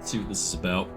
See what this is about.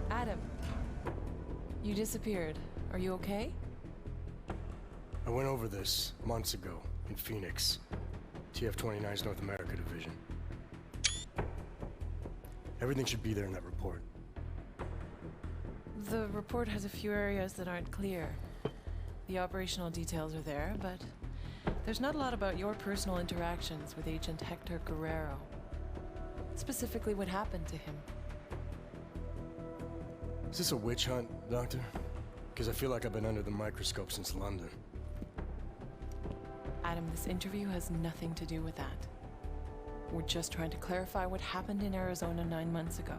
Adam, you disappeared. Are you okay? I went over this months ago in Phoenix, TF-29's North America Division. Everything should be there in that report. The report has a few areas that aren't clear. The operational details are there, but there's not a lot about your personal interactions with Agent Hector Guerrero. Specifically, what happened to him. Is this a witch hunt, Doctor? Because I feel like I've been under the microscope since London. Adam, this interview has nothing to do with that. We're just trying to clarify what happened in Arizona 9 months ago.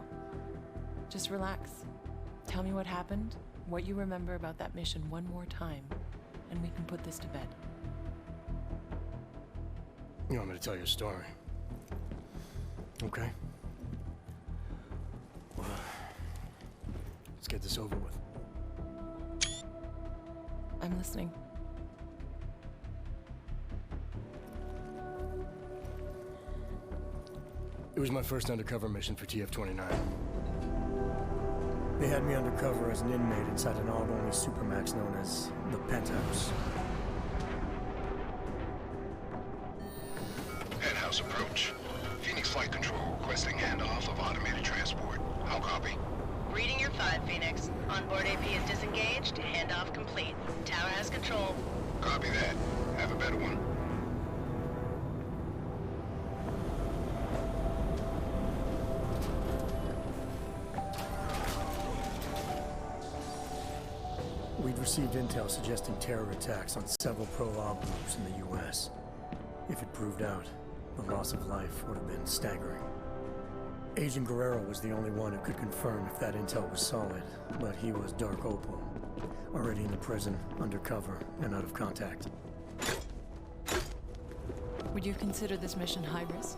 Just relax. Tell me what happened, what you remember about that mission one more time, and we can put this to bed. You want me to tell you a story? Okay. Well, let's get this over with. I'm listening. It was my first undercover mission for TF-29. They had me undercover as an inmate inside an AUG-only supermax known as the Penthouse. Penthouse approach. Phoenix Flight Control requesting handoff of automated transport. How copy? Reading your 5, Phoenix. Onboard AP is disengaged. Handoff complete. Tower has control. Copy that. Have a better one. We'd received intel suggesting terror attacks on several pro-AUG groups in the U.S. If it proved out, the loss of life would have been staggering. Agent Guerrero was the only one who could confirm if that intel was solid, but he was Dark Opal, already in the prison, undercover, and out of contact. Would you consider this mission high risk?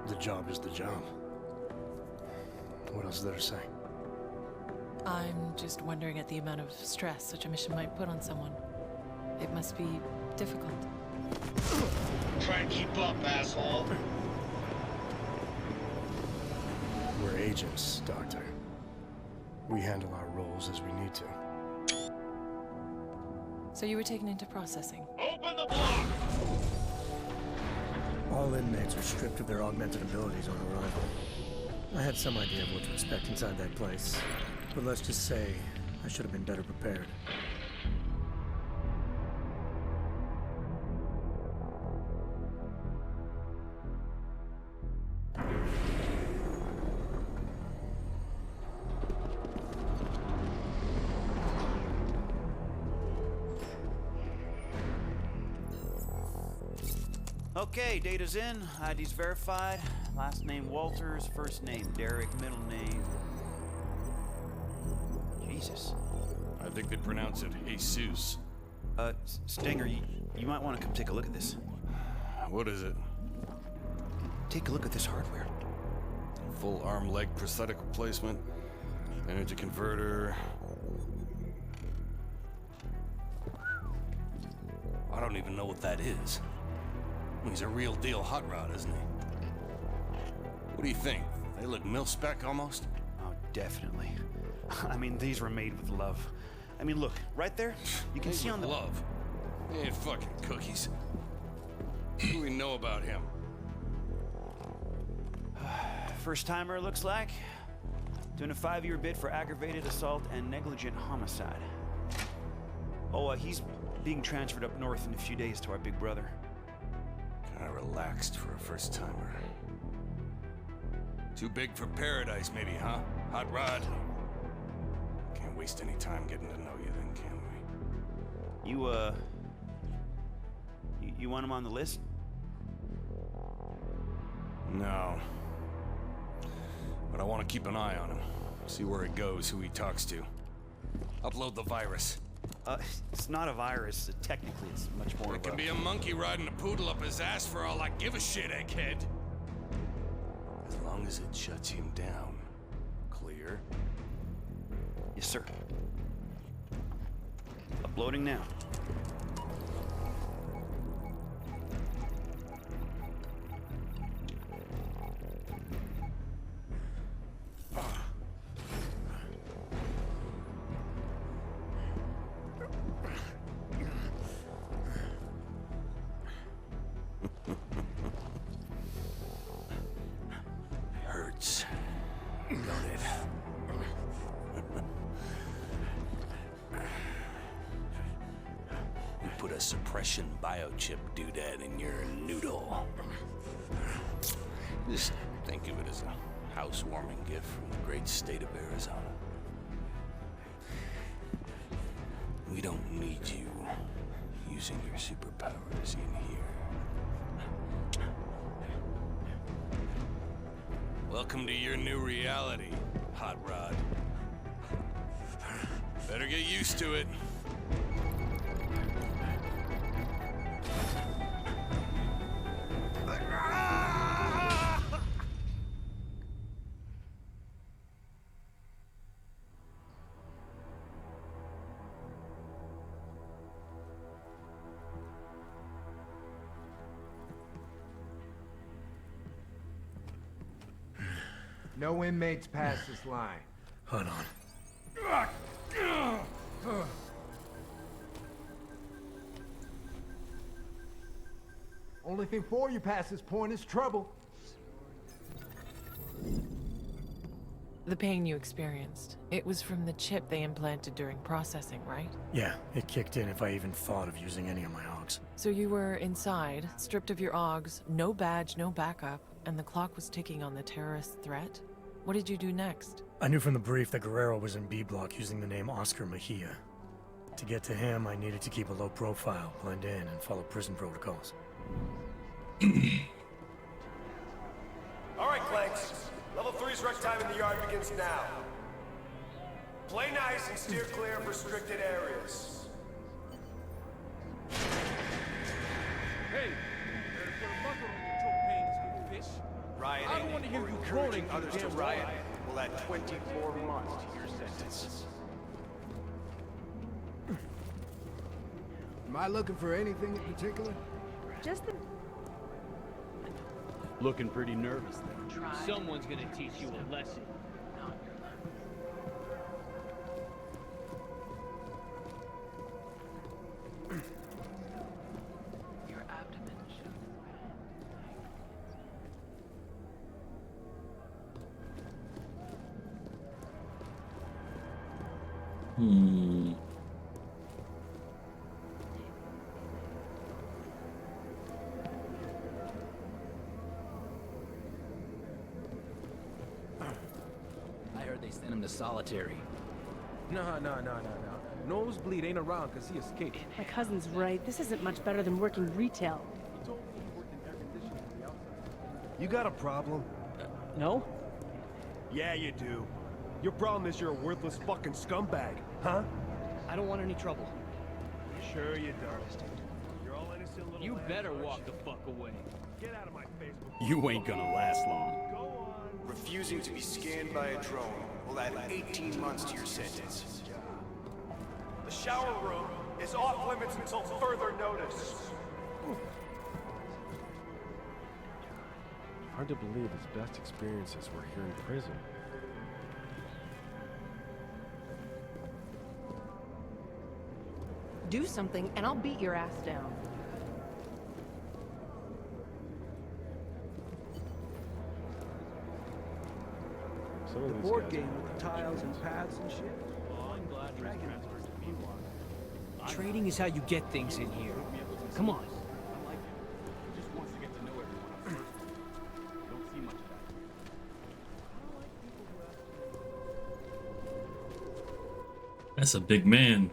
The job is the job. What else is there to say? I'm just wondering at the amount of stress such a mission might put on someone. It must be difficult. Try and keep up, asshole. We're agents, Doctor. We handle our roles as we need to. So you were taken into processing. Open the block! All inmates are stripped of their augmented abilities on arrival. I had some idea of what to expect inside that place, but let's just say I should have been better prepared. Okay, data's in, ID's verified. Last name Walters, first name Derek, middle name... Jesus. I think they pronounce it Jesus. Stinger, you might want to come take a look at this. What is it? Take a look at this hardware. Full arm leg prosthetic replacement, energy converter. I don't even know what that is. He's a real deal hot rod, isn't he? What do you think? They look mil-spec almost? Oh, definitely. I mean, these were made with love. I mean, look, right there, you can see on the... love. They ain't fucking cookies. What do we know about him? First timer, looks like. Doing a 5-year bid for aggravated assault and negligent homicide. Oh, he's being transferred up north in a few days to our big brother. Kinda relaxed for a first timer. Too big for paradise, maybe, huh? Hot Rod? Can't waste any time getting to know you then, can we? You want him on the list? No. But I want to keep an eye on him. See where he goes, who he talks to. Upload the virus. It's not a virus. Technically, it's much more It can be a monkey riding a poodle up his ass for all I give a shit, egghead. As long as it shuts him down. Clear? Yes, sir. Uploading now. Hurts. Don't it? We put a suppression biochip doodad in your noodle. Just think of it as a housewarming gift from the great state of Arizona. We don't need you using your superpowers in here. Welcome to your new reality, Hot Rod. Better get used to it. No inmates pass this line. Hold on. Only thing for you past this point is trouble. The pain you experienced, it was from the chip they implanted during processing, right? Yeah, it kicked in if I even thought of using any of my augs. So you were inside, stripped of your augs, no badge, no backup, and the clock was ticking on the terrorist threat? What did you do next? I knew from the brief that Guerrero was in B Block using the name Oscar Mejia. To get to him, I needed to keep a low profile, blend in, and follow prison protocols. All right, Clanks. Level 3's rush time in the yard begins now. Play nice and steer clear of restricted areas. Hey, better put a muzzle on your choke pains, you fish. Rioting I don't want to hear or you encouraging groaning, others to damn riot right. will add 24 months to your sentence. Am I looking for anything in particular? Just the... Looking pretty nervous there. Someone's gonna teach you a lesson. Your abdomen should... I heard they sent him to solitary. No. Nosebleed ain't around because he escaped. My cousin's right. This isn't much better than working retail. He told me he worked in air conditioning on the outside. You got a problem? No? Yeah, you do. Your problem is you're a worthless fucking scumbag, huh? I don't want any trouble. Sure you don't. You're all innocent little You lambs, better aren't walk you? the fuck away. Get out of my face. You ain't gonna last long. Go on. Refusing to be scanned by a drone will add 18 months to your sentence. The shower room is off limits until further notice. Hard to believe his best experiences were here in prison. Do something and I'll beat your ass down. Some of The these board guys game are with the tiles and paths and shit. Oh, I'm glad you transferred to me, Trading is how you get things in here. Come on. I like it. He just wants to get to know everyone up first. You don't see much of that. That's a big man.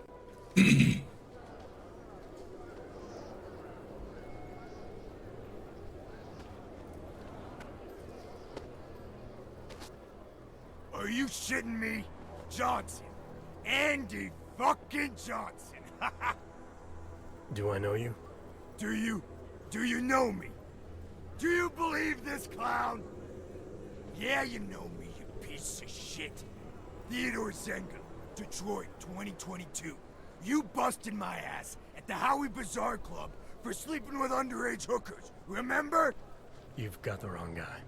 Are you shitting me? Johnson. Andy fucking Johnson. Do I know you? Do you? Do you know me? Do you believe this clown? Yeah, you know me, you piece of shit. Theodore Zenga, Detroit, 2022. You busted my ass at the Howie Bazaar Club for sleeping with underage hookers, remember? You've got the wrong guy.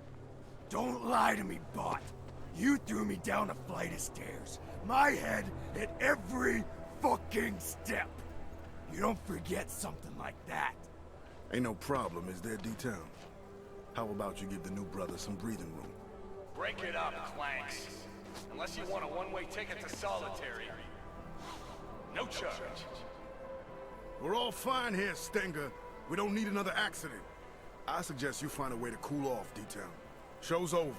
Don't lie to me, bot. You threw me down a flight of stairs. My head at every fucking step. You don't forget something like that. Ain't no problem, is there, D-Town? How about you give the new brother some breathing room? Break it up, Clanks. Unless you want a one-way ticket to solitary. No charge. We're all fine here, Stenger. We don't need another accident. I suggest you find a way to cool off, D-Town. Show's over.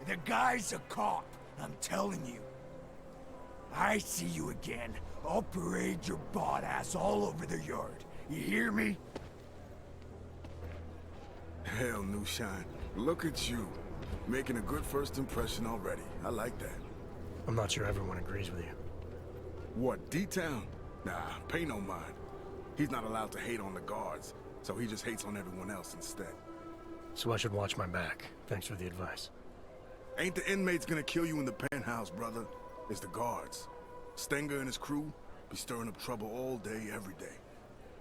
The guy's a cop, I'm telling you. I see you again. I'll parade your bot ass all over the yard. You hear me? Hell, New Shine. Look at you. Making a good first impression already. I like that. I'm not sure everyone agrees with you. What, D-Town? Nah, pay no mind. He's not allowed to hate on the guards, so he just hates on everyone else instead. So I should watch my back. Thanks for the advice. Ain't the inmates gonna kill you in the penthouse, brother. It's the guards. Stenger and his crew be stirring up trouble all day, every day.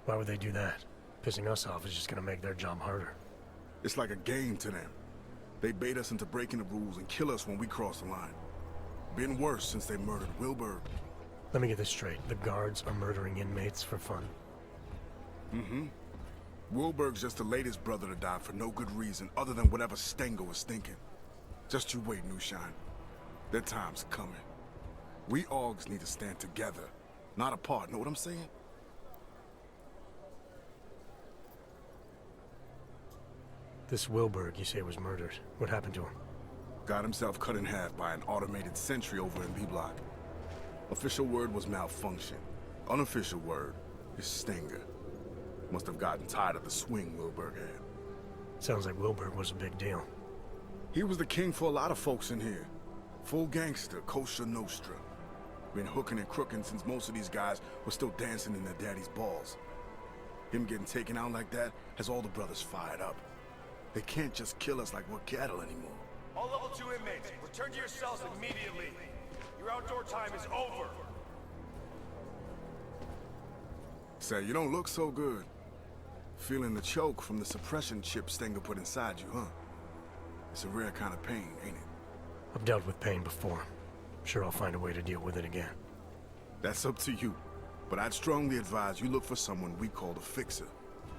Why would they do that? Pissing us off is just gonna make their job harder. It's like a game to them. They bait us into breaking the rules and kill us when we cross the line. Been worse since they murdered Wilbur. Let me get this straight. The guards are murdering inmates for fun? Mm-hmm. Wilbur's just the latest brother to die for no good reason other than whatever Stenger was thinking. Just you wait, New Shine. Their time's coming. We Augs need to stand together, not apart. Know what I'm saying? This Wilburg, you say, was murdered. What happened to him? Got himself cut in half by an automated sentry over in B-Block. Official word was malfunction. Unofficial word is Stenger. Must have gotten tired of the swing Wilburg had. Sounds like Wilburg was a big deal. He was the king for a lot of folks in here. Full gangster, kosher nostra. Been hooking and crooking since most of these guys were still dancing in their daddy's balls. Him getting taken out like that has all the brothers fired up. They can't just kill us like we're cattle anymore. All level 2 inmates, return to your cells immediately. Your outdoor time is over. Say, you don't look so good. Feeling the choke from the suppression chip Stenger put inside you, huh? It's a rare kind of pain, ain't it? I've dealt with pain before. Sure, I'll find a way to deal with it again. That's up to you. But I'd strongly advise you look for someone we call the Fixer.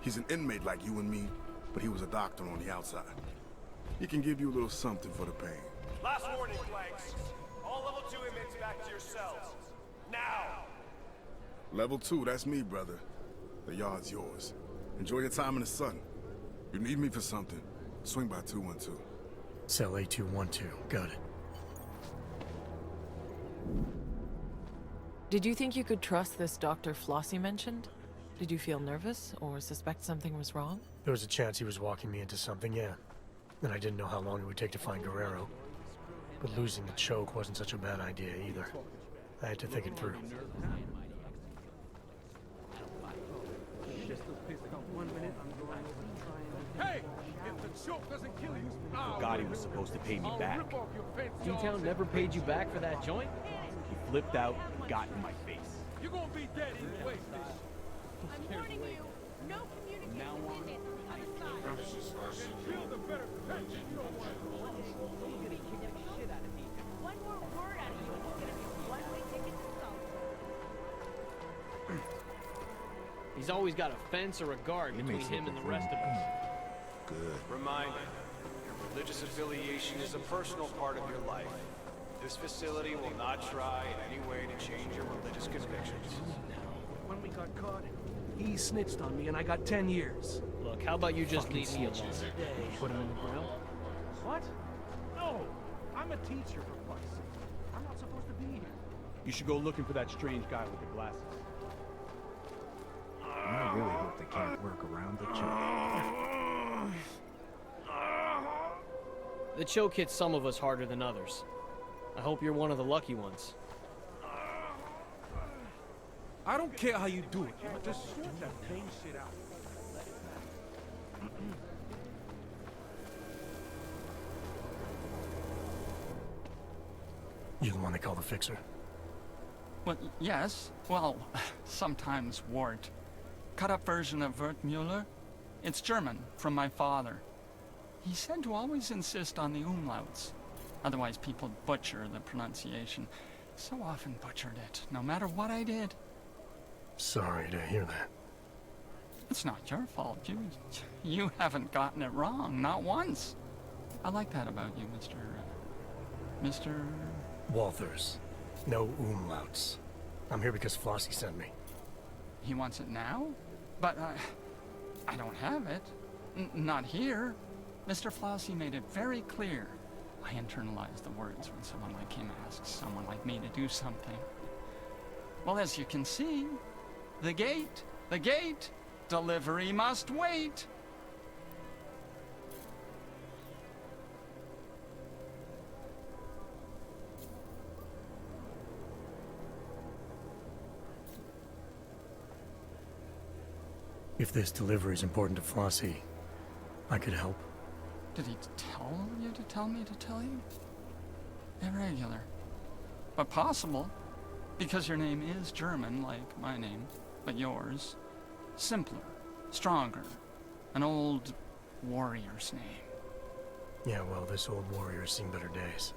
He's an inmate like you and me, but he was a doctor on the outside. He can give you a little something for the pain. Last warning, Clanks. All level 2 inmates back to your cells. Now! Level 2, that's me, brother. The yard's yours. Enjoy your time in the sun. You need me for something, swing by 212. Cell A212, got it. Did you think you could trust this Dr. Flossie mentioned? Did you feel nervous or suspect something was wrong? There was a chance he was walking me into something, yeah. And I didn't know how long it would take to find Guerrero. But losing the choke wasn't such a bad idea either. I had to think it through. Hey! If the choke doesn't kill you, Forgot he was supposed to pay me back. D-Town never paid you back for that joint? He flipped out, got in my face. You're gonna be dead either way, fish. I'm warning you, no communication needed. Feel the better pitch. You don't want One more word out of you and it's gonna be one-way ticket to solitary. He's always got a fence or a guard between him and the rest of us. Good. Reminder, religious affiliation is a personal part of your life. This facility will not try in any way to change your religious convictions. When we got caught, he snitched on me and I got 10 years. Look, how about you just leave me alone? Put him in the grill. What? No! I'm a teacher, for fuck's sake. I'm not supposed to be here. You should go looking for that strange guy with the glasses. I really hope they can't work around the choke. The choke hits some of us harder than others. I hope you're one of the lucky ones. I don't care how you do it. Just sort that pain shit out. You the one they call the fixer? Well, yes. Well, sometimes Wart. Cut-up version of Wertmüller. It's German, from my father. He said to always insist on the umlauts. Otherwise people butcher the pronunciation. So often butchered it, no matter what I did. Sorry to hear that. It's not your fault. You haven't gotten it wrong, not once. I like that about you, Mr. Walters. No umlauts. I'm here because Flossie sent me. He wants it now? But I don't have it. Not here. Mr. Flossie made it very clear. I internalize the words when someone like him asks someone like me to do something. Well, as you can see, the gate, delivery must wait. If this delivery is important to Flossie, I could help. Did he tell you to tell me to tell you? Irregular. But possible. Because your name is German, like my name, but yours. Simpler, stronger. An old warrior's name. Yeah, well, this old warrior's seen better days.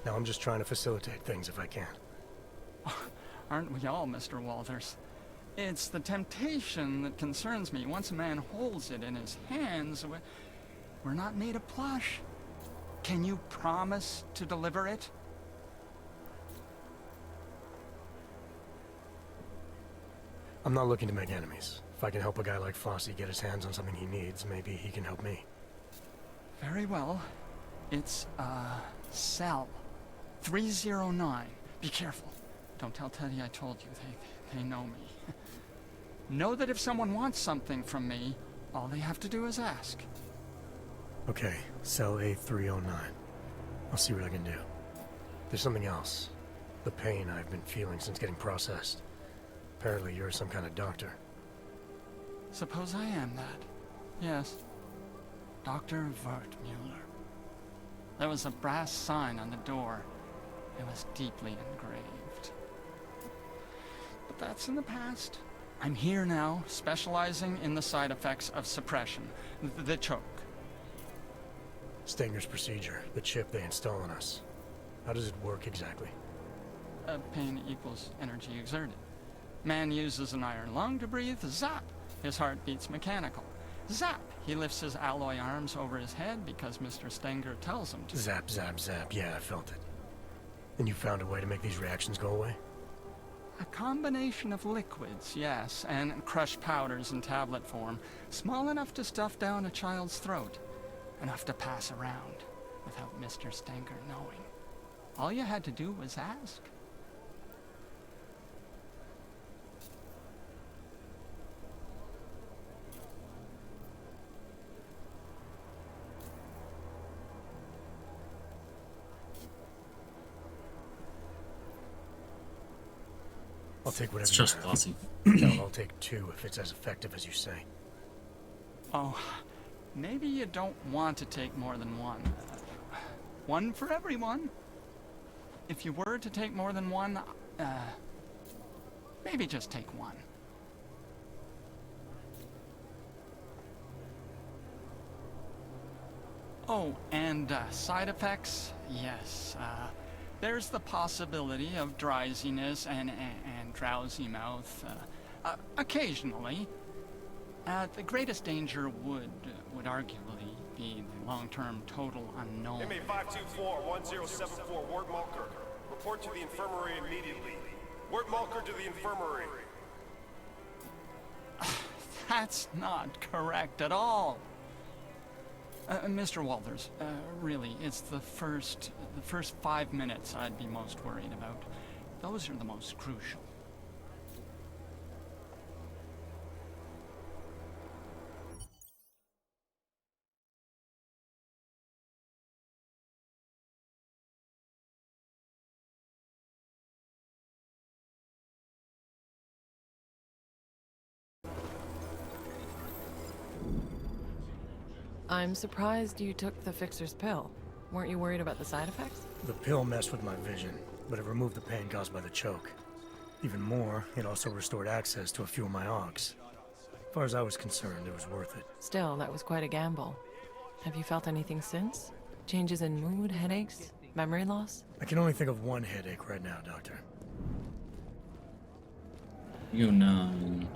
Now I'm just trying to facilitate things if I can. Aren't we all, Mr. Walters? It's the temptation that concerns me. Once a man holds it in his hands, we're not made of plush. Can you promise to deliver it? I'm not looking to make enemies. If I can help a guy like Flossie get his hands on something he needs, maybe he can help me. Very well. It's, cell 309. Be careful. Don't tell Teddy I told you. They know me. Know that if someone wants something from me, all they have to do is ask. Okay, cell A309. I'll see what I can do. There's something else. The pain I've been feeling since getting processed. Apparently you're some kind of doctor. Suppose I am that. Yes. Dr. Wertmüller. There was a brass sign on the door. It was deeply engraved. But that's in the past. I'm here now, specializing in the side effects of suppression. The choke. Stenger's procedure, the chip they install on us. How does it work exactly? Pain equals energy exerted. Man uses an iron lung to breathe, zap! His heart beats mechanical. Zap! He lifts his alloy arms over his head because Mr. Stenger tells him to. Zap, zap, zap. Yeah, I felt it. And you found a way to make these reactions go away? A combination of liquids, yes, and crushed powders in tablet form, small enough to stuff down a child's throat, enough to pass around without Mr. Stenger knowing. All you had to do was ask. I'll take whatever. It's just you Flossie. No, I'll take two if it's as effective as you say. Oh, maybe you don't want to take more than one. One for everyone. If you were to take more than one, maybe just take one. Oh, and side effects? Yes. There's the possibility of drowsiness and drowsy mouth, occasionally. The greatest danger would arguably be the long-term total unknown. Inmate 524-1074, Wart Mulker. Report to the infirmary immediately. Wart Mulker to the infirmary. That's not correct at all. Mr. Walters, really, it's the first 5 minutes I'd be most worried about. Those are the most crucial. I'm surprised you took the fixer's pill. Weren't you worried about the side effects? The pill messed with my vision, but it removed the pain caused by the choke. Even more, it also restored access to a few of my ogs. As far as I was concerned, it was worth it. Still, that was quite a gamble. Have you felt anything since? Changes in mood, headaches, memory loss? I can only think of one headache right now, Doctor. You nine.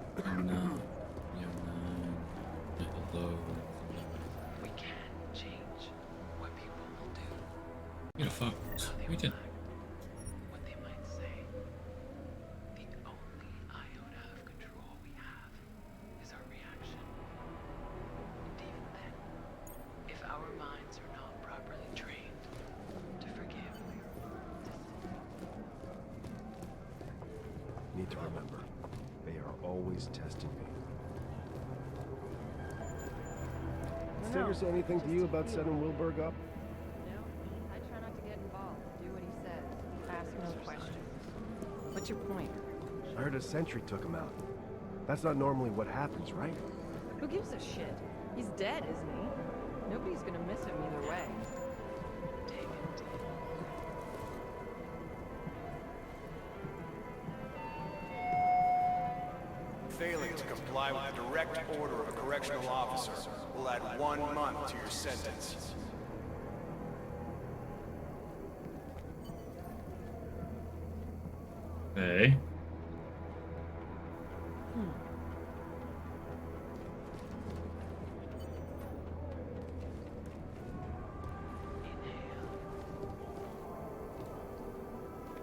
Hello. We can't change what people will do. You know, fuck. We can. What they might say. The only iota of control we have is our reaction. And even then, if our minds are not properly trained to forgive, Need to remember, they are always testing me. Stinger say anything to you about setting Wilburg up? No, I try not to get involved. Do what he says. Ask no questions. What's your point? I heard a sentry took him out. That's not normally what happens, right? Who gives a shit? He's dead, isn't he? Nobody's gonna miss him either way. Failing to comply with the direct order of a correctional officer will add 1 month to your sentence. Okay.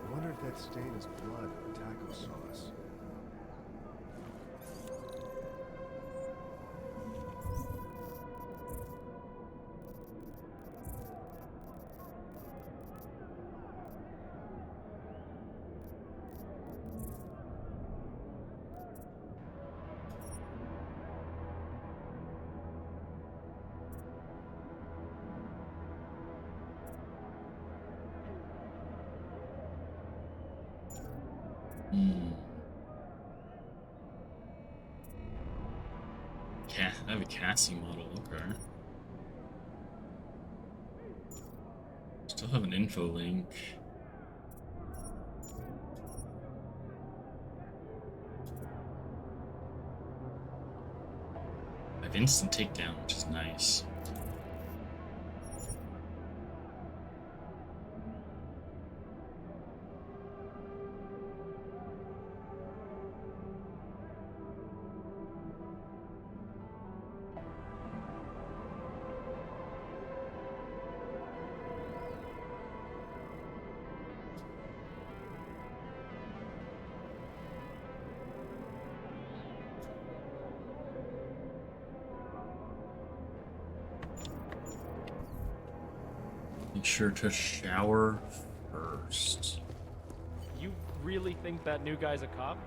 I wonder if that stain is blood or taco sauce. I have a Cassie model, okay. Still have an info link. I have instant takedown, which is nice. Make sure to shower first. You really think that new guy's a cop?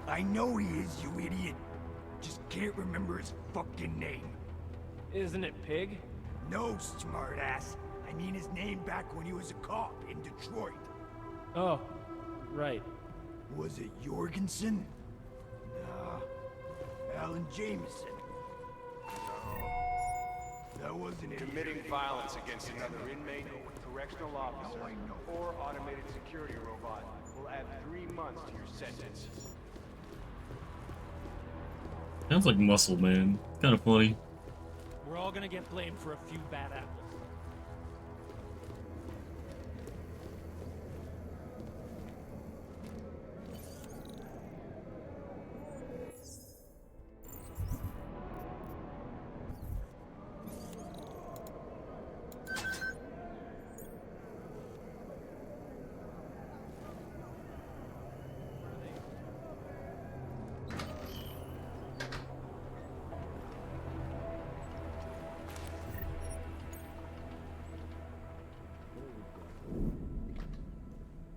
I know he is, you idiot. Just can't remember his fucking name. Isn't it Pig? No, smartass. I mean his name back when he was a cop in Detroit. Oh, right. Was it Jorgensen? Nah. Alan Jameson. No. That wasn't it. Committing violence against another inmate, correctional officer, or automated security robot will add 3 months to your sentence. Sounds like Muscle Man. Kind of funny. We're all gonna get blamed for a few bad apples.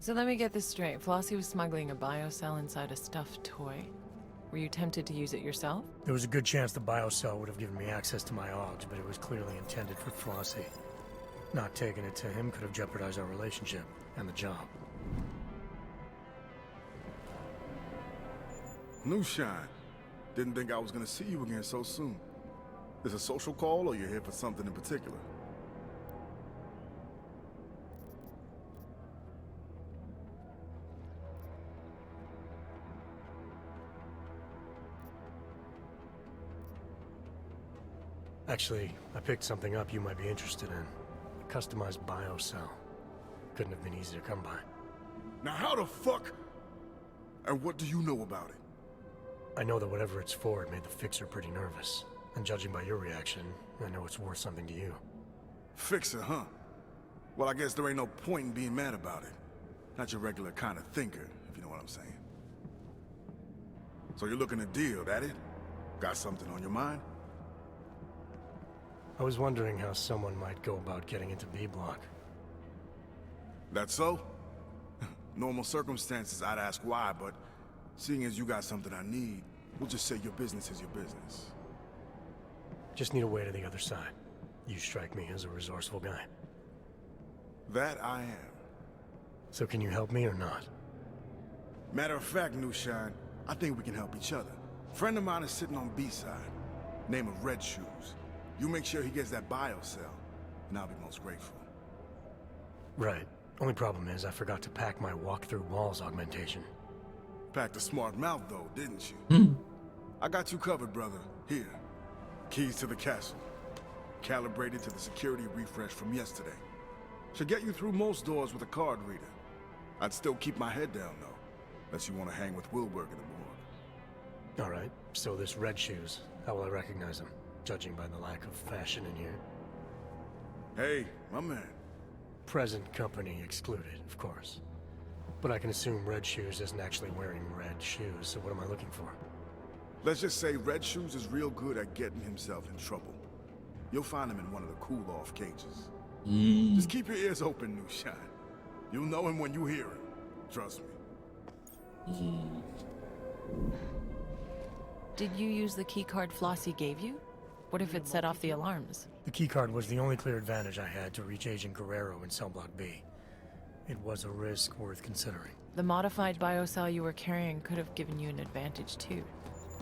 So let me get this straight. Flossie was smuggling a biocell inside a stuffed toy. Were you tempted to use it yourself? There was a good chance the biocell would have given me access to my AUGs, but it was clearly intended for Flossie. Not taking it to him could have jeopardized our relationship and the job. New Shine. Didn't think I was gonna see you again so soon. Is a social call or you're here for something in particular? Actually, I picked something up you might be interested in. A customized biocell. Couldn't have been easy to come by. Now how the fuck? And what do you know about it? I know that whatever it's for, it made the Fixer pretty nervous. And judging by your reaction, I know it's worth something to you. Fixer, huh? Well, I guess there ain't no point in being mad about it. Not your regular kind of thinker, if you know what I'm saying. So you're looking to deal, that it? Got something on your mind? I was wondering how someone might go about getting into B-Block. That so? Normal circumstances, I'd ask why, but seeing as you got something I need, we'll just say your business is your business. Just need a way to the other side. You strike me as a resourceful guy. That I am. So can you help me or not? Matter of fact, New Shine, I think we can help each other. Friend of mine is sitting on B-side. Name of Red Shoes. You make sure he gets that biocell, and I'll be most grateful. Right. Only problem is I forgot to pack my walk-through walls augmentation. Packed a smart mouth though, didn't you? I got you covered, brother. Here. Keys to the castle. Calibrated to the security refresh from yesterday. Should get you through most doors with a card reader. I'd still keep my head down though, unless you want to hang with Wilberg in the morgue. Alright, so this Red Shoes, how will I recognize him? Judging by the lack of fashion in here. Hey, my man. Present company excluded, of course. But I can assume Red Shoes isn't actually wearing red shoes, so what am I looking for? Let's just say Red Shoes is real good at getting himself in trouble. You'll find him in one of the cool-off cages. Just keep your ears open, New Shine. You'll know him when you hear him. Trust me. Did you use the keycard Flossie gave you? What if it set off the alarms? The keycard was the only clear advantage I had to reach Agent Guerrero in Cell Block B. It was a risk worth considering. The modified biocell you were carrying could have given you an advantage too.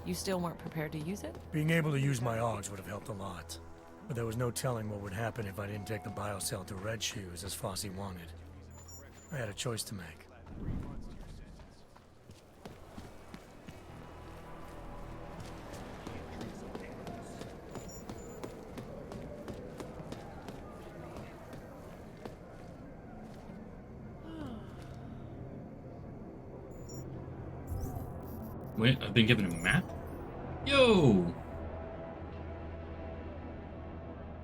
You still weren't prepared to use it? Being able to use my AUGs would have helped a lot. But there was no telling what would happen if I didn't take the biocell to Red Shoes as Flossie wanted. I had a choice to make. Wait, I've been given a map? Yo!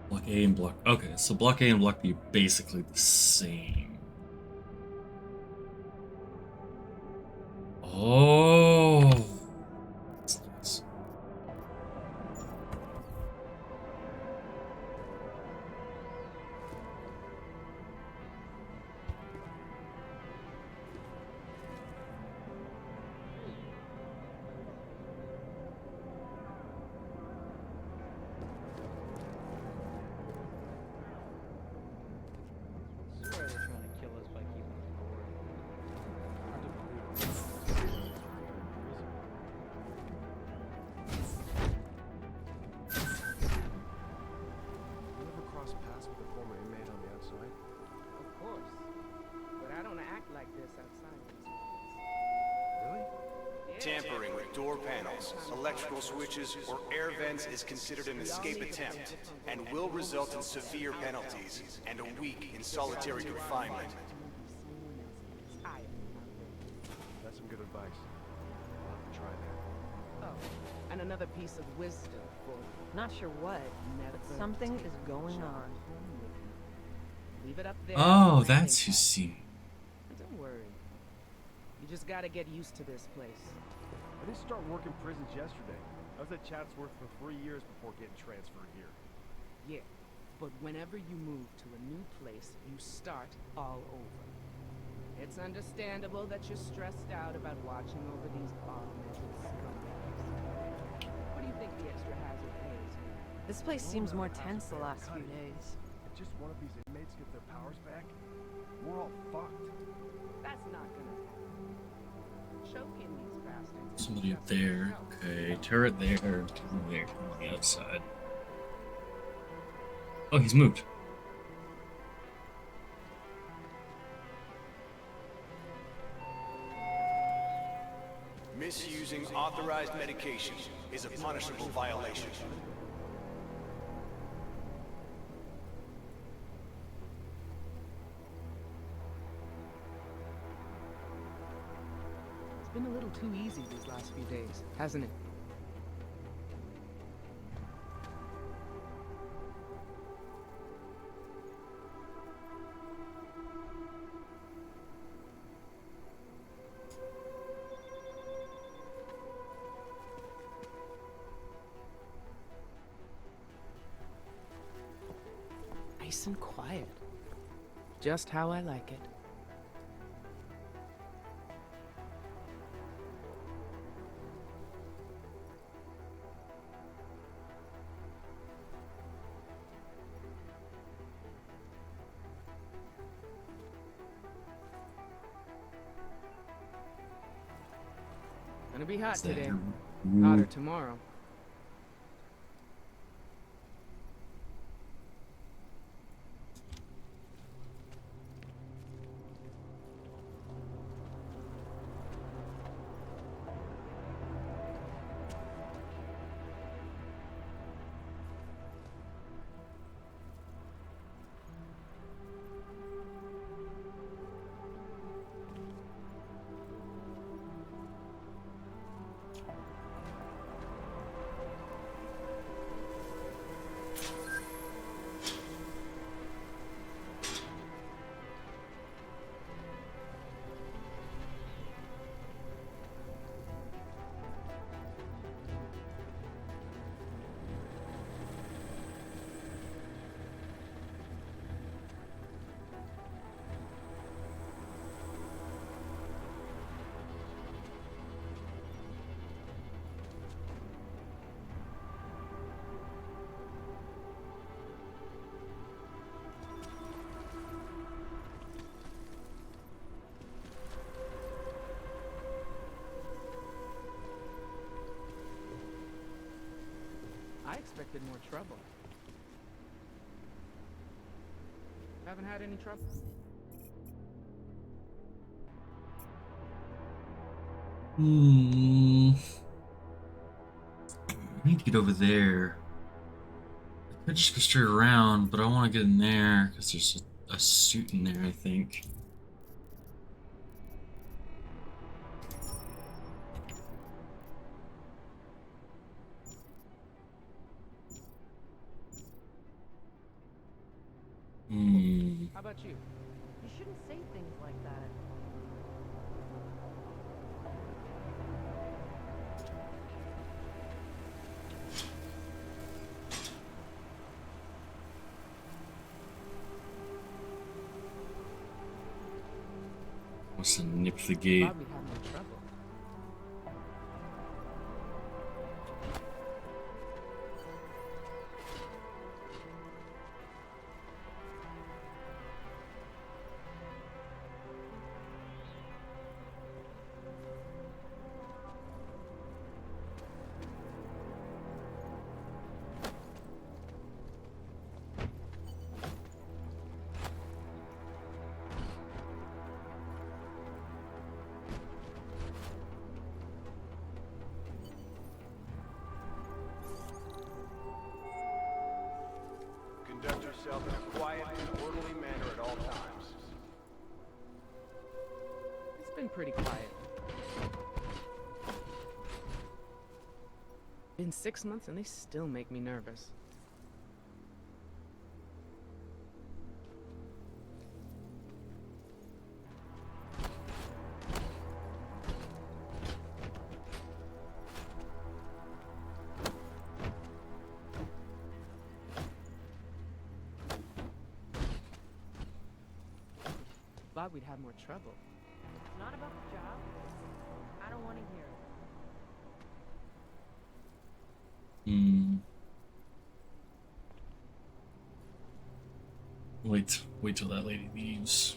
Block A and Block... Okay, so Block A and Block B are basically the same. Oh! That's nice. Tampering with door panels, electrical switches, or air vents is considered an escape attempt, and will result in severe penalties and a week in solitary confinement. That's some good advice. I'll have to try that. Oh, and another piece of wisdom for you. Not sure what, but something is going on. Leave it up there. Oh, that's who's seen. Don't worry. You just gotta get used to this place. I didn't start working prisons yesterday. I was at Chatsworth for 3 years before getting transferred here. Yeah, but whenever you move to a new place, you start all over. It's understandable that you're stressed out about watching over these augmented scumbags. What do you think the extra hazard pays? This place seems more tense the last few days. If just one of these inmates get their powers back, we're all fucked. That's not gonna happen. Choking these bastards. Somebody up there. Okay, turret there. There, on the outside. Oh, he's moved. Misusing authorized medication is a punishable violation. It's been a little too easy these last few days, hasn't it? Nice and quiet. Just how I like it. Gonna be hot today. Hotter tomorrow. I expected more trouble. Haven't had any trouble. I need to get over there. I could just go straight around, but I want to get in there because there's a suit in there, I think. How about you? You shouldn't say things like that. Wants to nip the gate. Probably had no trouble. Conduct yourself in a quiet and orderly manner at all times. It's been pretty quiet. Been 6 months and they still make me nervous. Thought we'd have more trouble. not about the job. I don't want to hear it. Wait till that lady leaves.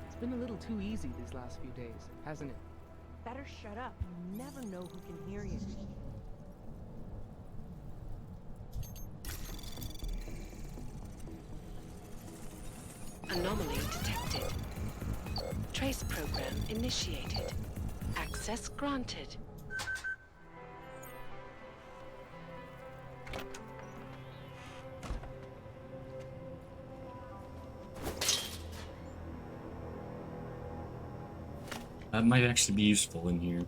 It's been a little too easy these last few days, hasn't it? Better shut up. You never know who can hear you. Anomaly detected. Trace program initiated. Access granted. That might actually be useful in here.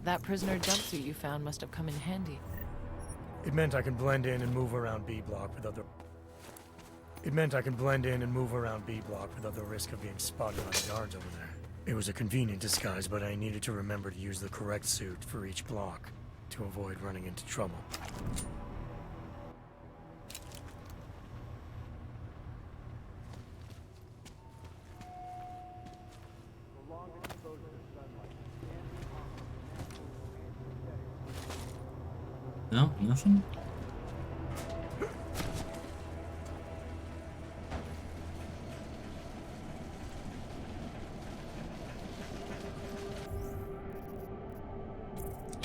That prisoner jumpsuit you found must have come in handy. It meant I could blend in and move around B block without the... It meant I could blend in and move around B block without the risk of being spotted by the guards over there. It was a convenient disguise, but I needed to remember to use the correct suit for each block to avoid running into trouble. No, nothing?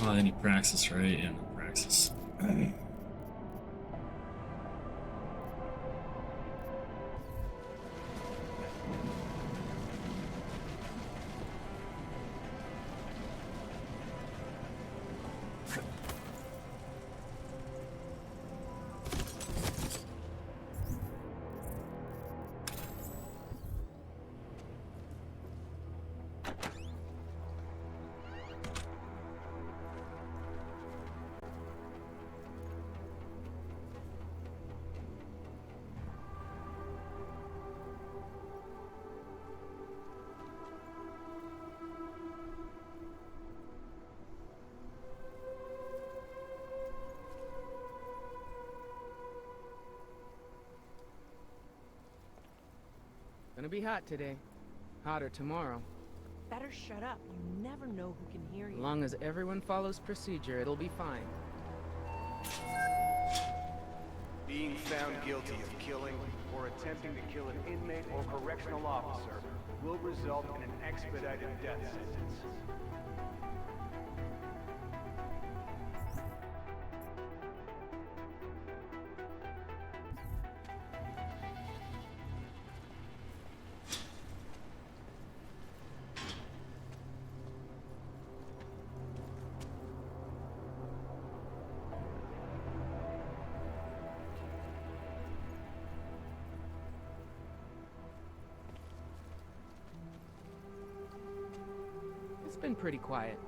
Oh, any praxis, right? Yeah, no praxis. Gonna be hot today. Hotter tomorrow. Better shut up. You never know who can hear you. As long as everyone follows procedure, it'll be fine. Being found guilty of killing or attempting to kill an inmate or correctional officer will result in an expedited death sentence. It's been pretty quiet.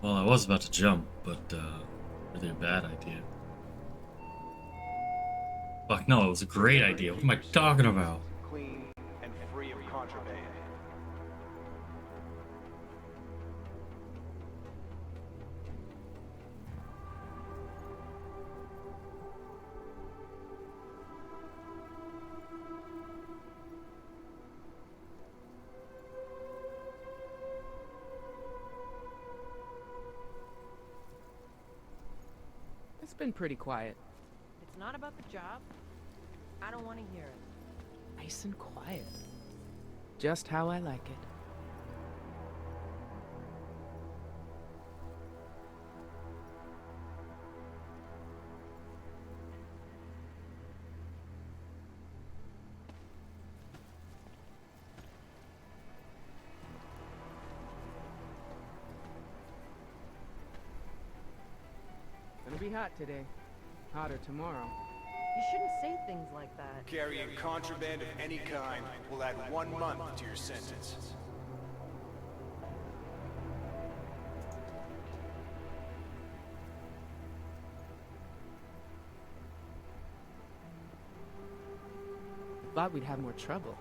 Well, I was about to jump, but really a bad idea. Fuck no, it was a great idea. What am I talking about? Clean and free of contraband. It's been pretty quiet. It's not about the job. I don't want to hear it. Nice and quiet. Just how I like it. be hot today. Hotter tomorrow. You shouldn't say things like that. Carrying contraband of any kind will add 1 month to your sentence. Thought we'd have more trouble.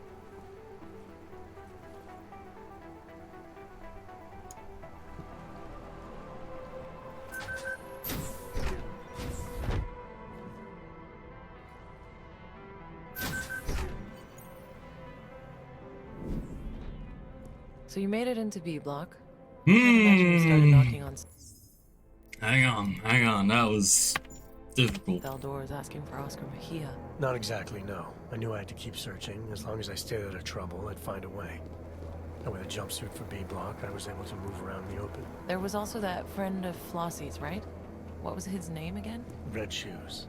So you made it into B block. I can't imagine you started knocking on. Hang on, that was difficult. Bell doors asking for Oscar Mejia. Not exactly, no. I knew I had to keep searching. As long as I stayed out of trouble, I'd find a way. And with a jumpsuit for B block, I was able to move around the open. There was also that friend of Flossie's, right? What was his name again? Red Shoes.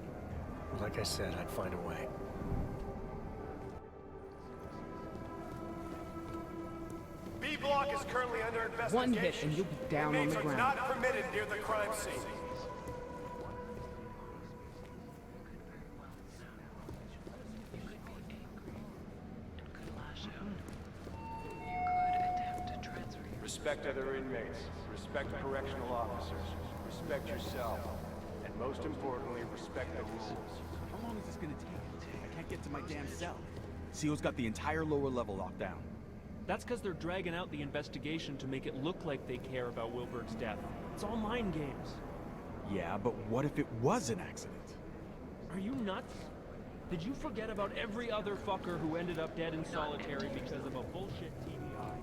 Like I said, I'd find a way. B block is currently under investigation. One hit and you'll be down on the ground. Inmates are not permitted near the crime scene. Respect other inmates. Respect correctional officers. Respect yourself. And most importantly, respect the rules. How long is this gonna take? I can't get to my damn cell. CO's got the entire lower level locked down. That's because they're dragging out the investigation to make it look like they care about Wilbert's death. It's all mind games. Yeah, but what if it was an accident? Are you nuts? Did you forget about every other fucker who ended up dead in solitary because of a bullshit TBI?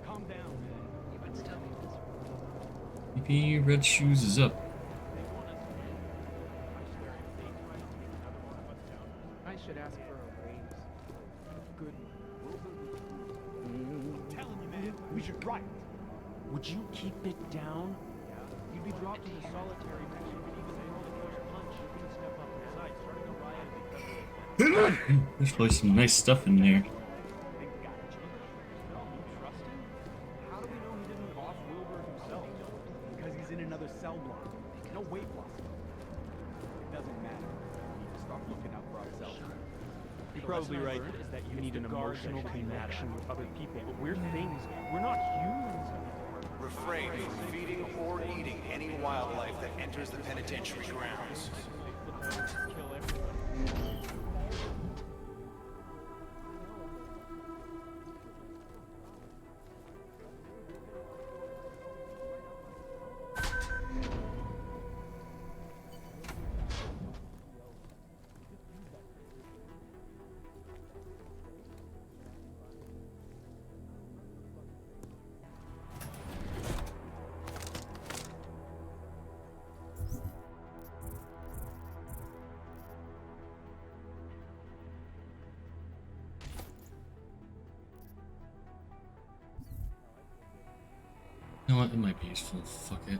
Calm down. You would still be miserable. Maybe Red Shoes is up. I should ask for a raise. Good. I'm telling you, man, we should riot. Would you keep it down? You'd be dropped into solitary because you could even throw the first punch. You couldn't step up inside, starting a riot because of There's probably some nice stuff in there. How do we know he didn't off Wilbur himself? Because he's in another cell block. No weight loss. It doesn't matter. We need to start looking out for ourselves. You're probably right. Is that you need an emotional connection with other people, but we're things. We're not humans anymore. Refrain from feeding or eating any wildlife that enters the penitentiary grounds. Kill everybody. You know what? It might be useful. Fuck it.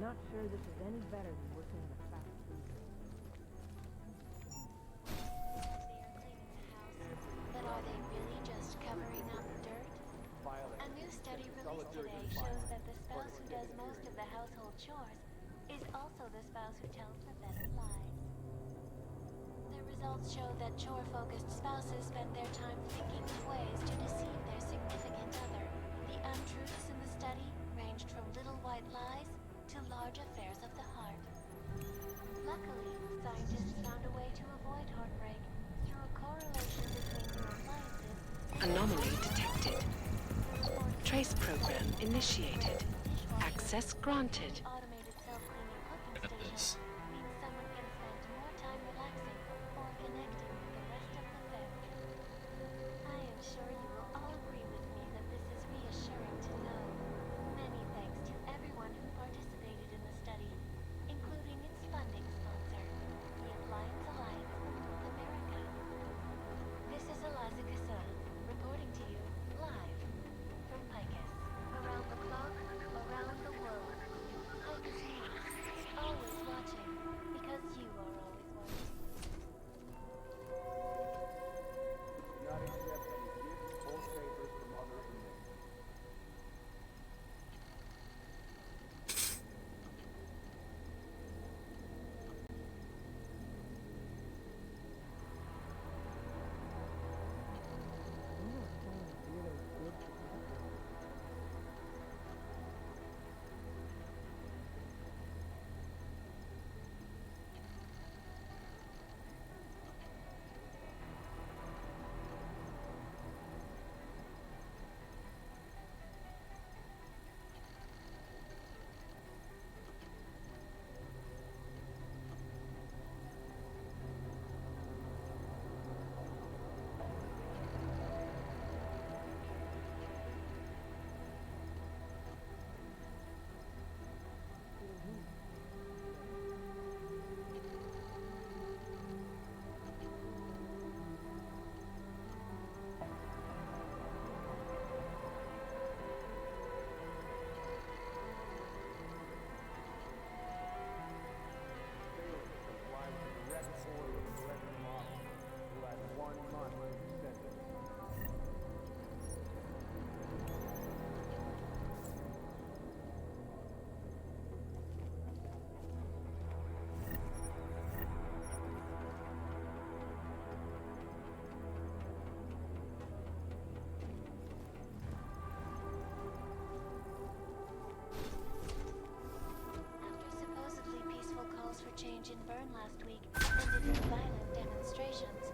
not sure this is any better than working in a factory. But are they really just covering up dirt? A new study released today shows that the spouse who does most of the household chores is also the spouse who tells the best lies. The results show that chore-focused spouses spend their time thinking of ways to deceive their significant other. The untruths in the study ranged from little white lies to large affairs of the heart. Luckily, scientists found a way to avoid heartbreak through a correlation between new appliances. Anomaly detected. Trace program initiated. Access granted. Automated self-cleaning cooking station means someone can spend more time relaxing or connecting with the rest of the family. I am sure you will all agree with me that this is reassuring to know. Many thanks to everyone who participated in the study, including its funding sponsor, the Appliance Alliance, America. This is Eliza Casson, reporting to you live from Picus. Around the clock, around the world. Picus News, always watching, because you are always watching. Not accept any gifts or favors from other inmates. For change in Bern last week ended in violent demonstrations.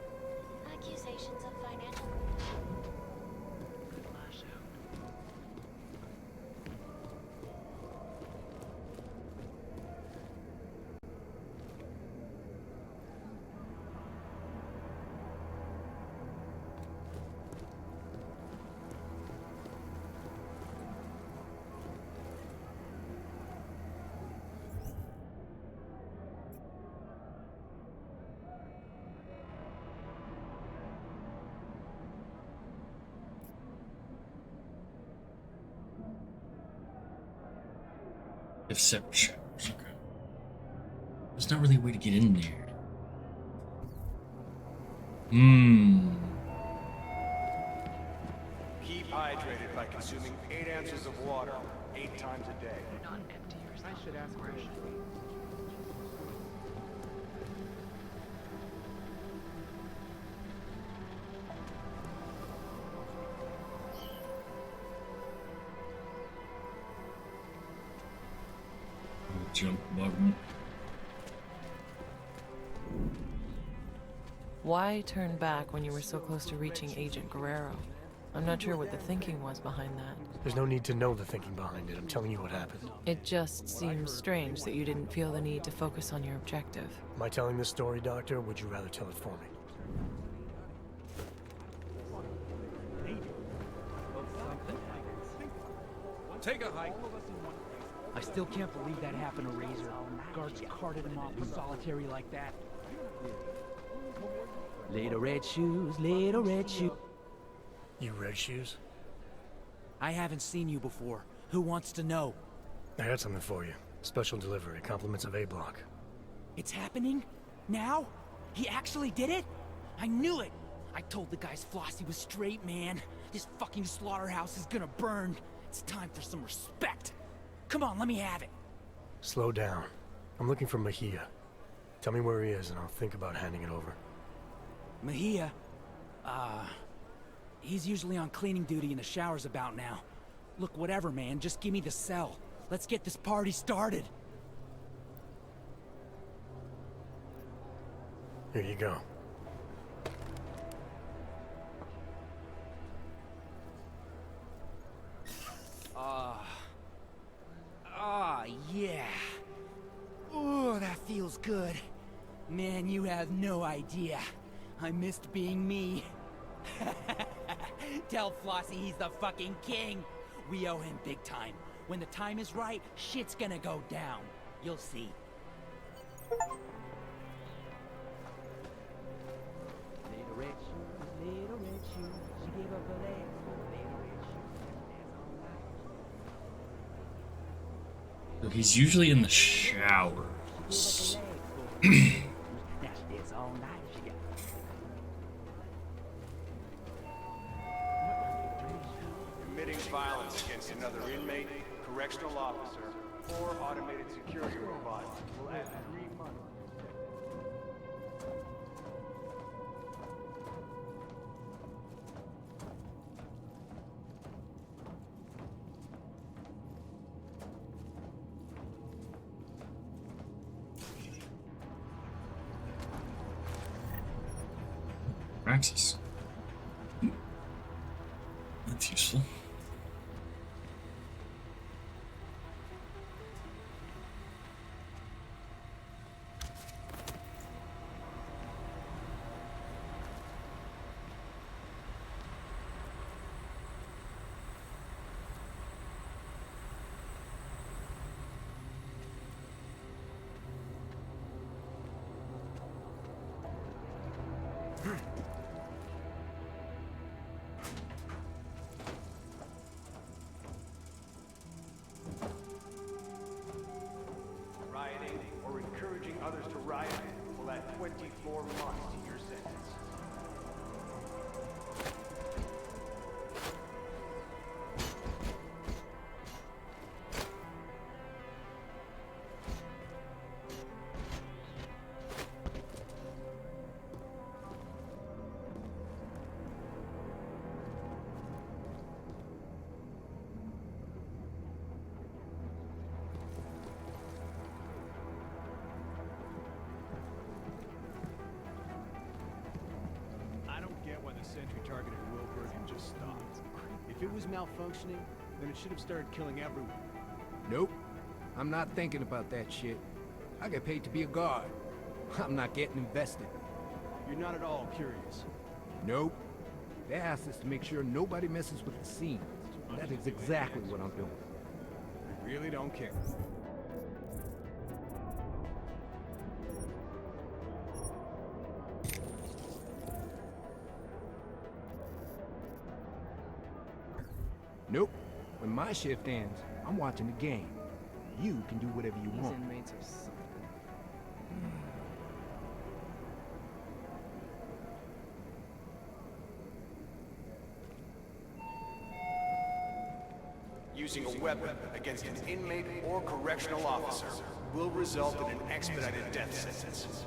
Accusations of financial Flash out. Deception. Okay. There's not really a way to get in there. Keep hydrated by consuming 8 ounces of water 8 times a day. Not empty yourself. I should ask her. Jump button. Why turn back when you were so close to reaching Agent Guerrero? I'm not sure what the thinking was behind that. There's no need to know the thinking behind it. I'm telling you what happened. It just seems strange that you didn't feel the need to focus on your objective. Am I telling this story, Doctor, or would you rather tell it for me? Take a hike. I still can't believe that happened to Razor. Guards carted him off with solitary like that. Little red shoes, little red shoes. You red shoes? I haven't seen you before. Who wants to know? I got something for you. Special delivery, compliments of A block. It's happening? Now? He actually did it? I knew it! I told the guys Flossie was straight, man. This fucking slaughterhouse is gonna burn. It's time for some respect. Come on, let me have it. Slow down. I'm looking for Mejia. Tell me where he is and I'll think about handing it over. Mejia? He's usually on cleaning duty in the showers about now. Look, whatever, man, just give me the cell. Let's get this party started. Here you go. Yeah. Oh, that feels good. Man, you have no idea. I missed being me. Tell Flossie he's the fucking king. We owe him big time. When the time is right, shit's gonna go down. You'll see. Little red shoes, little red shoes. She gave up her legs for little red shoes. So he's usually in the showers. Now she dance all night. She got Committing violence against another inmate, correctional officer, or automated security robot will add 3 months. Praxis. That's useful. Rioting or encouraging others to riot will add 24 months to your sentence. Sentry targeted Wilbur and just stopped. If it was malfunctioning, then it should have started killing everyone. Nope. I'm not thinking about that shit. I get paid to be a guard. I'm not getting invested. You're not at all curious. Nope. They asked us to make sure nobody messes with the scene. That is exactly what I'm doing. We really don't care. Nope. When my shift ends, I'm watching the game. You can do whatever you want. These inmates are something. Using a weapon against an inmate or correctional officer will result in an expedited death sentence.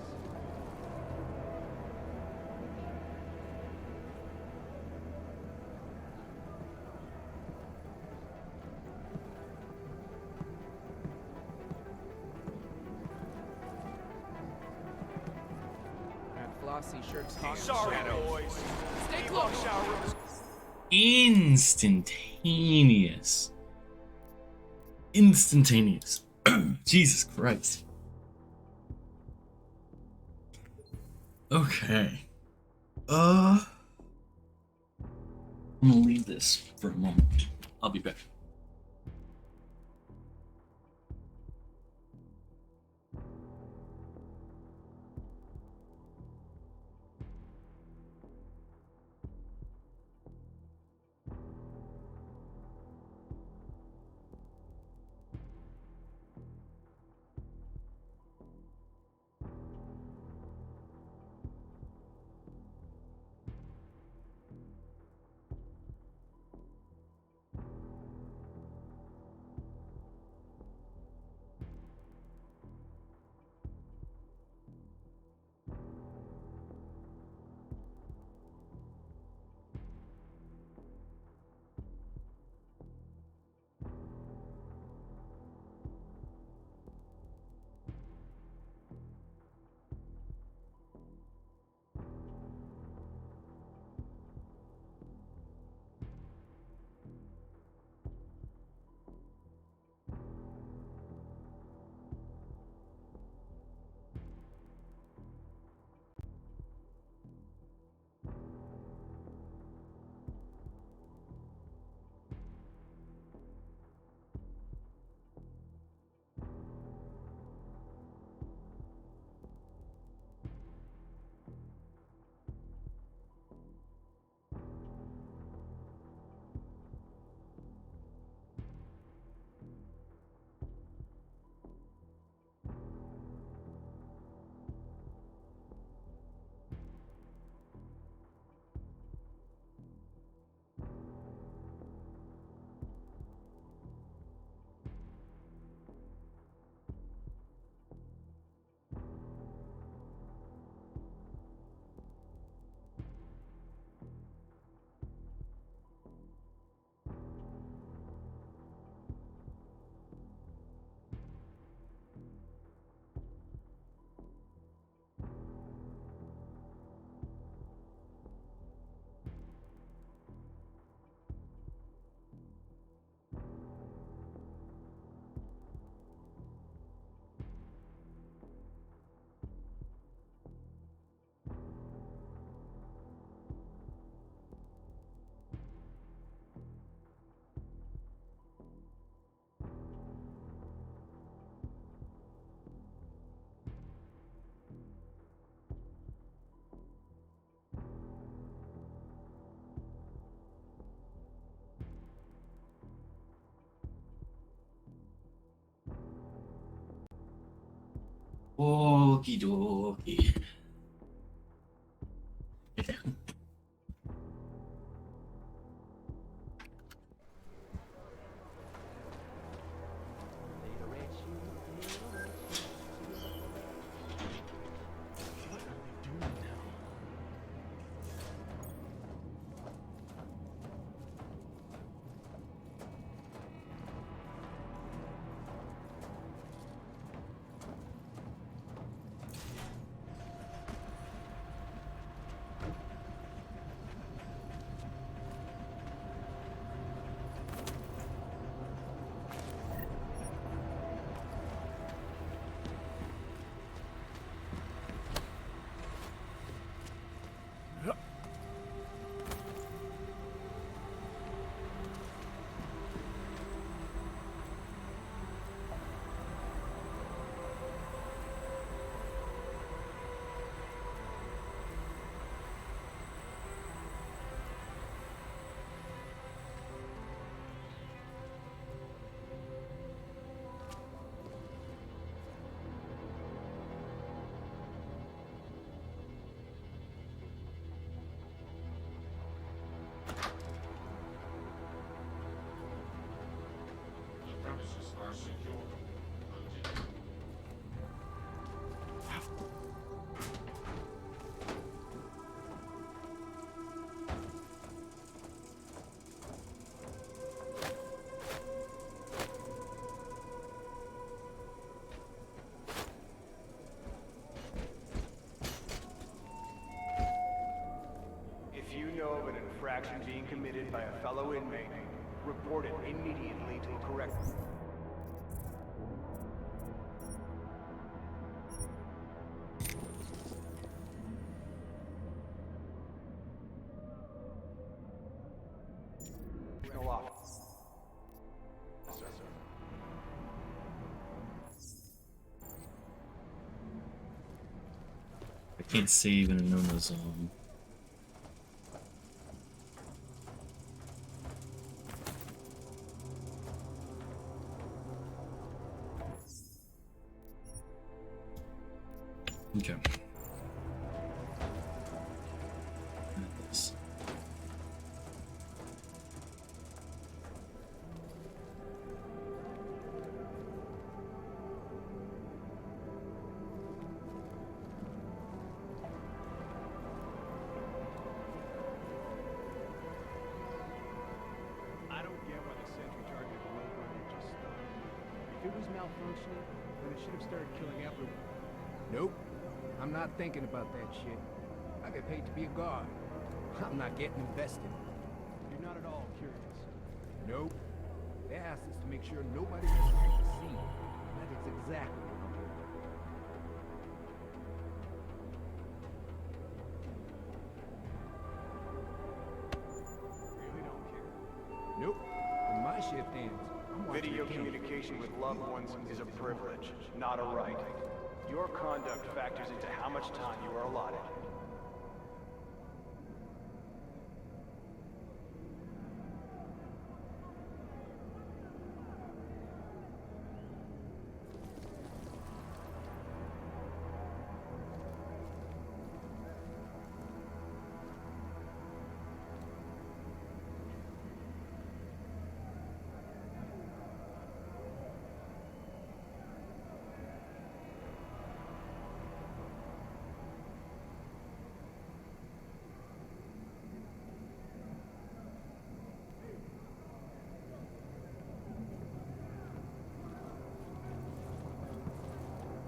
Flossie shirts talking. Sorry, boys. Stay The close. shower room is Instantaneous. Instantaneous. Jesus Christ. Okay. I'm gonna leave this for a moment. I'll be back. Okie dokie. If you know of an infraction being committed by a fellow inmate, report it immediately to a correct... I can't save in a no-no zone. Okay. This. I don't get why the sentry targeted Wilbur and just stopped. If it was malfunctioning, then it should have started killing everyone. Nope. I'm not thinking about that shit. I get paid to be a guard. I'm not getting invested. You're not at all curious. Nope. They asked us to make sure nobody else takes the scene. That is exactly what I'm doing. Really don't care. Nope. When my shift ends, I'm watching Video the game. communication with loved ones is a privilege, not a right. Your conduct factors into how much time you are allotted.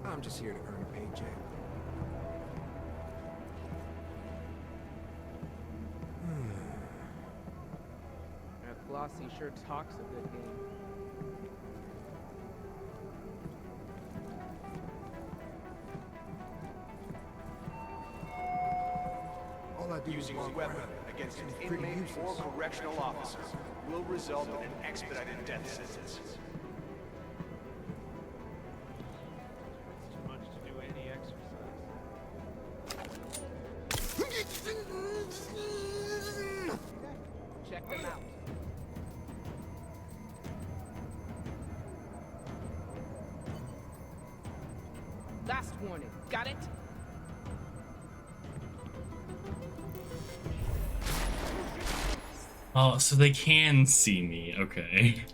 I'm just here to earn a paycheck. That Flossie sure talks a good game. All I do Using is a walk weapon around. against an It's pretty inmate or useless. correctional officer will result in an expedited death sentence. It's too much to do any exercise. Check them out. Last warning. Got it? Oh, so they can see me. Okay.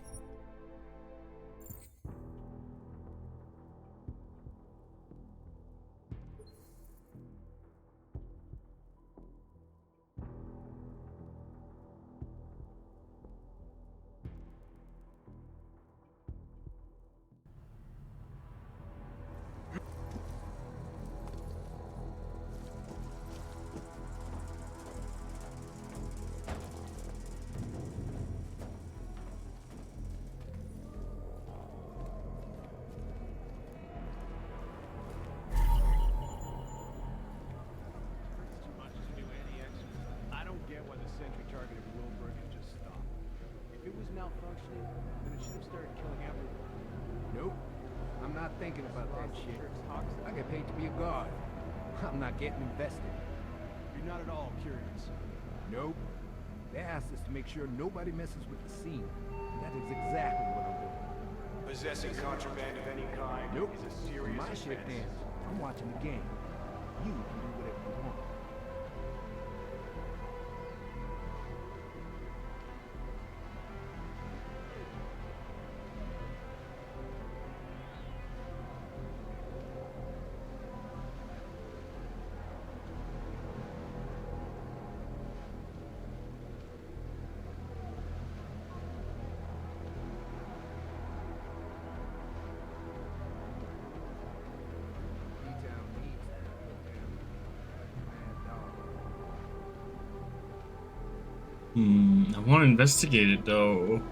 I don't get why the sentry targeted Wilbur and just stopped. If it was malfunctioning, then it should have started killing everyone. Nope. I'm not thinking about that shit. I get paid to be a guard. I'm not getting invested. You're not at all curious. Nope. They asked us to make sure nobody messes with the scene. And that is exactly what I'm doing. Possessing contraband of any kind Nope. is a serious My shit, Dan. offense. I'm watching the game. You can do whatever you want. I want to investigate it though.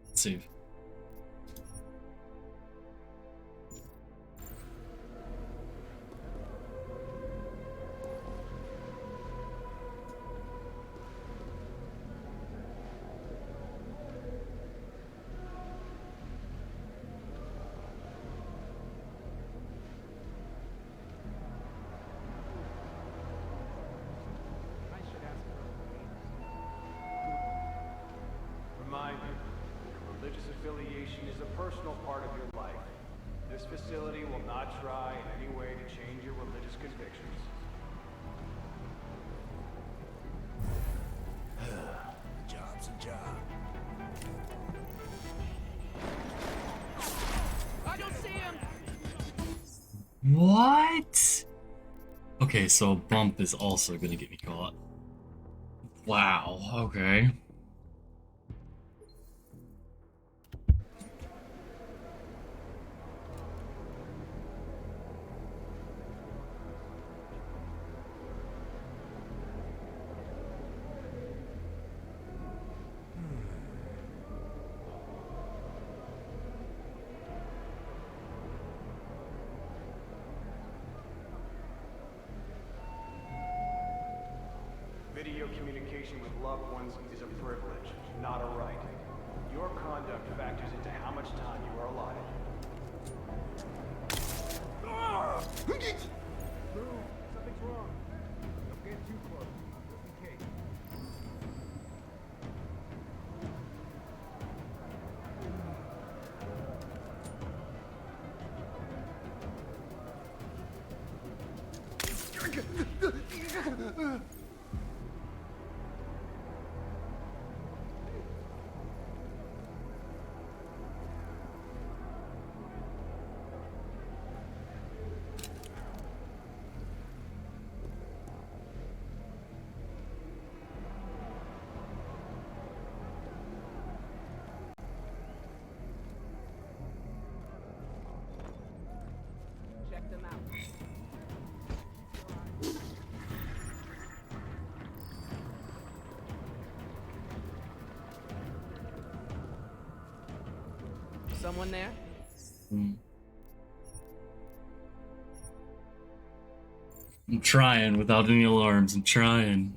Let's see. Reminder, religious affiliation is a personal part of your life. This facility will not try in any way to change your religious convictions. A job's a job. I don't see him! What? Okay, so bump is also gonna get me caught. Wow, okay. Video communication with loved ones is a privilege, not a right. Your conduct factors into how much time you are allotted. Lou, something's wrong. Don't get too close, just in case. Check them out. Someone there? I'm trying without any alarms. I'm trying.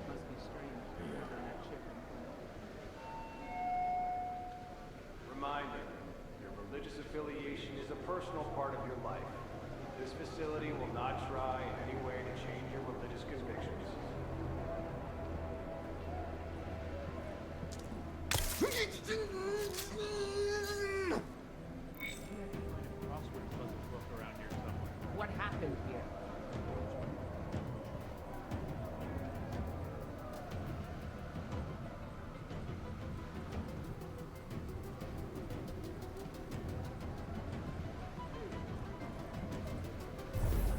Must be strange. On that chip not try in any way to change your religious convictions. What happened here?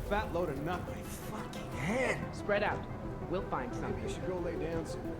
Fat load of nothing. My fucking head. Spread out. We'll find something. Maybe you should go lay down somewhere.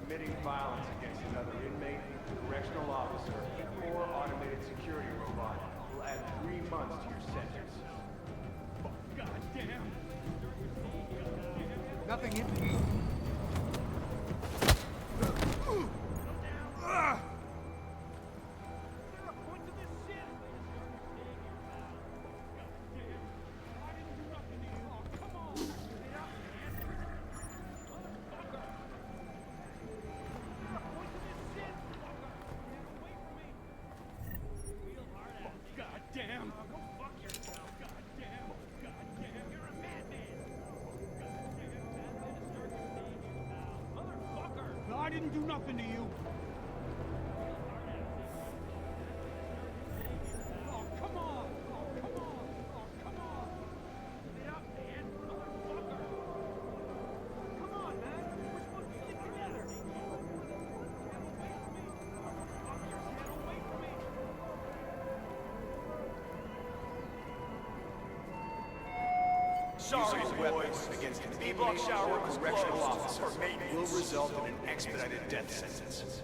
Committing violence against another inmate, correctional officer, or automated security robot will add 3 months to your sentence. God damn. Nothing in me. Damn! Go fuck yourself! God damn! God damn! You're a madman! Motherfucker! I didn't do nothing to you! Oh, come on! Oh, come on! Oh, come on! Get up, man! Motherfucker! Come on, man! We're supposed to stick together! Get away from me! Sorry, weapons against an inmate or correctional officer will result in an expedited death sentence.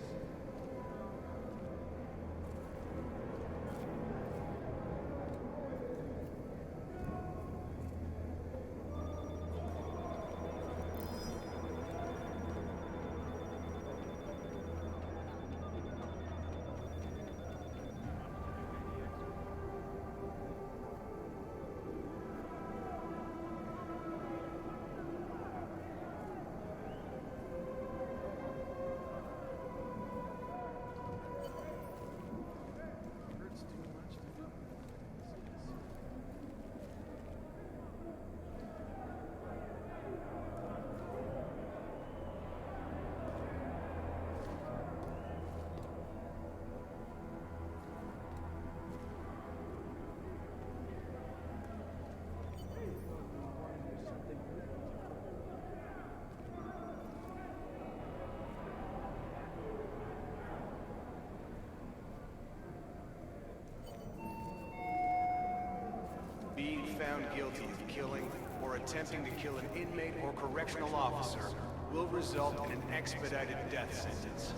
Being found guilty of killing or attempting to kill an inmate or correctional officer will result in an expedited death sentence.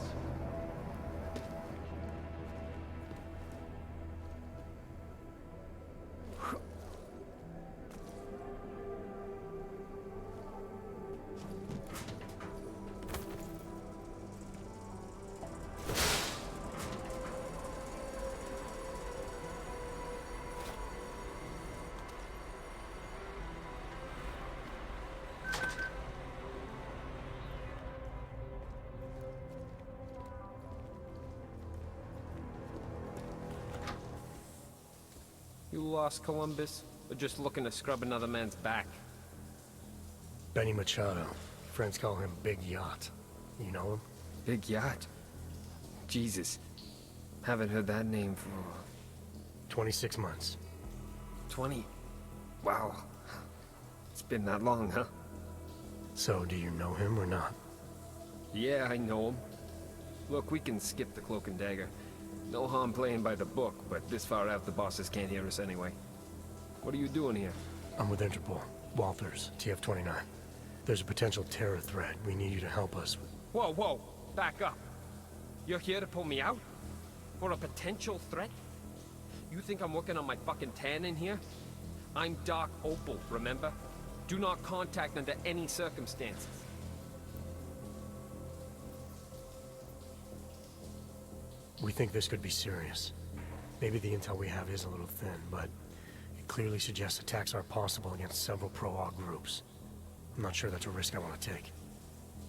You lost, Columbus? Or just looking to scrub another man's back? Benny Machado. Friends call him Big Yacht. You know him? Big Yacht? Jesus. Haven't heard that name for... 26 months. 20? Wow. It's been that long, huh? So, do you know him or not? Yeah, I know him. Look, we can skip the cloak and dagger. No harm playing by the book, but this far out the bosses can't hear us anyway. What are you doing here? I'm with Interpol. Walters, TF-29. There's a potential terror threat. We need you to help us. Whoa, whoa! Back up! You're here to pull me out? For a potential threat? You think I'm working on my fucking tan in here? I'm Dark Opal, remember? Do not contact under any circumstances. We think this could be serious. Maybe the intel we have is a little thin, but it clearly suggests attacks are possible against several pro-AUG groups. I'm not sure that's a risk I want to take.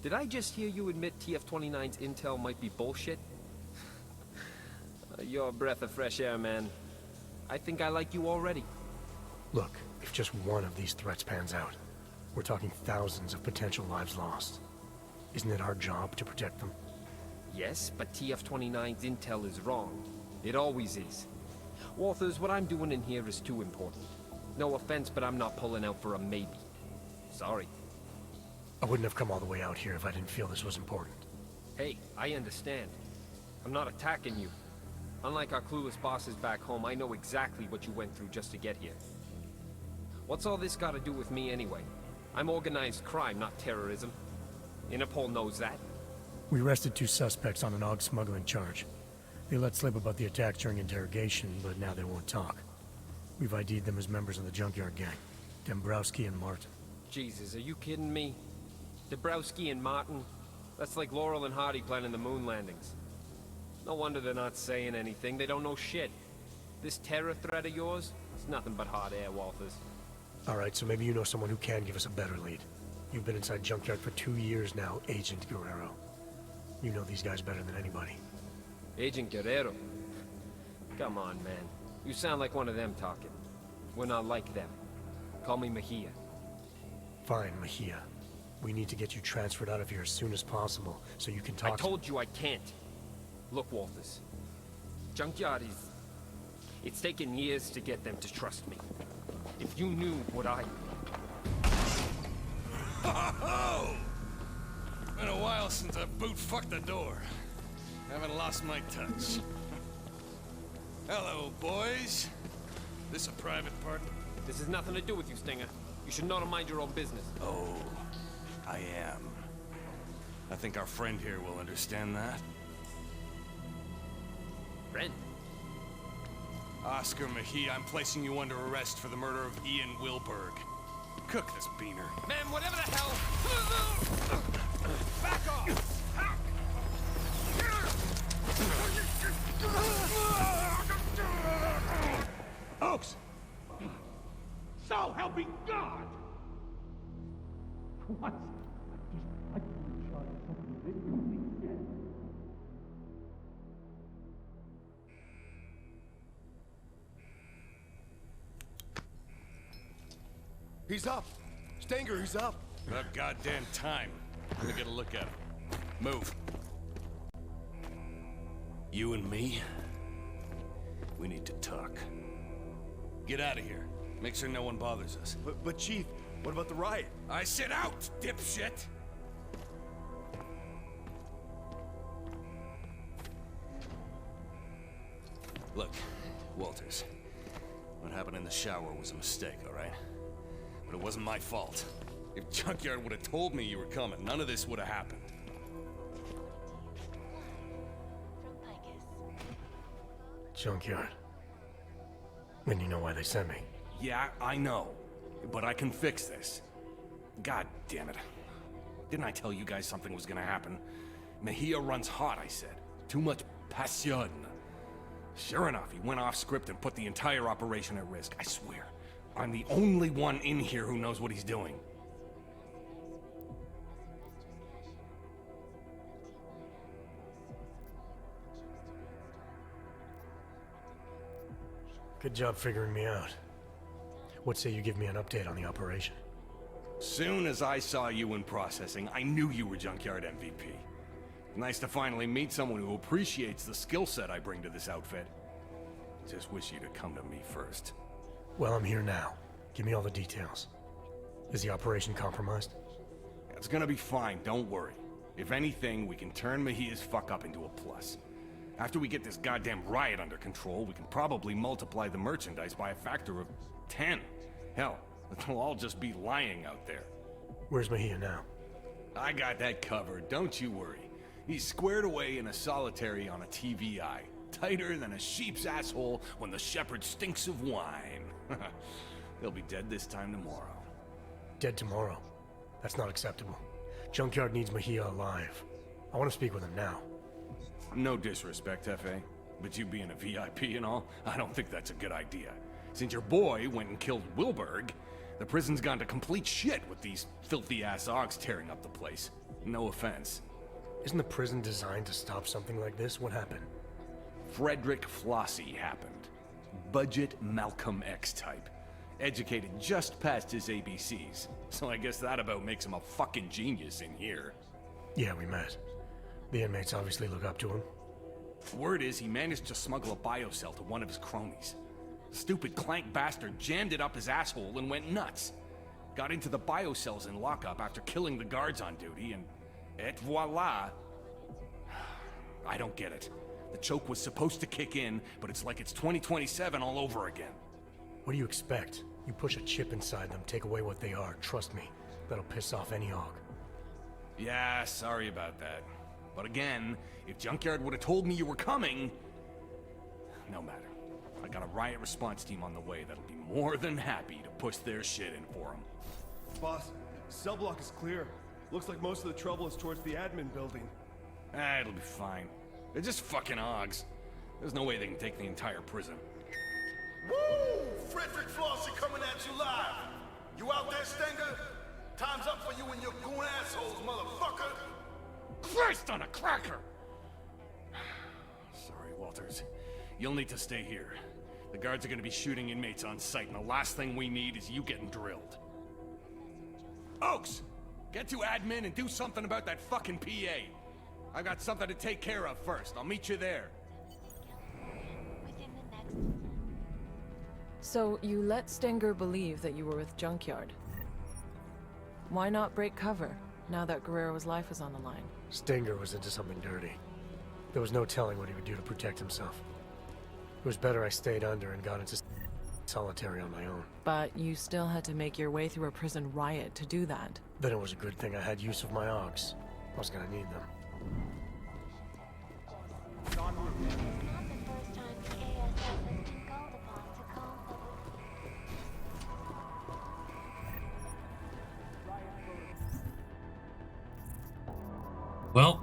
Did I just hear you admit TF-29's intel might be bullshit? You're a breath of fresh air, man. I think I like you already. Look, if just one of these threats pans out, we're talking thousands of potential lives lost. Isn't it our job to protect them? Yes, but TF-29's intel is wrong. It always is. Walters, what I'm doing in here is too important. No offense, but I'm not pulling out for a maybe. Sorry. I wouldn't have come all the way out here if I didn't feel this was important. Hey, I understand. I'm not attacking you. Unlike our clueless bosses back home, I know exactly what you went through just to get here. What's all this got to do with me anyway? I'm organized crime, not terrorism. Interpol knows that. We arrested 2 suspects on an AUG smuggling charge. They let slip about the attack during interrogation, but now they won't talk. We've ID'd them as members of the Junkyard Gang. Dombrowski and Martin. Jesus, are you kidding me? Dombrowski and Martin? That's like Laurel and Hardy planning the moon landings. No wonder they're not saying anything. They don't know shit. This terror threat of yours? It's nothing but hot air, Walters. Alright, so maybe you know someone who can give us a better lead. You've been inside Junkyard for 2 years now, Agent Guerrero. You know these guys better than anybody. Agent Guerrero? Come on, man. You sound like one of them talking. We're not like them. Call me Mejia. Fine, Mejia. We need to get you transferred out of here as soon as possible, so you can talk. I told you I can't. Look, Walters. Junkyard is... It's taken years to get them to trust me. If you knew what I... Ho-ho-ho! Been a while since I boot-fucked the door. Haven't lost my touch. Hello, boys. This a private part? This has nothing to do with you, Stinger. You should know to mind your own business. Oh, I am. I think our friend here will understand that. Friend? Oscar Mejia, I'm placing you under arrest for the murder of Ian Wilberg. Cook this beaner. Man, whatever the hell... Back off! Oaks! So help me God! What? I couldn't charge something that you did. He's up! Stanger, he's up! About goddamn time. Let me get a look at him. Move. You and me? We need to talk. Get out of here. Make sure no one bothers us. But Chief, what about the riot? I said out, dipshit! Look, Walters. What happened in the shower was a mistake, all right? But it wasn't my fault. If Junkyard would have told me you were coming, none of this would have happened. Junkyard. Then you know why they sent me. Yeah, I know. But I can fix this. God damn it. Didn't I tell you guys something was gonna happen? Mejia runs hot, I said. Too much passion. Sure enough, he went off script and put the entire operation at risk. I swear. I'm the only one in here who knows what he's doing. Good job figuring me out. What say you give me an update on the operation? Soon as I saw you in processing, I knew you were Junkyard MVP. Nice to finally meet someone who appreciates the skill set I bring to this outfit. Just wish you'd have come to me first. Well, I'm here now. Give me all the details. Is the operation compromised? It's gonna be fine, don't worry. If anything, we can turn Mejia's fuck up into a plus. After we get this goddamn riot under control, we can probably multiply the merchandise by a factor of 10. Hell, they'll all just be lying out there. Where's Mejia now? I got that covered, don't you worry. He's squared away in a solitary on a TVI. Tighter than a sheep's asshole when the shepherd stinks of wine. He'll be dead this time tomorrow. Dead tomorrow? That's not acceptable. Junkyard needs Mejia alive. I want to speak with him now. No disrespect, F.A., but you being a VIP and all, I don't think that's a good idea. Since your boy went and killed Wilberg, the prison's gone to complete shit with these filthy-ass Augs tearing up the place. No offense. Isn't the prison designed to stop something like this? What happened? Frederick Flossie happened. Budget Malcolm X type. Educated just past his ABCs. So I guess that about makes him a fucking genius in here. Yeah, we met. The inmates obviously look up to him. Word is he managed to smuggle a biocell to one of his cronies. The stupid clank bastard jammed it up his asshole and went nuts. Got into the biocells in lockup after killing the guards on duty, and et voila. I don't get it. The choke was supposed to kick in, but it's like it's 2027 all over again. What do you expect? You push a chip inside them, take away what they are. Trust me, that'll piss off any Aug. Yeah, sorry about that. But again, if Junkyard would have told me you were coming... No matter. I got a riot response team on the way that'll be more than happy to push their shit in for them. Boss, cell block is clear. Looks like most of the trouble is towards the admin building. It'll be fine. They're just fucking Augs. There's no way they can take the entire prison. Woo! Frederick Flossie coming at you live. You out there, Stenger? Time's up for you and your goon assholes, motherfucker. Christ on a cracker! Sorry, Walters. You'll need to stay here. The guards are gonna be shooting inmates on sight, and the last thing we need is you getting drilled. Oaks! Get to admin and do something about that fucking PA. I've got something to take care of first. I'll meet you there. So you let Stenger believe that you were with Junkyard. Why not break cover, now that Guerrero's life is on the line? Stenger was into something dirty. There was no telling what he would do to protect himself. It was better I stayed under and got into solitary on my own. But you still had to make your way through a prison riot to do that. Then it was a good thing I had use of my Augs. I was gonna need them. It's not the first time the ASF has been called upon to calm public. Well,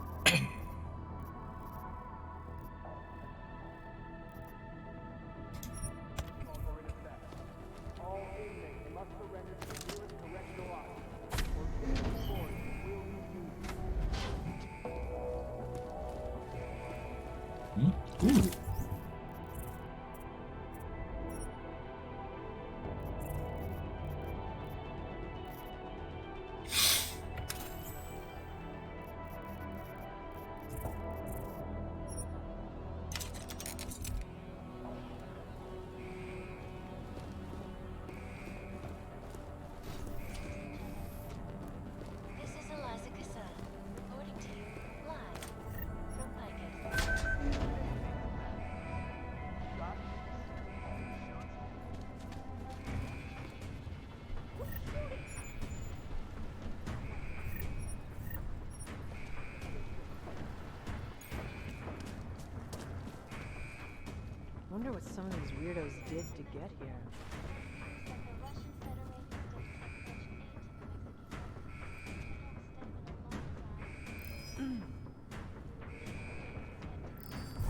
All inmates must surrender to the nearest correctional officer, or deadly force will be used. Ooh. This is Eliza Cassan, reporting to you live from Pikehead. Wonder what some of these weirdos did to get here.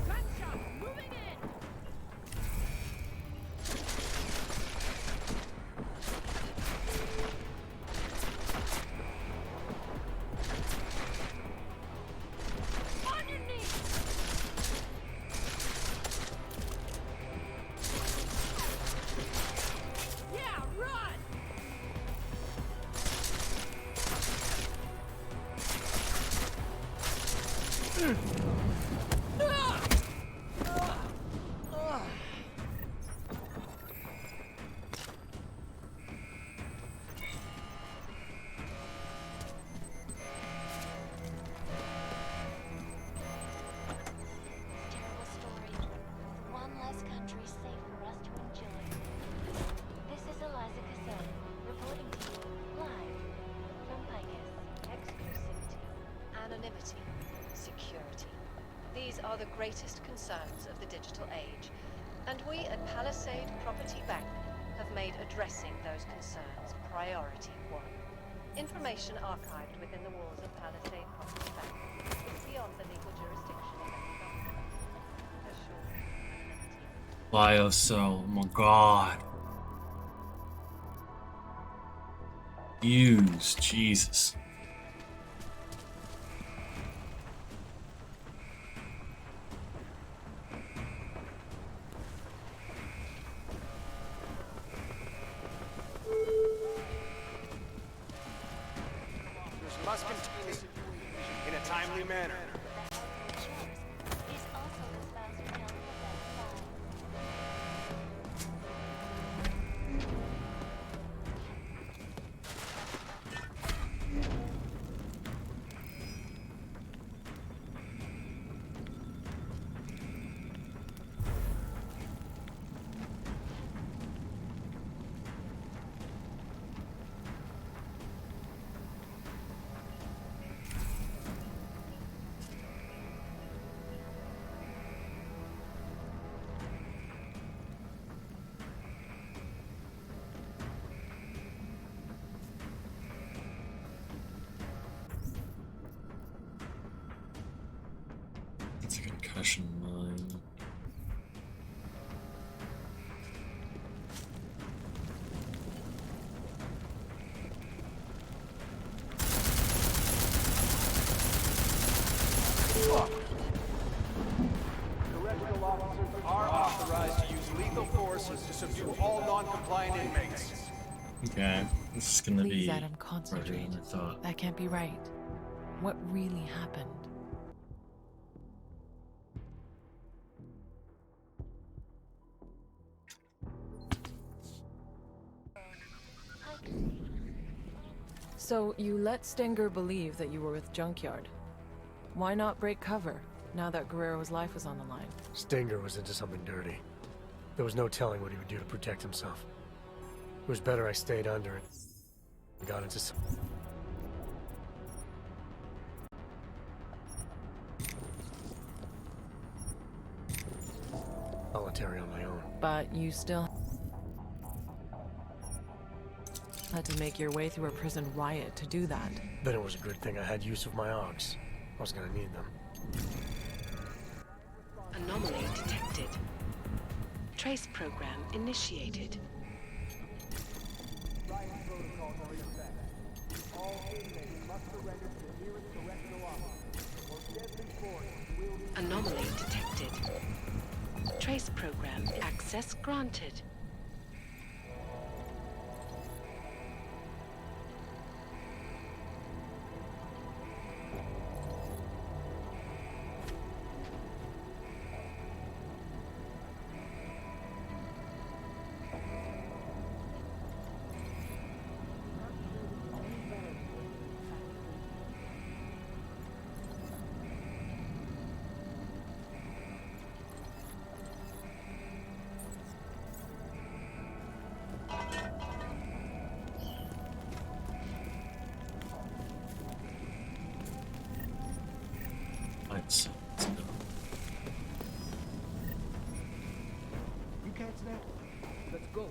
Gunshot! Moving in! On your knees! are the greatest concerns of the digital age, and we at Palisade Property Bank have made addressing those concerns priority one. Information archived within the walls of Palisade Property Bank is beyond the legal jurisdiction of any government. Assured. Biocell, oh my god. Use, Jesus. Must contain this in a timely manner. It's a concussion mine. Correctional officers are authorized to use lethal force to subdue all non-compliant inmates. Okay, this is gonna Please, be Adam, harder concentrate. than I thought. That can't be right. What really happened? So you let Stenger believe that you were with Junkyard. Why not break cover, now that Guerrero's life was on the line? Stinger was into something dirty. There was no telling what he would do to protect himself. It was better I stayed under it and got into some... solitary on my own. But you still had to make your way through a prison riot to do that. Then it was a good thing I had use of my AUGs. I was gonna need them. Anomaly detected. Trace program initiated. Anomaly detected. Trace program access granted. Let's go. You catch that? Let's go.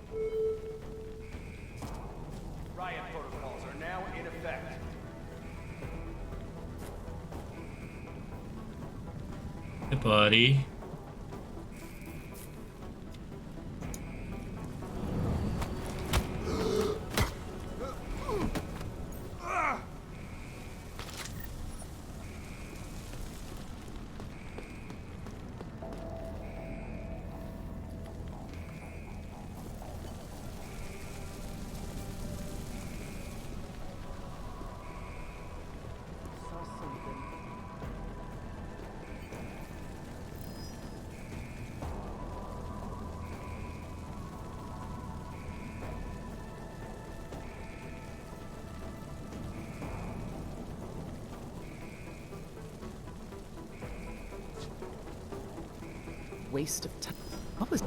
Riot protocols are now in effect. Hey, buddy. Waste of time. What was...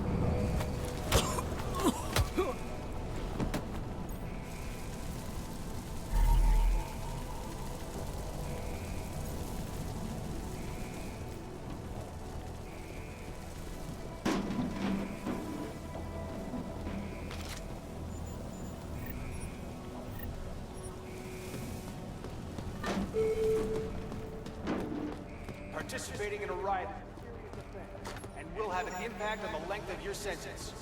participating in a riot is a serious offense and will have an impact on the length of your sentence.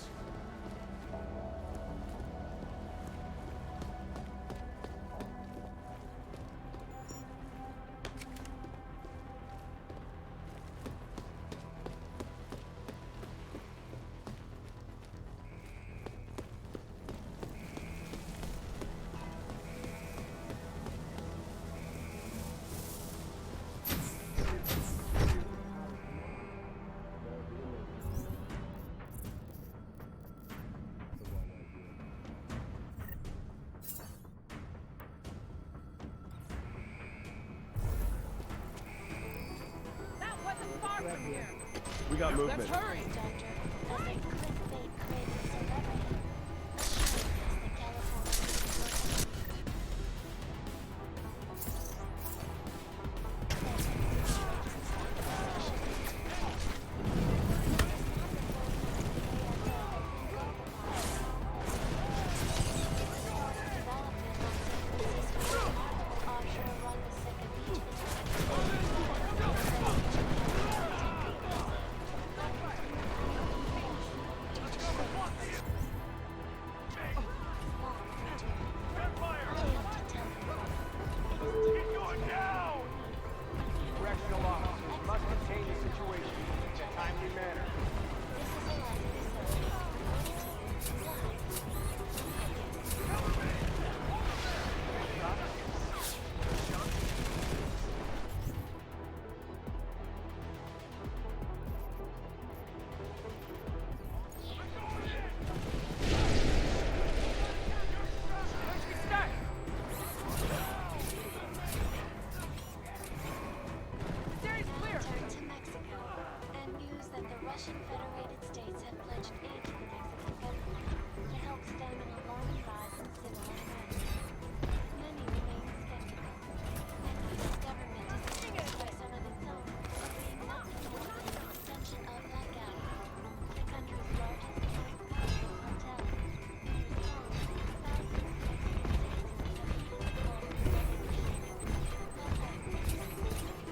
We got movement. Let's hurry! Correctional officers must contain the situation in a timely manner. Return to Mexico and news that the Russian Federated States have pledged aid to the Mexican government to help stem an alarming rise in civil unrest. Many remain skeptical, and the U.S. government is accused by some of its own of being nothing more than an extension of La Gata, the country's largest and most powerful cartel, whose home thousands of Mexican citizens have even called the revolution.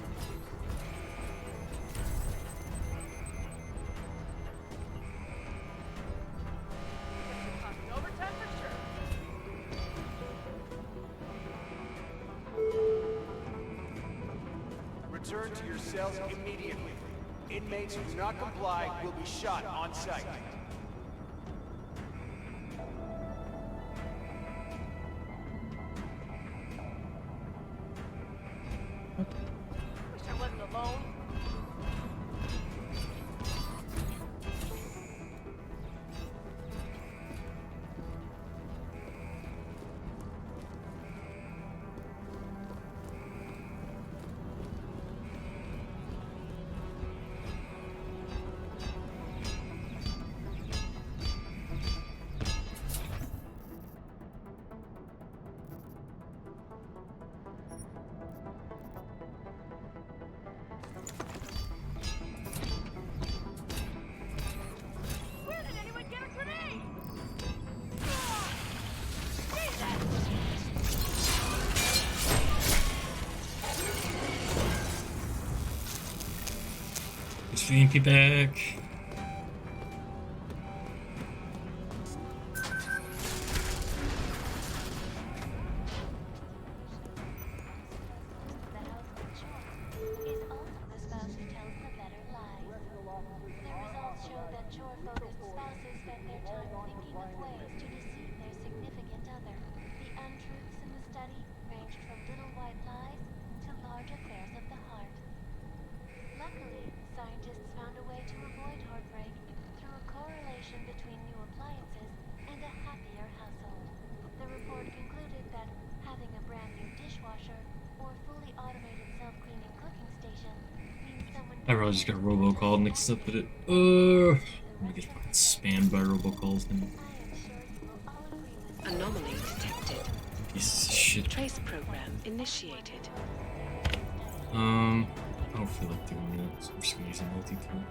Overtime for sure. Return to your cells immediately. Inmates who do not comply will be shot on sight. Wish I wasn't alone. Where did anyone get a grenade? It's VMP back. Is also the spouse who tells the better lies. The results show that chore-focused spouses spend their time thinking of ways to deceive their significant other. The untruths in the study ranged from little white lies to large affairs of the heart. Luckily, scientists found a way to avoid heartbreak through a correlation between new appliances and a happier household. The report concluded that having a brand new dishwasher or fully automated self-cleaning cooking station means someone I really just got robocalled and accepted it. I'm gonna get fucking spammed by robocalls now. Anomaly detected. Pieces of shit. Trace program initiated. I don't feel like doing that, so I'm just gonna use a multi-tool.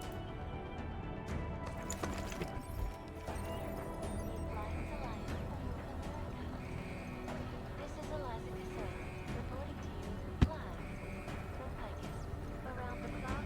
This is Eliza Cassell, reporting to you live from Picus. Around the clock,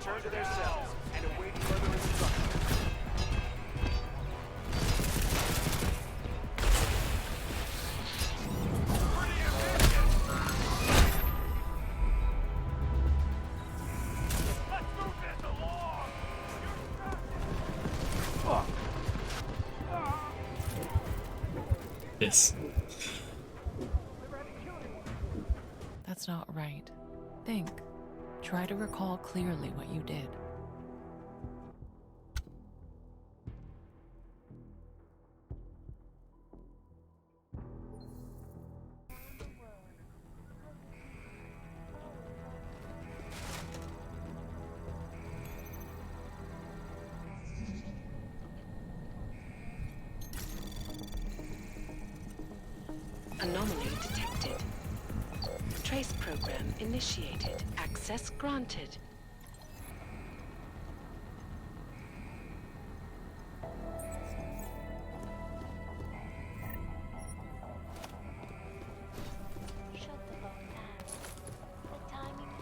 return to their cells and await further instructions. This. That's not right. Think. Try to recall clearly what you did. Anomaly detected. Trace program initiated. Access granted. Shut the boat down. The timing.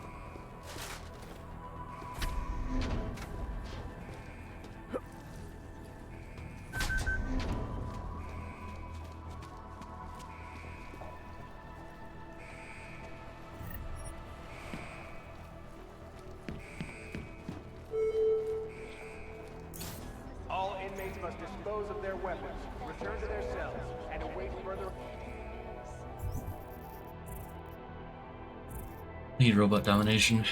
All inmates must dispose of their weapons, return to their cells, and await further... Need robot domination.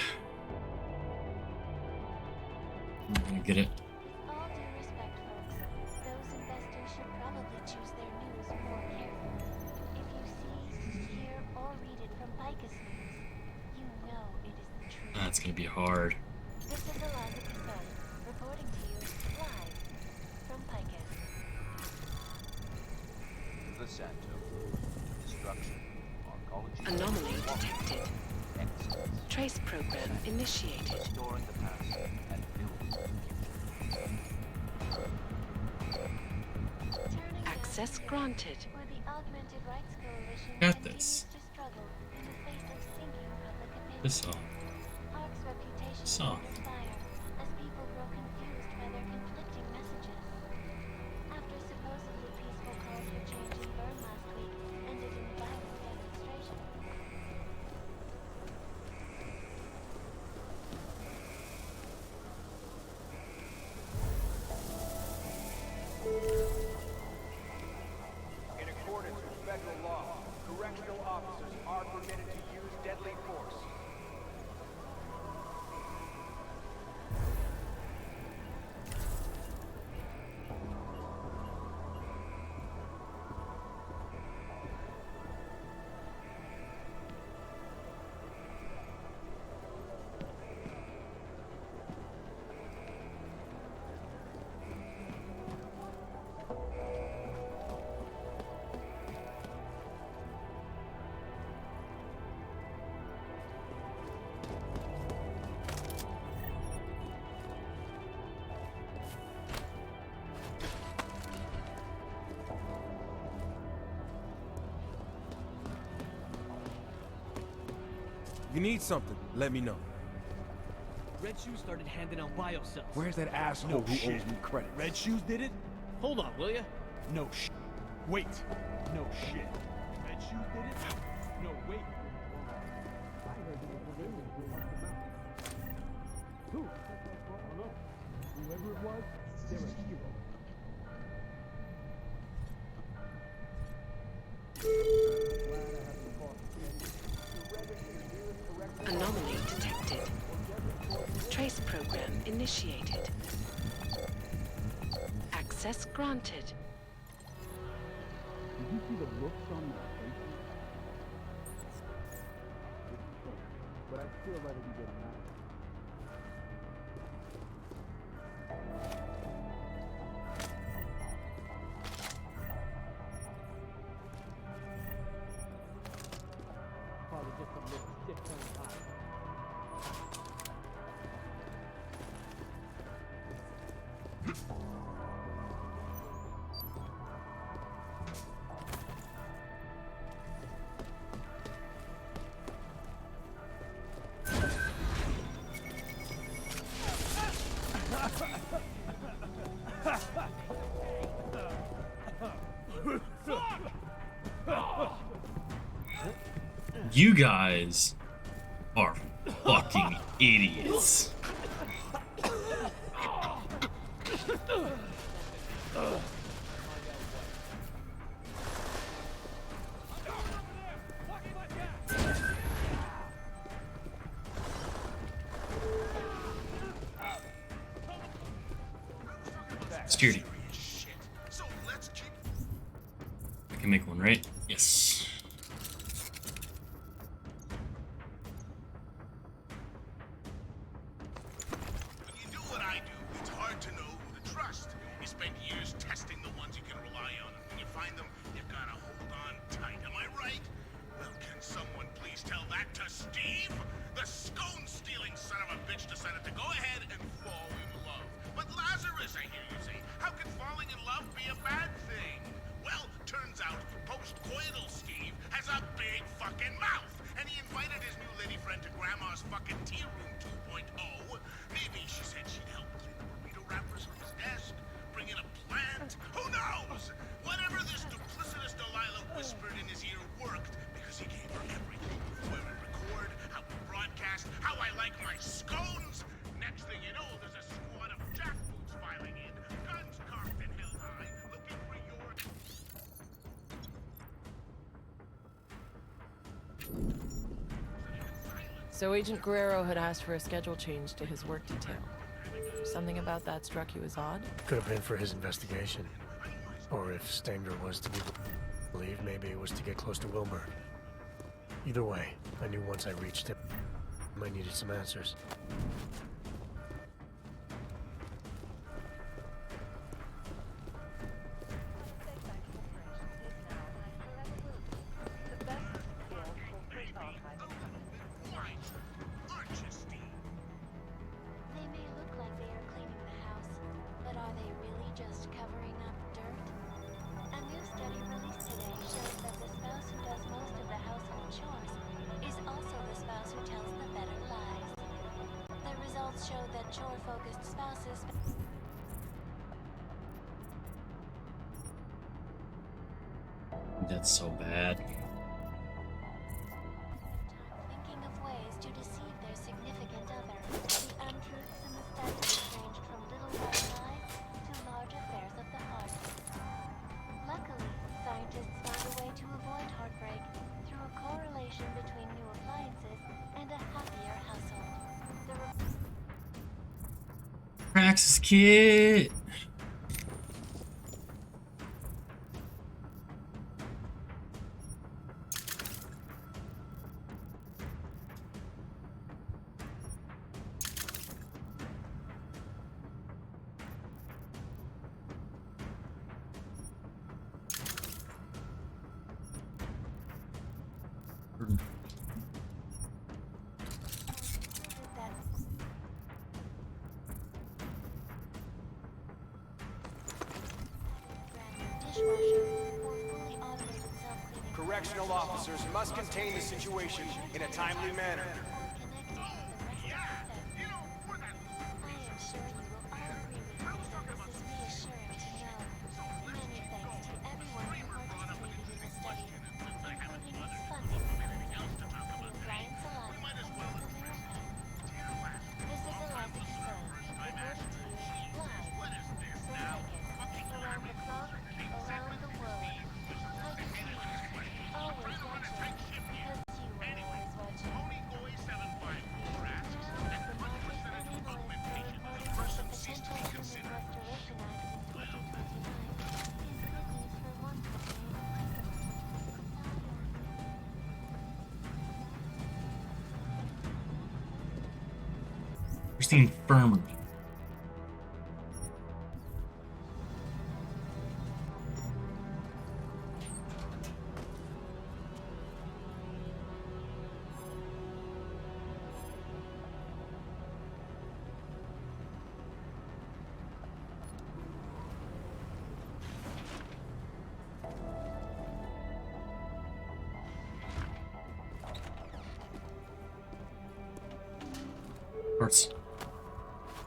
I'm gonna get it. With all due respect, folks, those investors should probably choose their news more carefully. If you see, hear, or read it from Picus News, you know it is the truth. That's gonna be hard. This is Eliza Casson, reporting to you live from Picus. The Santo. Destruction. Arcology. Anomaly detected. Excellence. Trace program initiated. Restoring the past and building the future. Access granted. For the Augmented Rights Coalition Got this. continues to struggle in the face of sinking public opinion. This off. ARC's reputation Soft. is fire as people grow confused by their conflicting messages. After supposedly peaceful calls for change in Bern last week ended in violent demonstration. In accordance with federal law, correctional officers are permitted to use deadly force. If you need something, let me know. Red Shoes started handing out bio cells. Where's that asshole No who shit. owes me credit? Red Shoes did it? Hold on, will ya? No shit. Wait. No shit. Red Shoes did it? No, wait. I heard it was the Indians who helped them out. Who? I don't know. Whoever it was, they're a hero. Anomaly detected. Trace program initiated. Access granted. Did you see the looks on their faces? But I still let it be getting out. Probably just a little shit-ton high. You guys are fucking idiots. Security. I can make one, right? Yes. When you do what I do, it's hard to know who to trust. You spend years testing the ones you can rely on, and when you find them, you gotta hold on tight. Am I right? Well, can someone please tell that to Steve? The scone-stealing son of a bitch decided to go ahead and fall in love. But Lazarus, I hear you say, how can falling in love be a bad thing? Well, turns out, post-coital Steve has a big fucking mouth, and he invited his new lady friend to Grandma's fucking tea room 2.0. Maybe she said she'd help clean the burrito wrappers from his desk, bring in a plant. Who knows? Whatever this duplicitous Delilah whispered in his ear worked, because he gave her everything. Where we record, how we broadcast, how I like my scones. Next thing you know, there's a squad of jackboots filing in, guns cocked and held high, looking for your... So Agent Guerrero had asked for a schedule change to his work detail. Something about that struck you as odd? Could have been for his investigation. Or if Stanger was to be believed, maybe it was to get close to Wilbur. Either way, I knew once I reached him, I needed some answers. They may look like they are cleaning the house, but are they really just covering up dirt? A new study released today shows that the spouse who does most of the household chores is also the spouse who tells the better lies. The results show that chore-focused spouses That's so bad. thinking of ways to deceive their significant other. The untruths in the studies range from little white lies to large affairs of the heart. Luckily, scientists found a way to avoid heartbreak through a correlation between new appliances and a happier household. Praxis kit. Correctional officers must contain the situation in a timely manner. Where's the infirmary?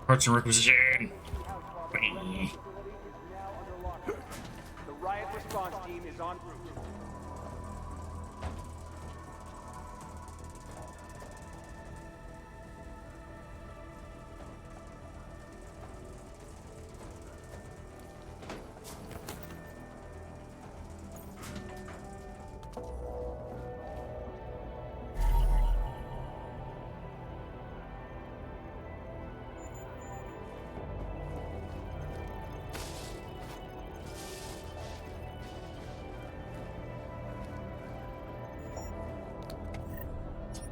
Parts and requisition. en route.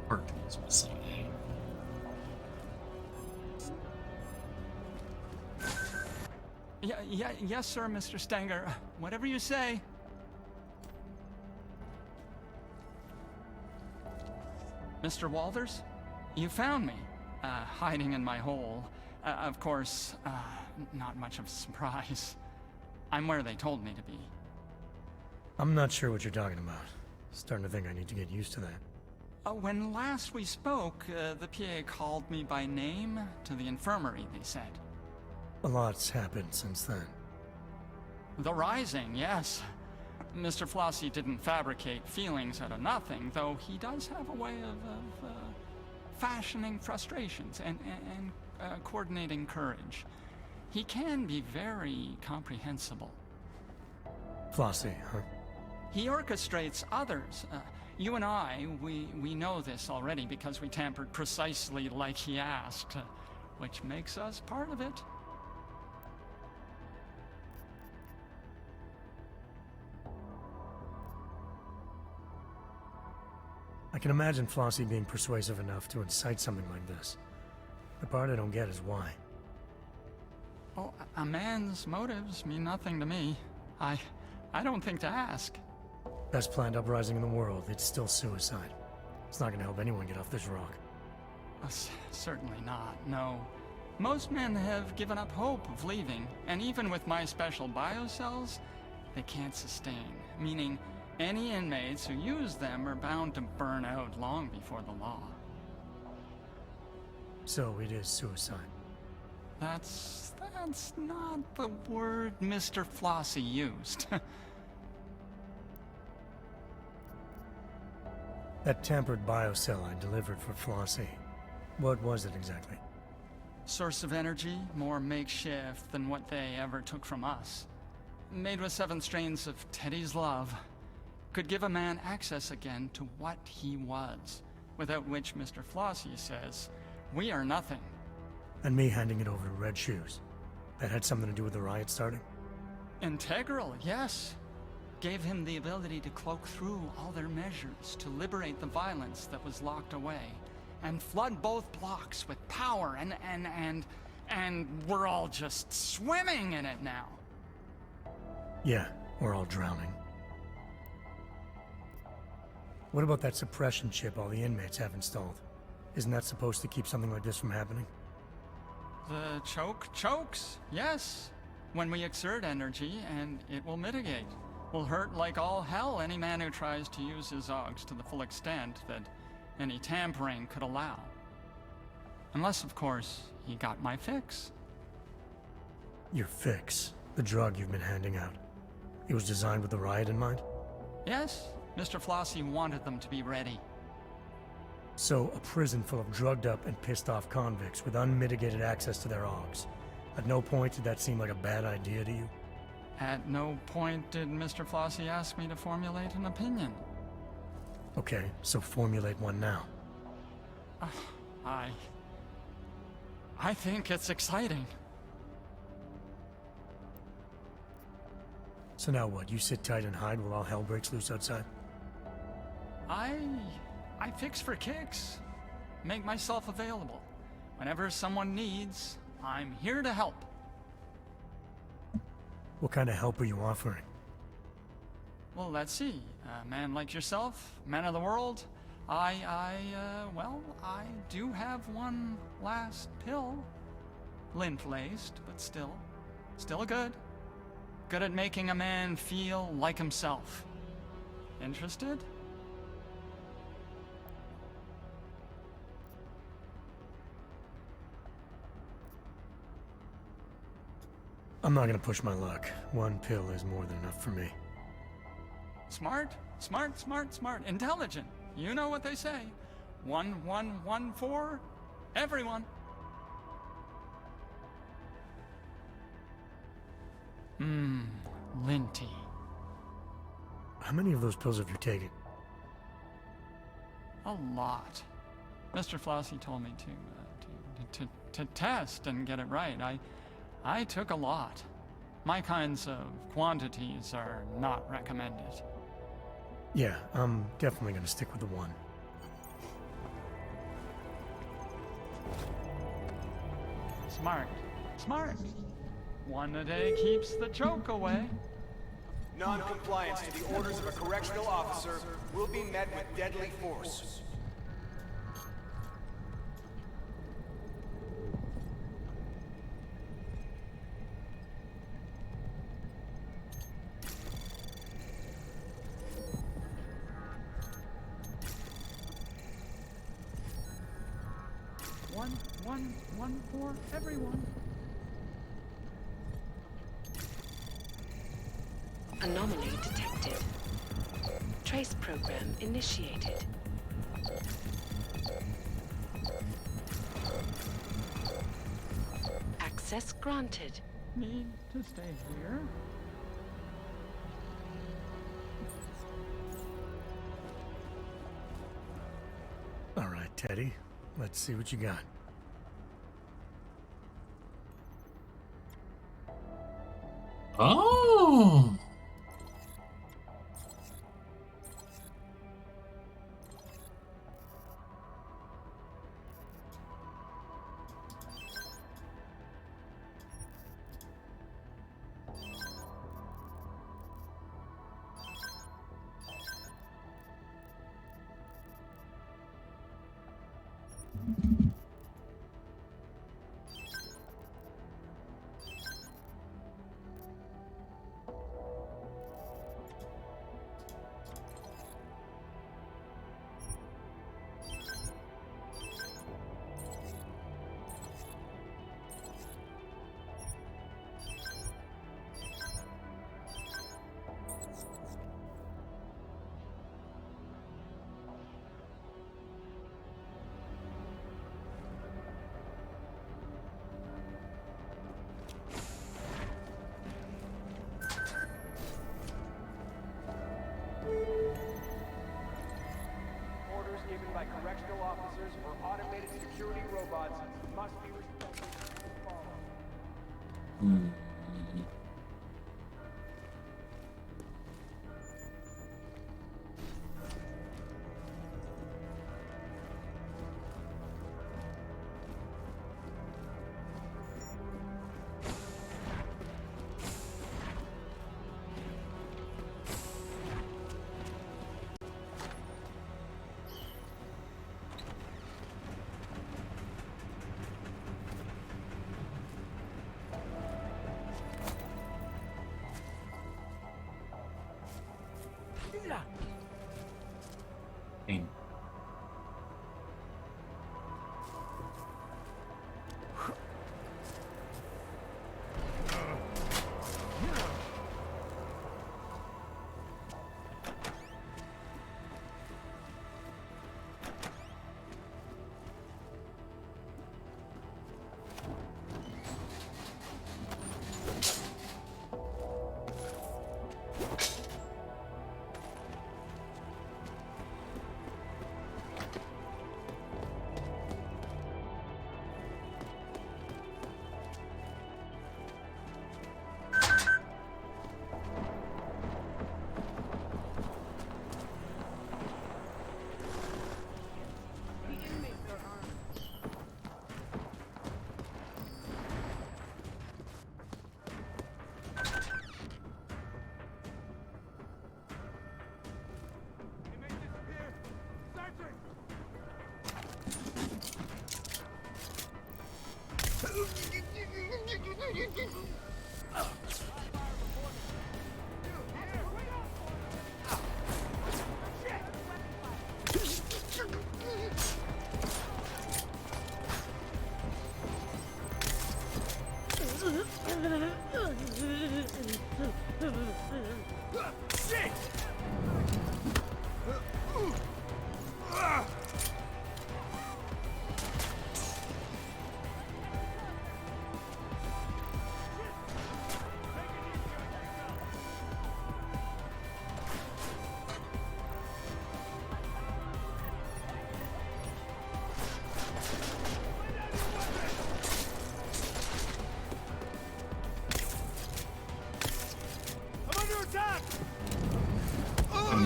Parking is missing. Yes, sir, Mr. Stenger. Whatever you say. Mr. Walters, you found me, hiding in my hole. Of course, not much of a surprise. I'm where they told me to be. I'm not sure what you're talking about. Starting to think I need to get used to that. When last we spoke, the PA called me by name to the infirmary, they said. A lot's happened since then. The Rising, yes. Mr. Flossie didn't fabricate feelings out of nothing, though he does have a way of fashioning frustrations and coordinating courage. He can be very comprehensible. Flossie, huh? He orchestrates others. You and I, we know this already because we tampered precisely like he asked, which makes us part of it. I can imagine Flossie being persuasive enough to incite something like this. The part I don't get is why. Oh, a man's motives mean nothing to me. I don't think to ask. Best planned uprising in the world, it's still suicide. It's not gonna help anyone get off this rock. Certainly not, no. Most men have given up hope of leaving, and even with my special biocells, they can't sustain, meaning any inmates who use them are bound to burn out long before the law. So it is suicide. That's not the word Mr. Flossie used. That tampered biocell I delivered for Flossie. What was it exactly? Source of energy, more makeshift than what they ever took from us. Made with 7 strains of Teddy's love. Could give a man access again to what he was, without which Mr. Flossie says, we are nothing. And me handing it over to Red Shoes. That had something to do with the riot starting? Integral, yes. Gave him the ability to cloak through all their measures to liberate the violence that was locked away, and flood both blocks with power, and we're all just swimming in it now. Yeah, we're all drowning. What about that suppression chip all the inmates have installed? Isn't that supposed to keep something like this from happening? The chokes, yes. When we exert energy, and it will mitigate. Will hurt like all hell any man who tries to use his Augs to the full extent that any tampering could allow. Unless, of course, he got my fix. Your fix? The drug you've been handing out. It was designed with the riot in mind? Yes, Mr. Flossie wanted them to be ready. So, a prison full of drugged up and pissed off convicts with unmitigated access to their Augs. At no point did that seem like a bad idea to you? At no point did Mr. Flossie ask me to formulate an opinion. Okay, so formulate one now. I think it's exciting. So now what, you sit tight and hide while all hell breaks loose outside? I fix for kicks. Make myself available. Whenever someone needs, I'm here to help. What kind of help are you offering? Well, let's see. A man like yourself, man of the world, well, I do have one last pill. Lint-laced, but still good. Good at making a man feel like himself. Interested? I'm not gonna push my luck. One pill is more than enough for me. Smart, smart, smart, smart. Intelligent. You know what they say. 1114, everyone. Linty. How many of those pills have you taken? A lot. Mr. Flossie told me to test and get it right. I took a lot. My kinds of quantities are not recommended. Yeah, I'm definitely gonna stick with the one. Smart. Smart. One a day keeps the choke away. Non-compliance to the orders of a correctional officer will be met with deadly force. One for everyone. Anomaly detected. Trace program initiated. Access granted. Need to stay here. All right, Teddy. Let's see what you got. Oh! Orders given by correctional officers or automated security robots must be respected and followed.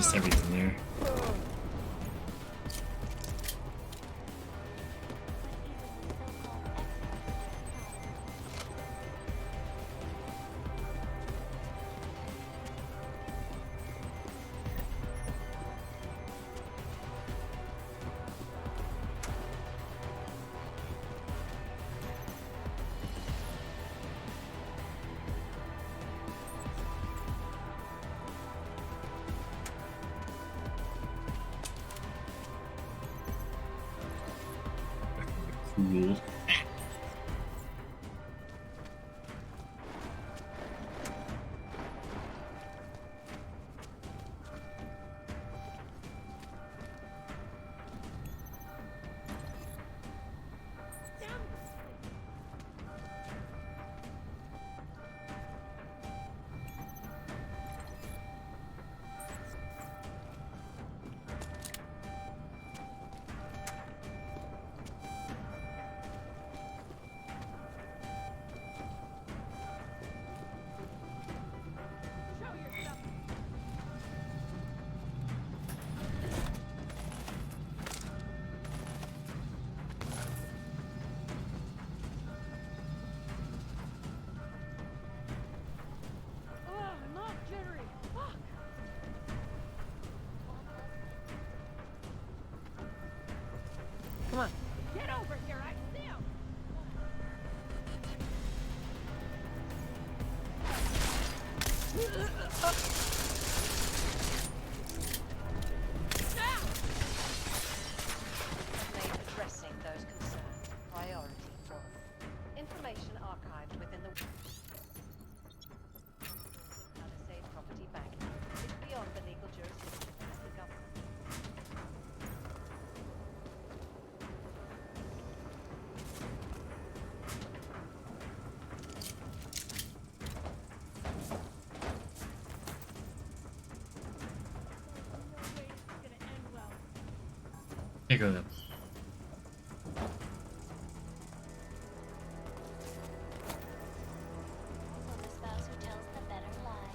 just everything there. Cool. Come on. Get over here, I see him! Made addressing those concerns priority one. Information archived within the Palisade Property Bank is beyond the legal jurisdiction of the government. Here go then. So the spouse who tells the better lie.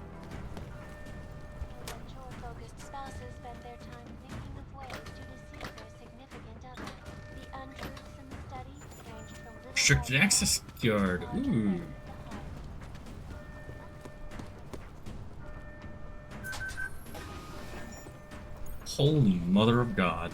Mature-focused spouses spend their time thinking of ways to deceive their significant other. The untruths in the study ranged from little Restricted access yard. Ooh. Holy mother of God.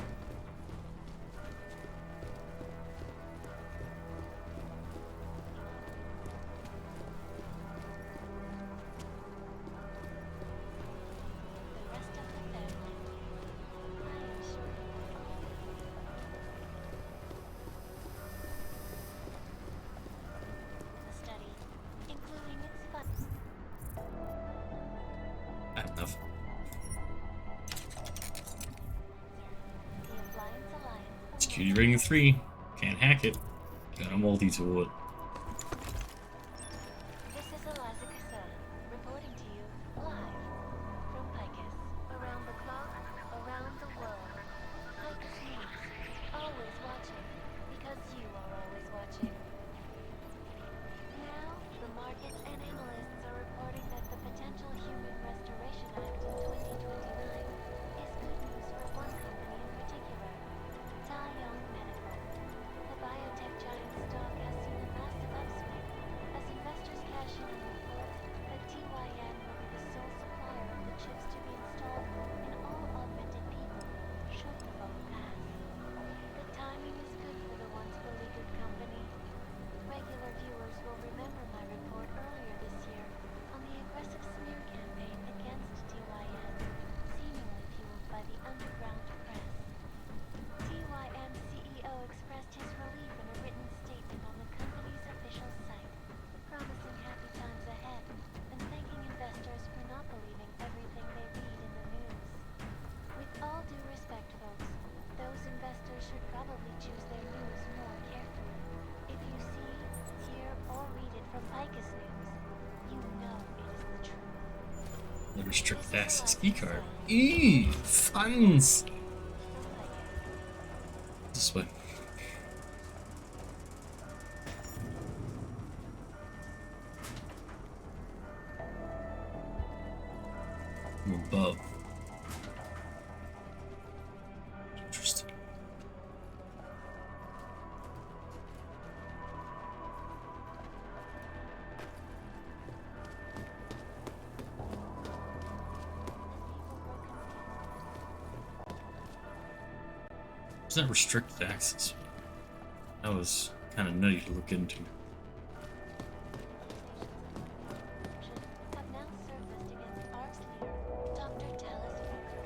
Enough. Security rating 3. Can't hack it. Got a multi-tool it. This is Eliza Casella, reporting to you live from Picus. Around the clock, around the world. Picus News, always watching, because you are always watching. Now, the markets and analysts are reporting that the Potential Human Restoration Act in 2029 is good news for one company in particular, Taeyong Medical. The biotech giant's stock has seen a massive upswing as investors cash in on reports that TYN will be the sole supplier of the chips to be installed in all augmented people, should the vote pass. The timing is good for the once beleaguered company. Regular viewers will remember my report earlier this year on the aggressive smear campaign against TYN, seemingly fueled by the underground press. TYN CEO expressed his relief in a written statement on the company's official site, promising happy times ahead and thanking investors for not believing everything they read in the news. With all due respect, folks, those investors should probably choose their news more carefully. If you see, hear, or read it from Picus News, you know it is the truth. The restricted access key card. Eee! Funds! This way. From above. that restricted access? That was kind of nutty to look into. Have now surfaced against ARC's leader, Dr. Talis Rucker.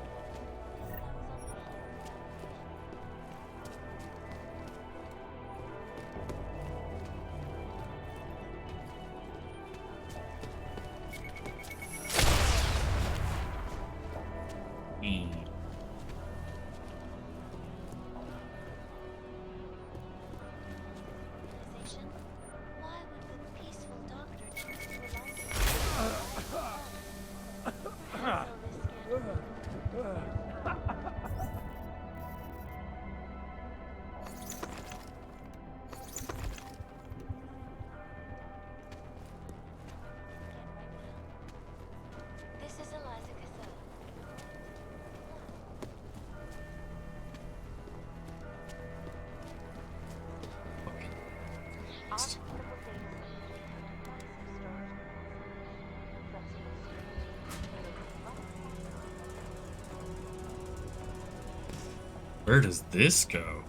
Why would the peaceful doctor choose to This is Eliza Cassell. Where does this go?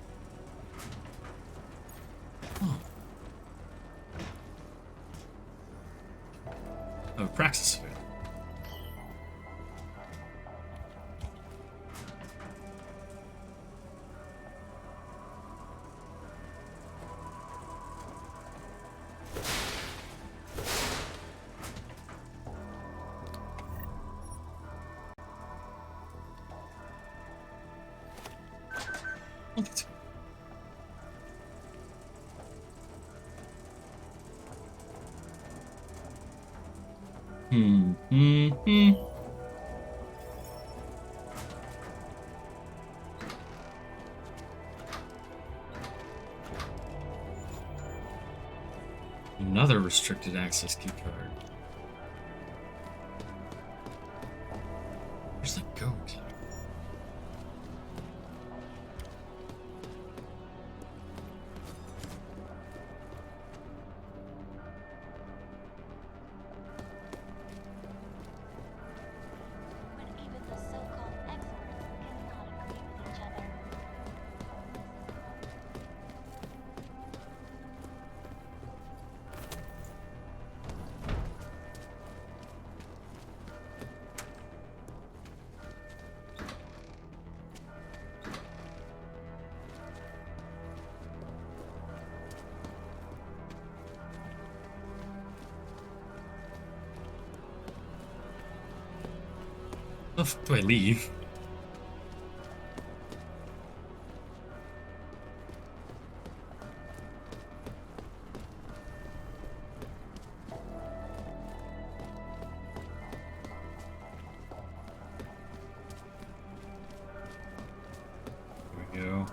Oh, Praxis food. Another restricted access key card. Where's the go key? When even the so-called experts cannot agree with each other. How the fuck do I leave? There we go.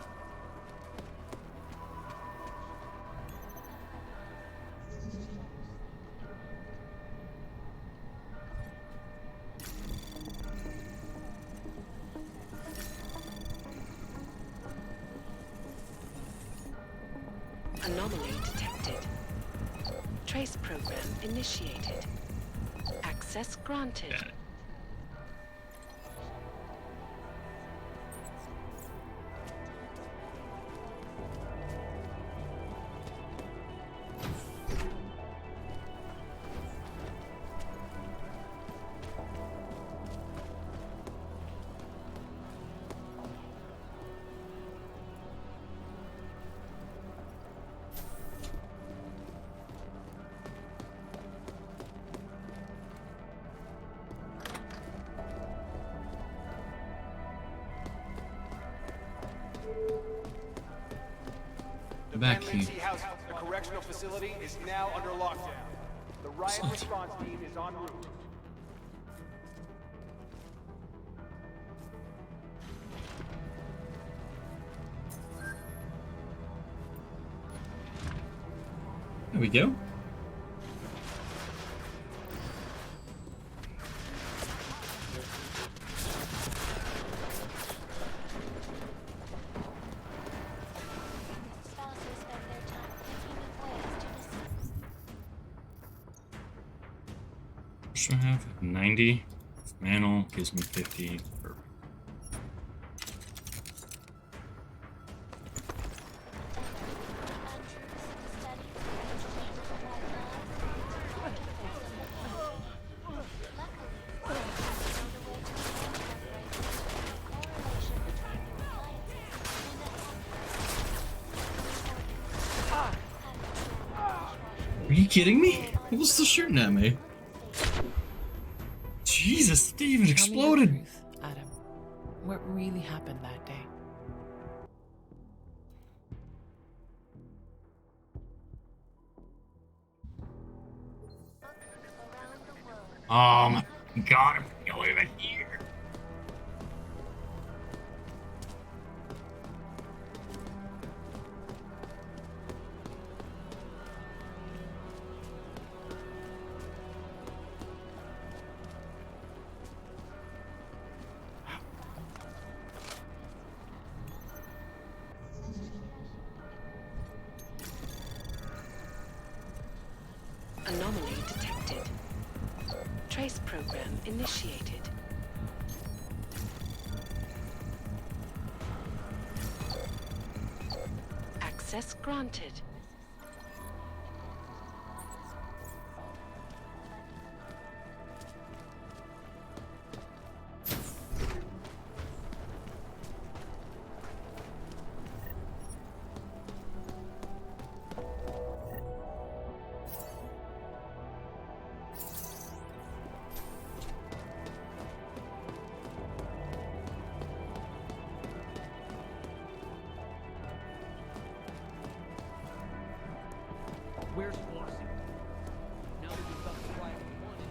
Anomaly detected. Trace program initiated. Access granted. Back here. The correctional facility is now under lockdown. The riot response team is en route. There we go. What should I have? 90. Mantle gives me 50. Perfect. you kidding me? People's still shooting at me. Jesus, they even exploded. Tell me the truth, Adam. What really happened that day? Oh my god, I'm still even here. Anomaly detected. Trace program initiated. Access granted. Where's Flossie? Now that we've got the quiet we wanted.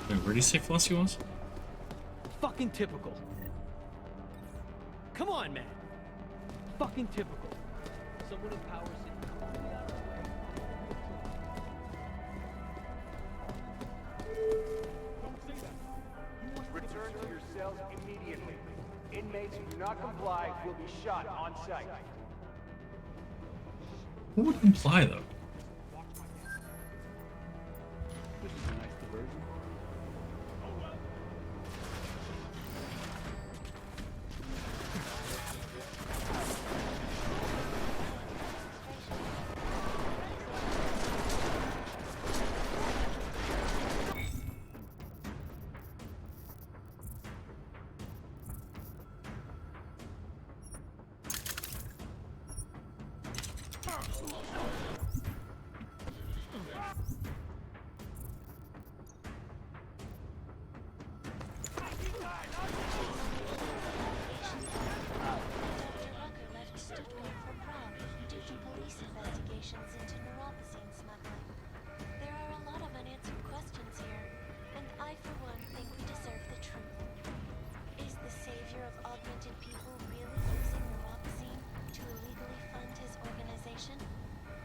Wait, where did he say Flossie was? Fucking typical. Come on, man. Fucking typical. Someone in power sitting completely out of the way. Don't say that. Return to your cells immediately. Inmates who do not comply will be shot on sight. Who would comply though? This is a nice diversion.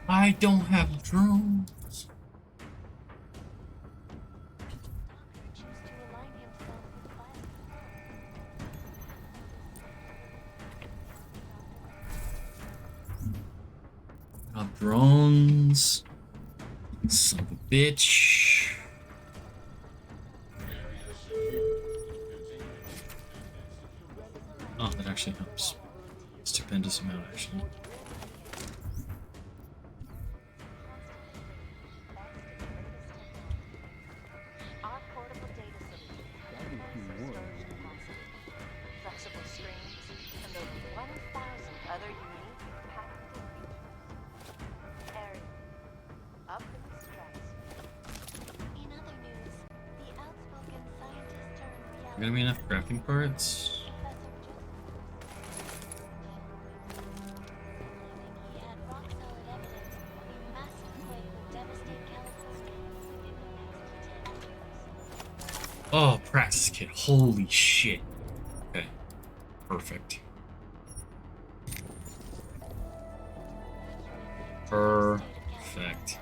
I don't have drones. Got drones. Son of a bitch. Oh, that actually helps. Stupendous amount, actually. Gonna be enough crafting parts? Oh, practice kit. Holy shit. Okay. Perfect. Perfect.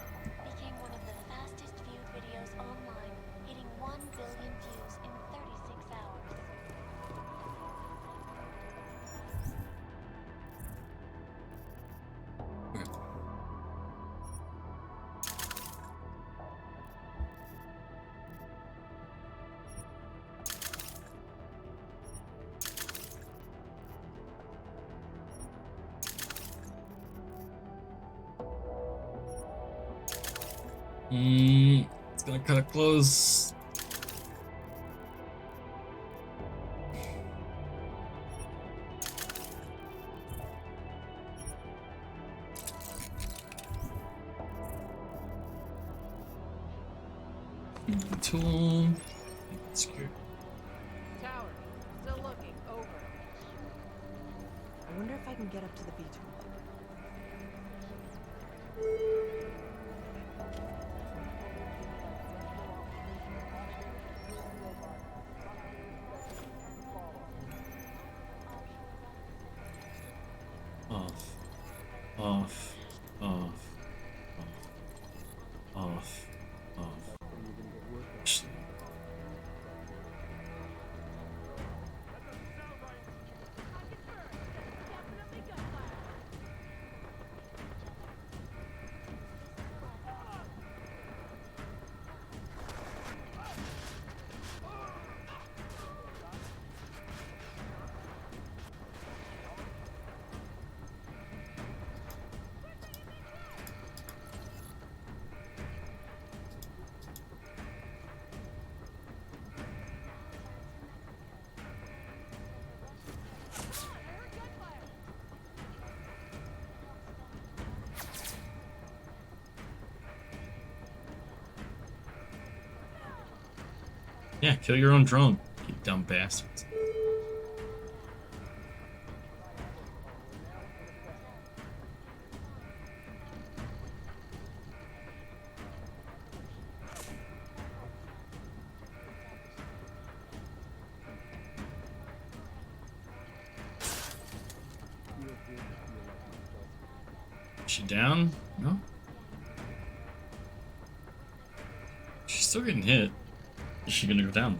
It's gonna cut it close. Tool. Secure. Tower, still looking. Over. I wonder if I can get up to the beach. Off. Off. Off. Off. Off. Off. Actually. Yeah, kill your own drone, you dumb bastards. Is she down? No? She's still getting hit. Is she gonna go down?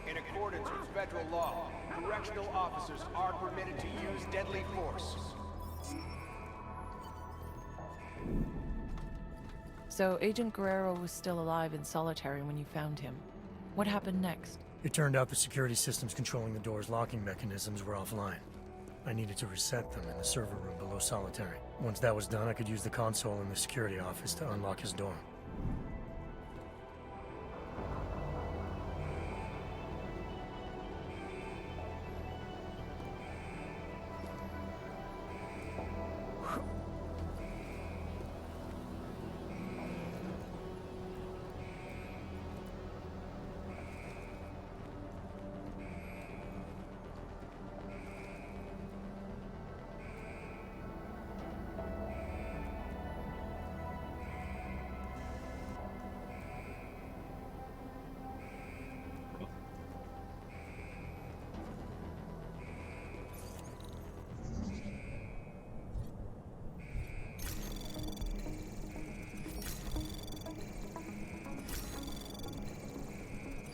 In accordance with federal law, correctional officers are permitted to use deadly force. So Agent Guerrero was still alive in solitary when you found him. What happened next? It turned out the security systems controlling the door's locking mechanisms were offline. I needed to reset them in the server room below solitary. Once that was done, I could use the console in the security office to unlock his door.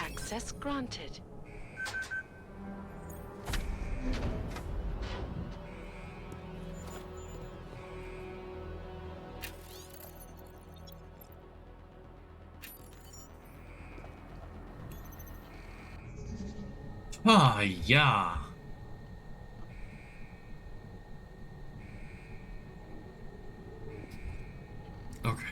Access granted. Ah, yeah. Okay.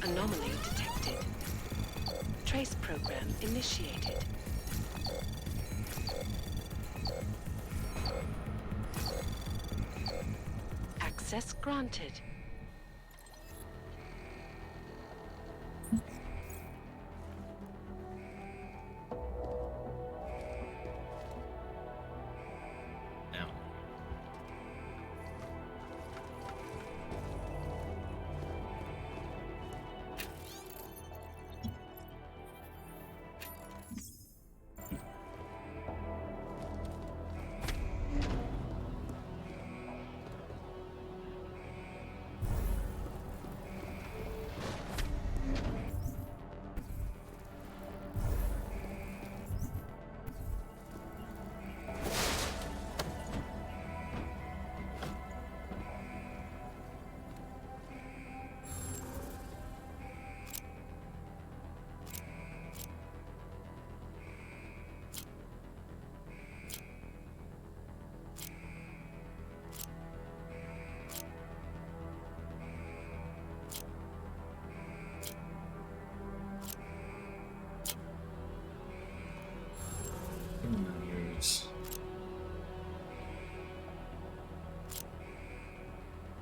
Anomaly detected. Trace program initiated. Access granted.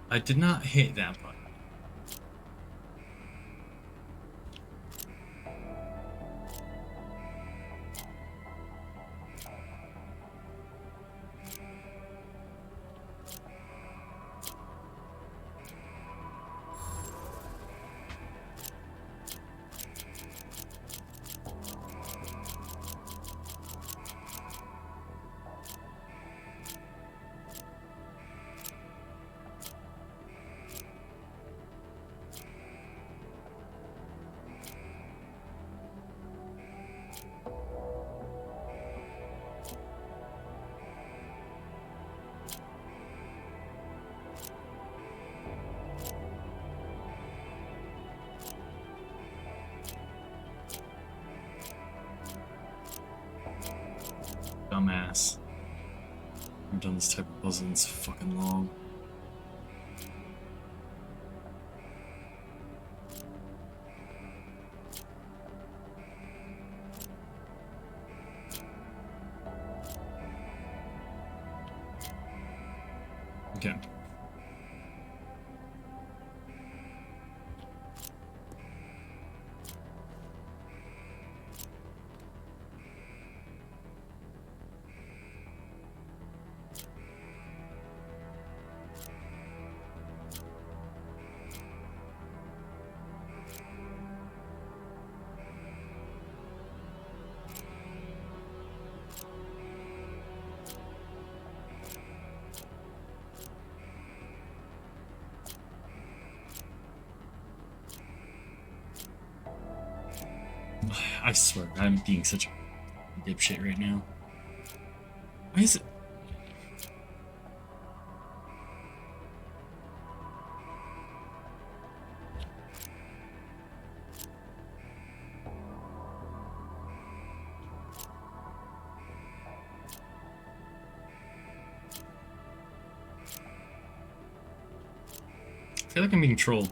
I did not hit that button. Dumbass. I've done this type of puzzle in so fucking long. Okay. I swear, I'm being such a dipshit right now. Why is it? I feel like I'm being trolled.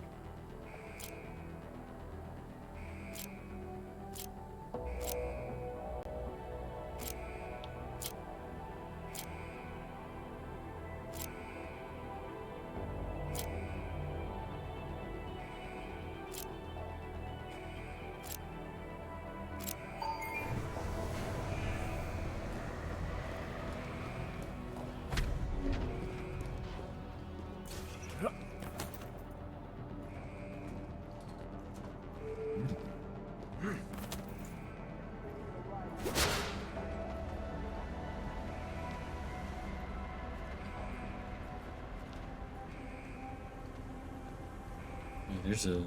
There's a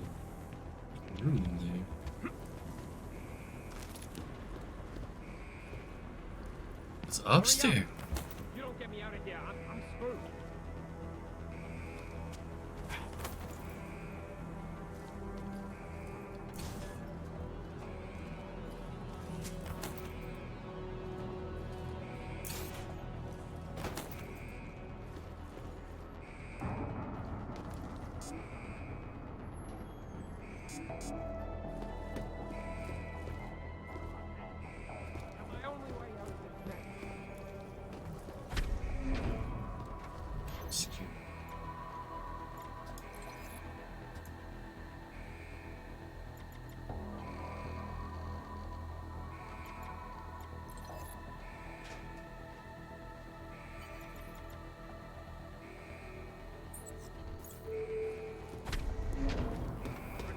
room there. It's upstairs. You don't get me out of here, I'm screwed.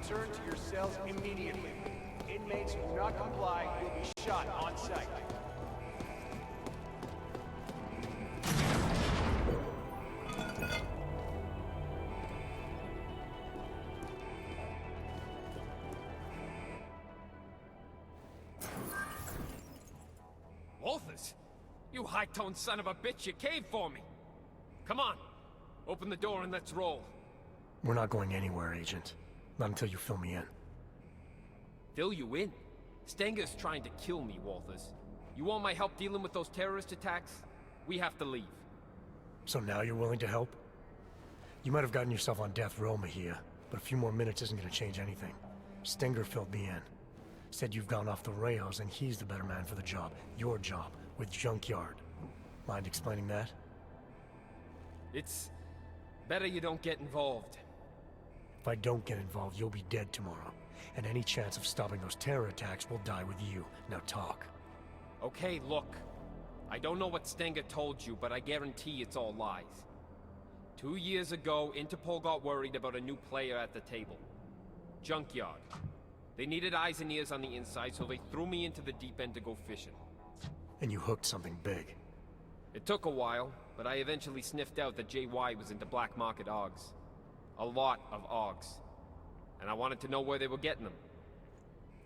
Return to your cells immediately. Inmates who do not comply will be shot on sight. Wolfers? You high-toned son of a bitch, you caved for me. Come on, open the door and let's roll. We're not going anywhere, Agent. Not until you fill me in. Fill you in? Stenger's trying to kill me, Walters. You want my help dealing with those terrorist attacks? We have to leave. So now you're willing to help? You might have gotten yourself on death row, Mejia, but a few more minutes isn't gonna change anything. Stenger filled me in. Said you've gone off the rails and he's the better man for the job. Your job, with Junkyard. Mind explaining that? It's Better you don't get involved. If I don't get involved, you'll be dead tomorrow. And any chance of stopping those terror attacks will die with you. Now talk. Okay, look. I don't know what Stenger told you, but I guarantee it's all lies. 2 years ago, Interpol got worried about a new player at the table. Junkyard. They needed eyes and ears on the inside, so they threw me into the deep end to go fishing. And you hooked something big. It took a while, but I eventually sniffed out that JY was into black market AUGs. A lot of AUGs. And I wanted to know where they were getting them.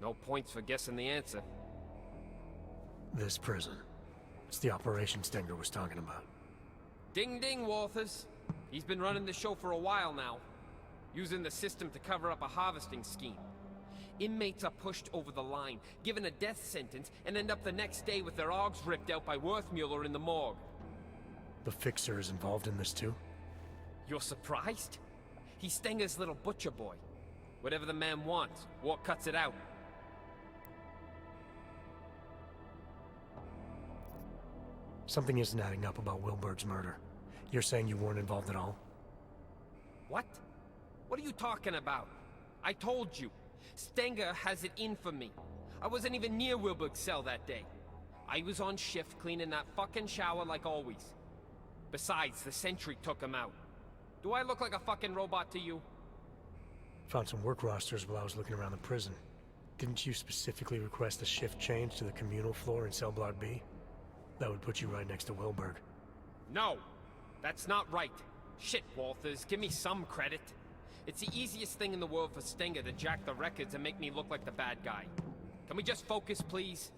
No points for guessing the answer. This prison. It's the operation Stenger was talking about. Ding ding, Walters. He's been running the show for a while now. Using the system to cover up a harvesting scheme. Inmates are pushed over the line, given a death sentence, and end up the next day with their AUGs ripped out by Worthmuller in the morgue. The Fixer is involved in this too? You're surprised? He's Stenger's little butcher boy. Whatever the man wants, war cuts it out. Something isn't adding up about Wilberg's murder. You're saying you weren't involved at all? What? What are you talking about? I told you. Stenger has it in for me. I wasn't even near Wilberg's cell that day. I was on shift cleaning that fucking shower like always. Besides, the sentry took him out. Do I look like a fucking robot to you? Found some work rosters while I was looking around the prison. Didn't you specifically request a shift change to the communal floor in cell block B? That would put you right next to Wilberg. No! That's not right. Shit, Walters, give me some credit. It's the easiest thing in the world for Stenger to jack the records and make me look like the bad guy. Can we just focus, please?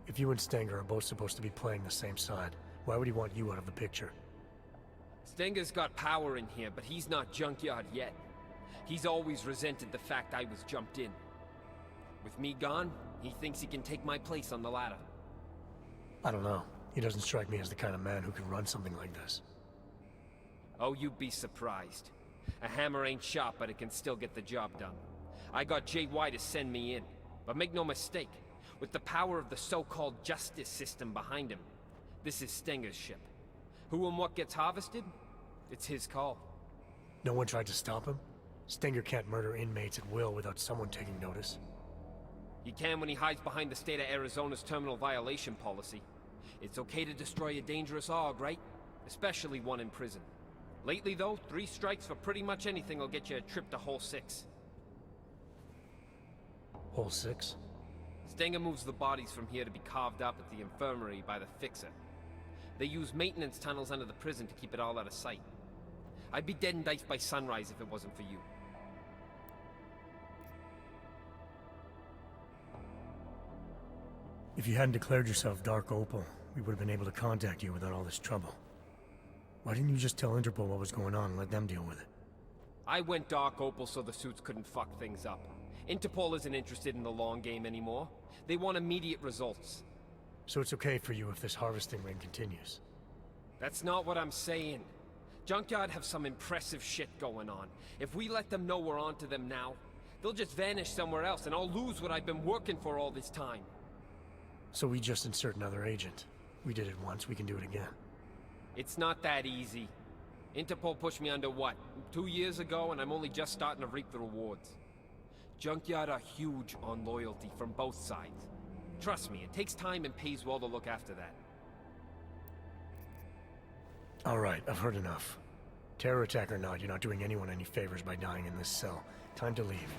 If you and Stenger are both supposed to be playing the same side, why would he want you out of the picture? Stenger's got power in here, but he's not Junkyard yet. He's always resented the fact I was jumped in. With me gone, he thinks he can take my place on the ladder. I don't know. He doesn't strike me as the kind of man who can run something like this. Oh, you'd be surprised. A hammer ain't sharp, but it can still get the job done. I got JY to send me in. But make no mistake, with the power of the so-called justice system behind him, this is Stenger's ship. Who and what gets harvested? It's his call. No one tried to stop him? Stenger can't murder inmates at will without someone taking notice. He can when he hides behind the state of Arizona's terminal violation policy. It's okay to destroy a dangerous AUG, right? Especially one in prison. Lately, though, 3 strikes for pretty much anything will get you a trip to Hole 6. Hole 6? Stenger moves the bodies from here to be carved up at the infirmary by the Fixer. They use maintenance tunnels under the prison to keep it all out of sight. I'd be dead and diced by sunrise if it wasn't for you. If you hadn't declared yourself Dark Opal, we would have been able to contact you without all this trouble. Why didn't you just tell Interpol what was going on and let them deal with it? I went Dark Opal so the suits couldn't fuck things up. Interpol isn't interested in the long game anymore. They want immediate results. So it's okay for you if this harvesting ring continues? That's not what I'm saying. Junkyard have some impressive shit going on. If we let them know we're onto them now, they'll just vanish somewhere else and I'll lose what I've been working for all this time. So we just insert another agent. We did it once, we can do it again. It's not that easy. Interpol pushed me under what, 2 years ago, and I'm only just starting to reap the rewards. Junkyard are huge on loyalty from both sides. Trust me, it takes time and pays well to look after that. Alright, I've heard enough. Terror attack or not, you're not doing anyone any favors by dying in this cell. Time to leave.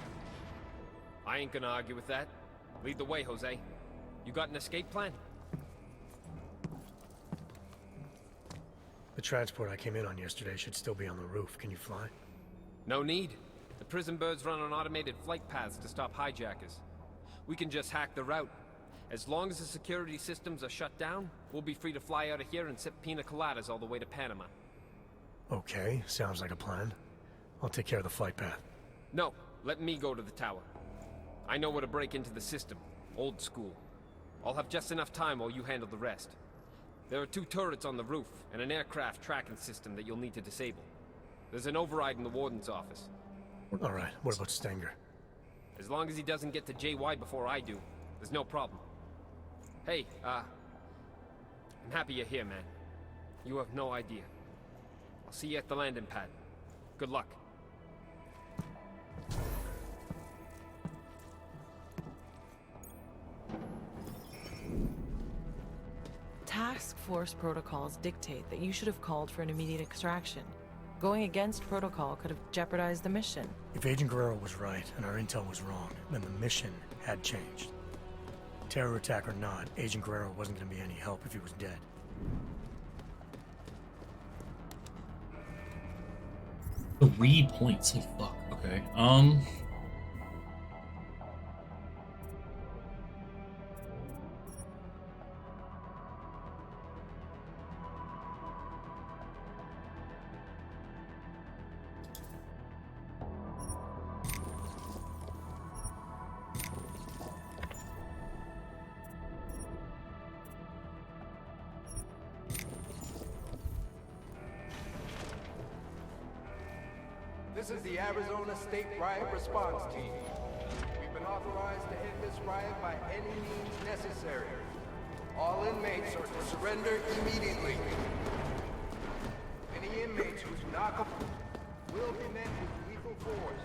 I ain't gonna argue with that. Lead the way, Jose. You got an escape plan? The transport I came in on yesterday should still be on the roof. Can you fly? No need. The prison birds run on automated flight paths to stop hijackers. We can just hack the route. As long as the security systems are shut down, we'll be free to fly out of here and sip pina coladas all the way to Panama. Okay, sounds like a plan. I'll take care of the flight path. No, let me go to the tower. I know where to break into the system. Old school. I'll have just enough time while you handle the rest. There are 2 turrets on the roof, and an aircraft tracking system that you'll need to disable. There's an override in the warden's office. Alright, what about Stenger? As long as he doesn't get to JY before I do, there's no problem. Hey, I'm happy you're here, man. You have no idea. I'll see you at the landing pad. Good luck. Task force protocols dictate that you should have called for an immediate extraction. Going against protocol could have jeopardized the mission. If Agent Guerrero was right and our intel was wrong, then the mission had changed. Terror attack or not, Agent Guerrero wasn't going to be any help if he was dead. The 3 points. Holy fuck. Okay. This is the Arizona State Riot Response Team. We've been authorized to end this riot by any means necessary. All inmates are to surrender immediately. Any inmates who do not comply will be met with lethal force.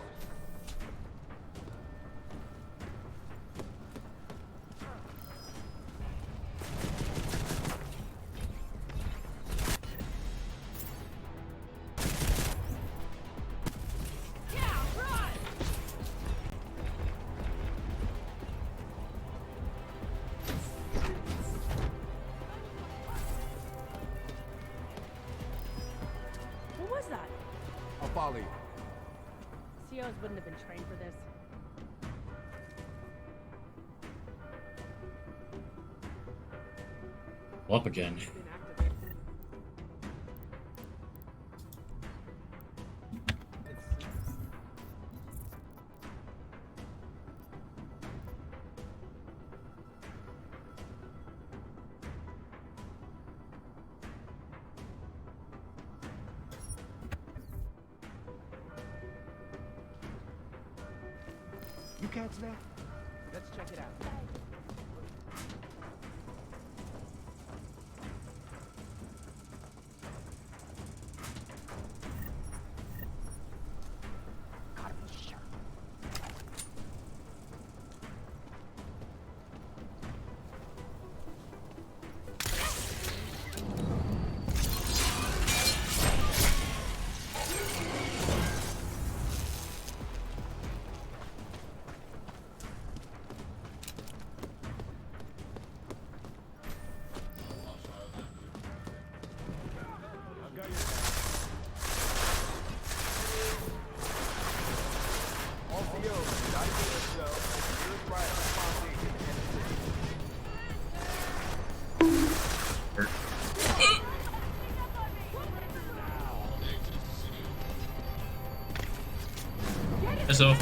What was that? I'll follow you. COs wouldn't have been trained for this. Up again. You catch that? Let's check it out. So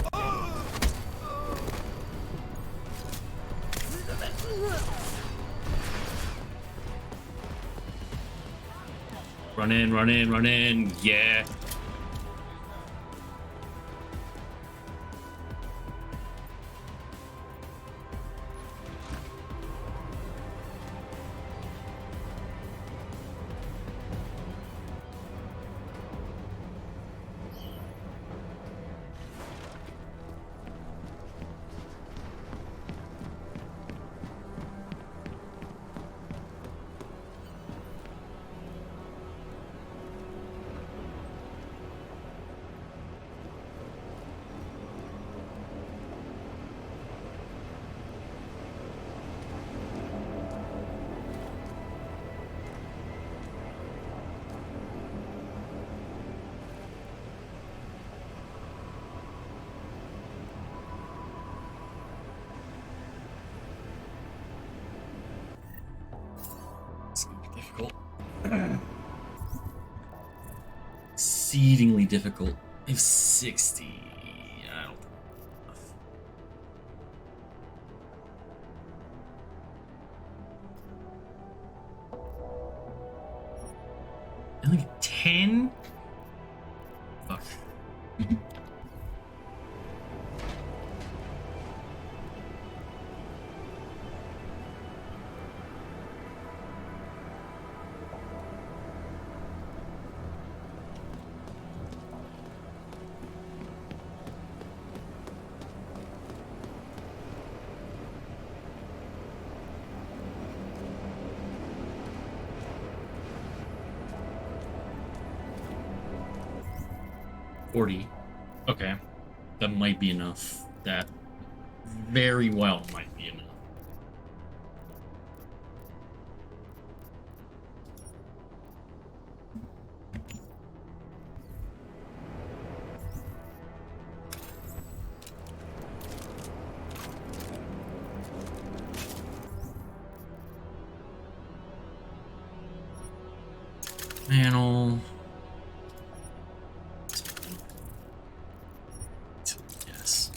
run in, run in, run in. Yeah. Exceedingly difficult. I have 60. I don't think enough. I think 10? Fuck. 40. Okay. That might be enough. That very well might be enough. Panel. Yes.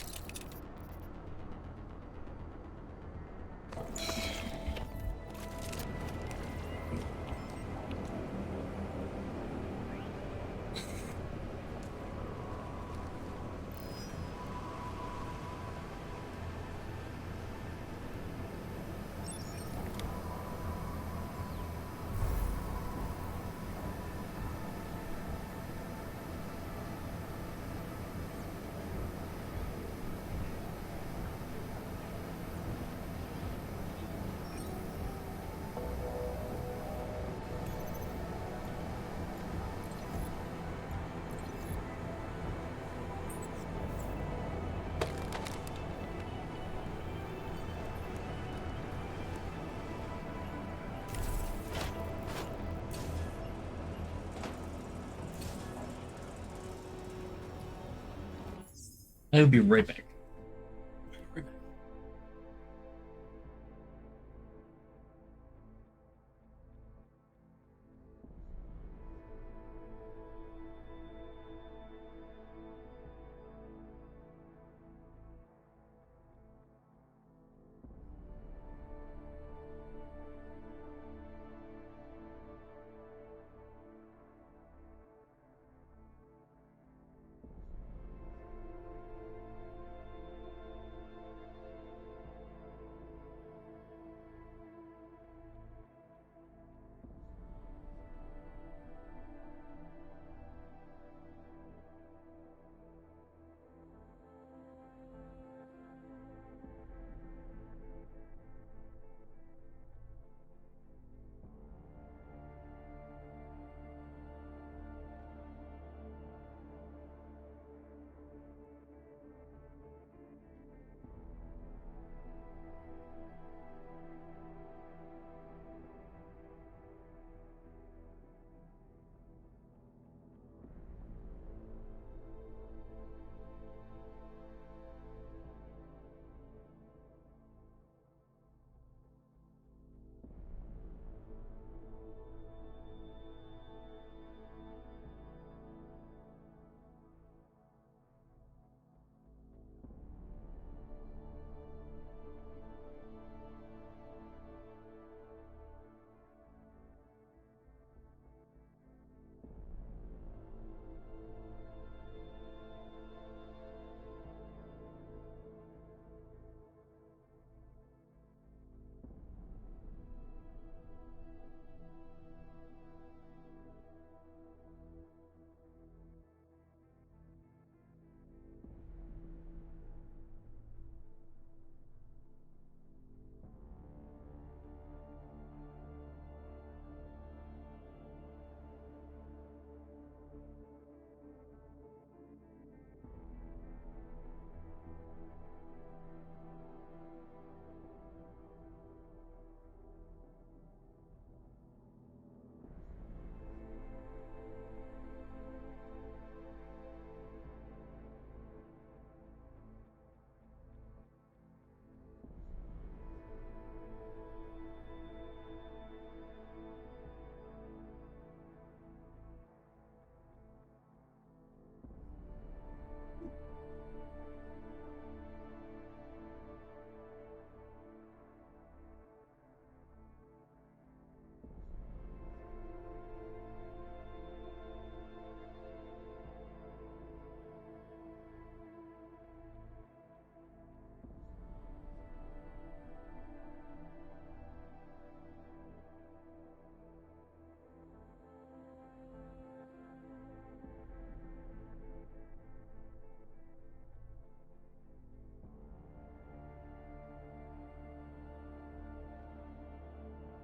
I'll be right back.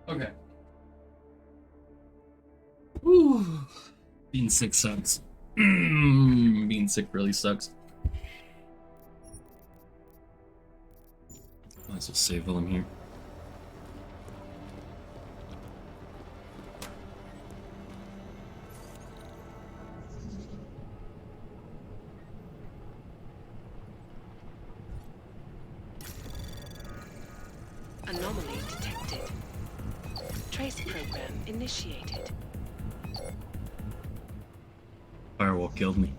Okay. Whew. Been 6 cents. Being sick really sucks. Might as well save while I'm here. Anomaly detected. Trace program initiated. Firewall killed me.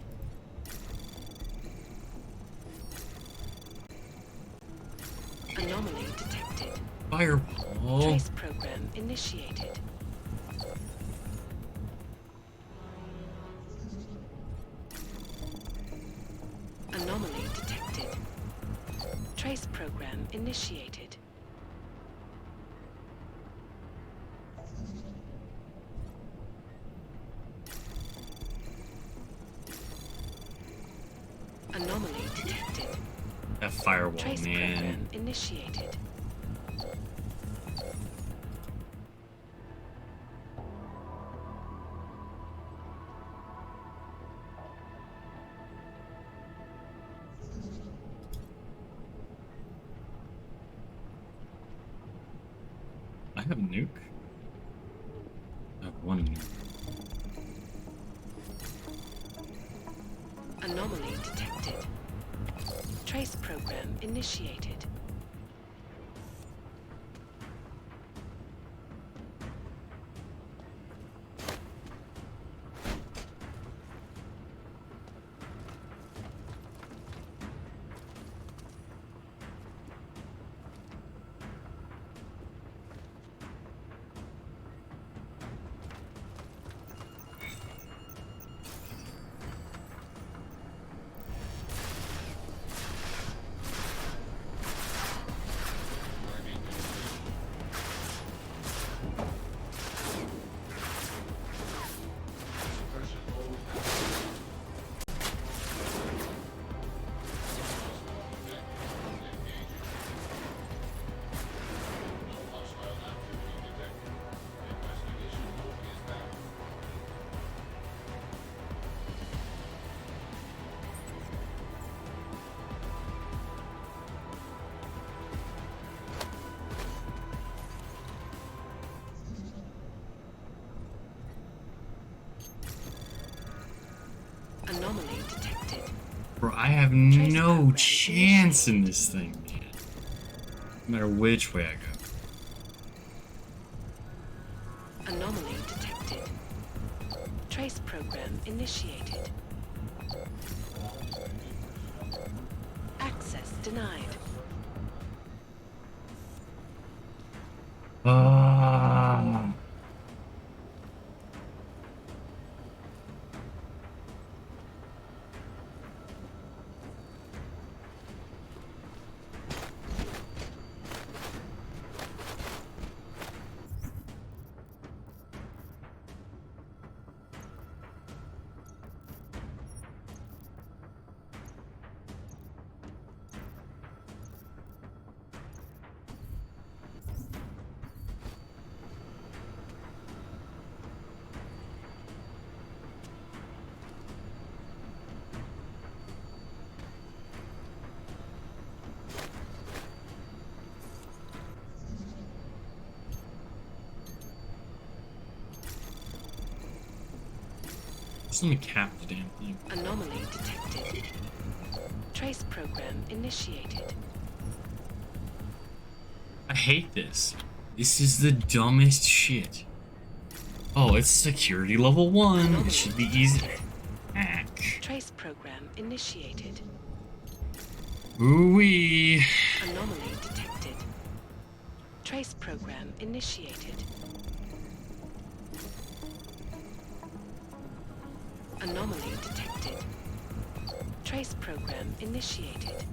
Anomaly detected. Firewall. Trace program initiated. Anomaly detected. Trace program initiated. Anomaly detected. That firewall, Trace man. program initiated. I have a nuke. I have one nuke. Anomaly detected. Trace program initiated. Anomaly detected. Bro, I have no chance in this thing, man. No matter which way I go. Anomaly detected. Trace program initiated. Access denied. Just let me cap the damn thing. Anomaly detected. Trace program initiated. I hate this. This is the dumbest shit. Oh, it's security level 1. It should be easy. Hack. Trace program initiated. Ooh-wee. Anomaly detected. Trace program initiated. Anomaly detected. Trace program initiated.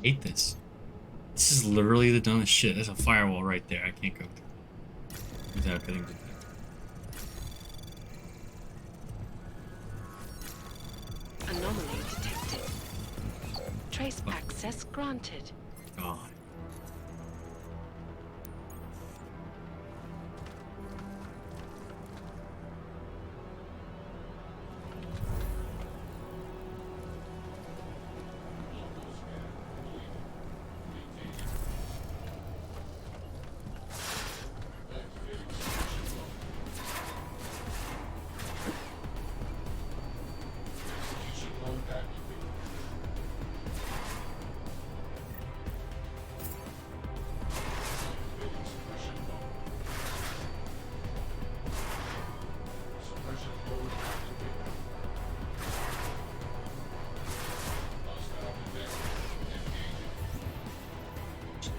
Hate this. This is literally the dumbest shit. There's a firewall right there. I can't go through without getting detected. Anomaly detected. Trace access granted. God.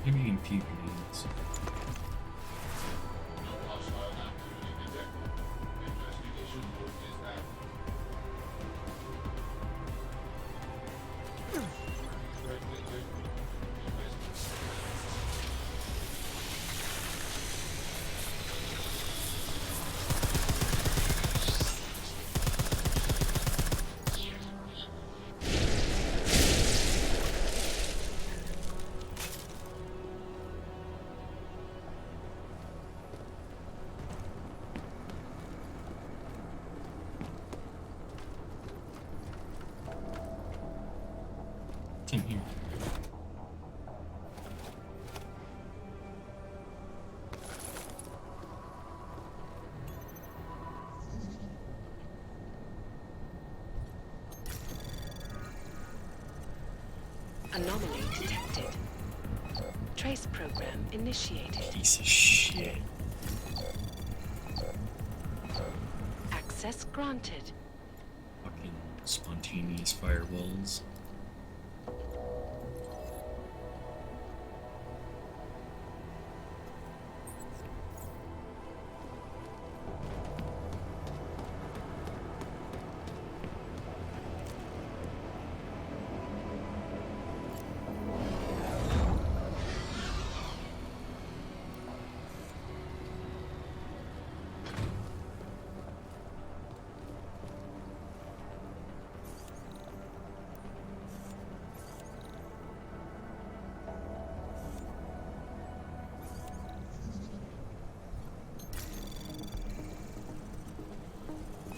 Maybe in PBs. In here. Anomaly detected. Trace program initiated. Piece of shit. Access granted. Fucking spontaneous firewalls.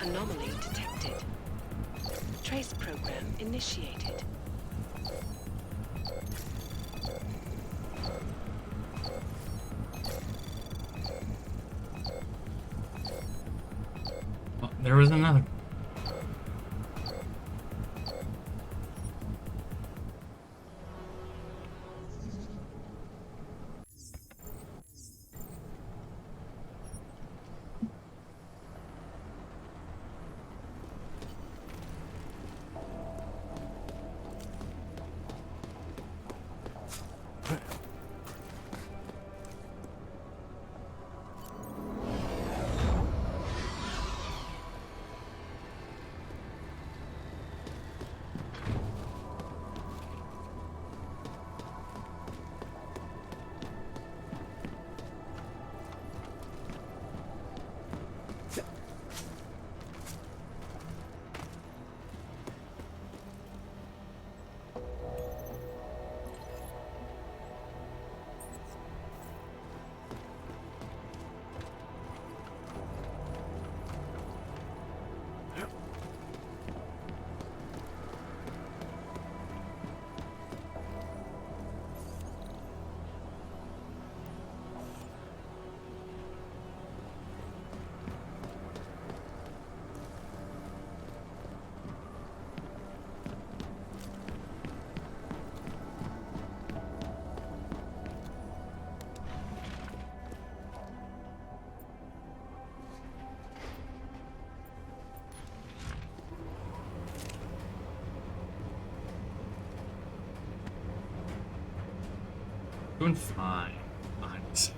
Anomaly detected. Trace program initiated. Oh, there was another. Doing fine. Behind the scene.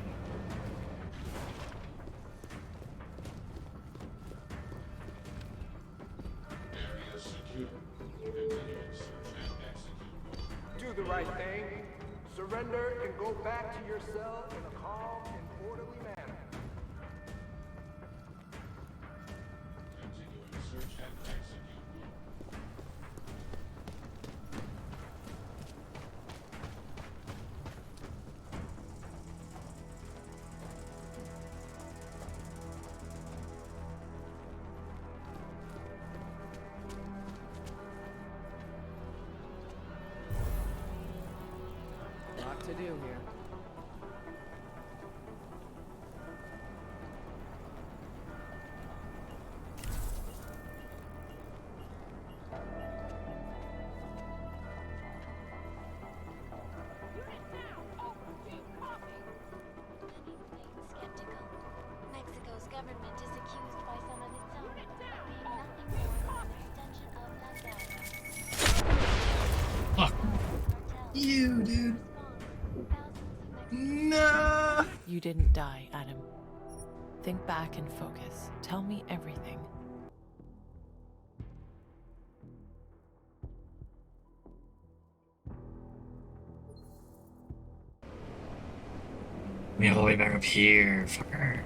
Do the right thing. Surrender and go back to your cell in a calm and orderly manner. Lot to do here. Skeptical. Mexico's government is accused by some of its own of being nothing more than an extension of La Guerra. Fuck you, dude. You didn't die, Adam. Think back and focus. Tell me everything. Me all the way back up here, fucker.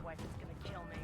Wife is gonna kill me.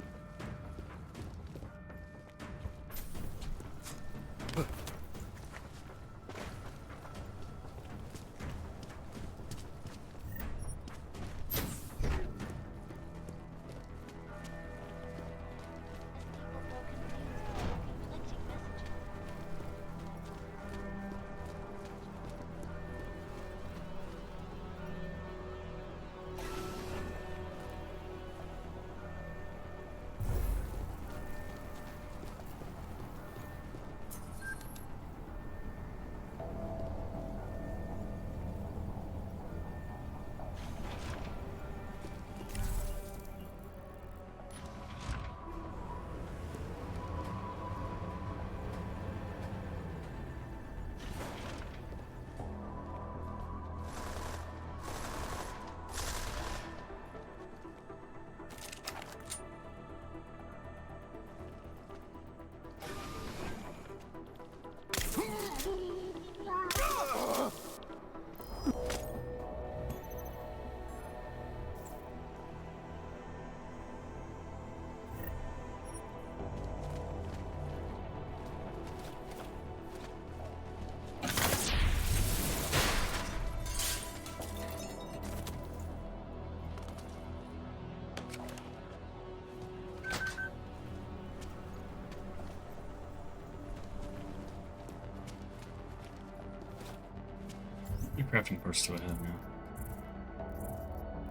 Your crafting course do I have now?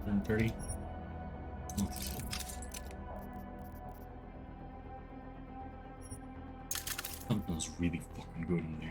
130? Oh. Something's really fucking good in there.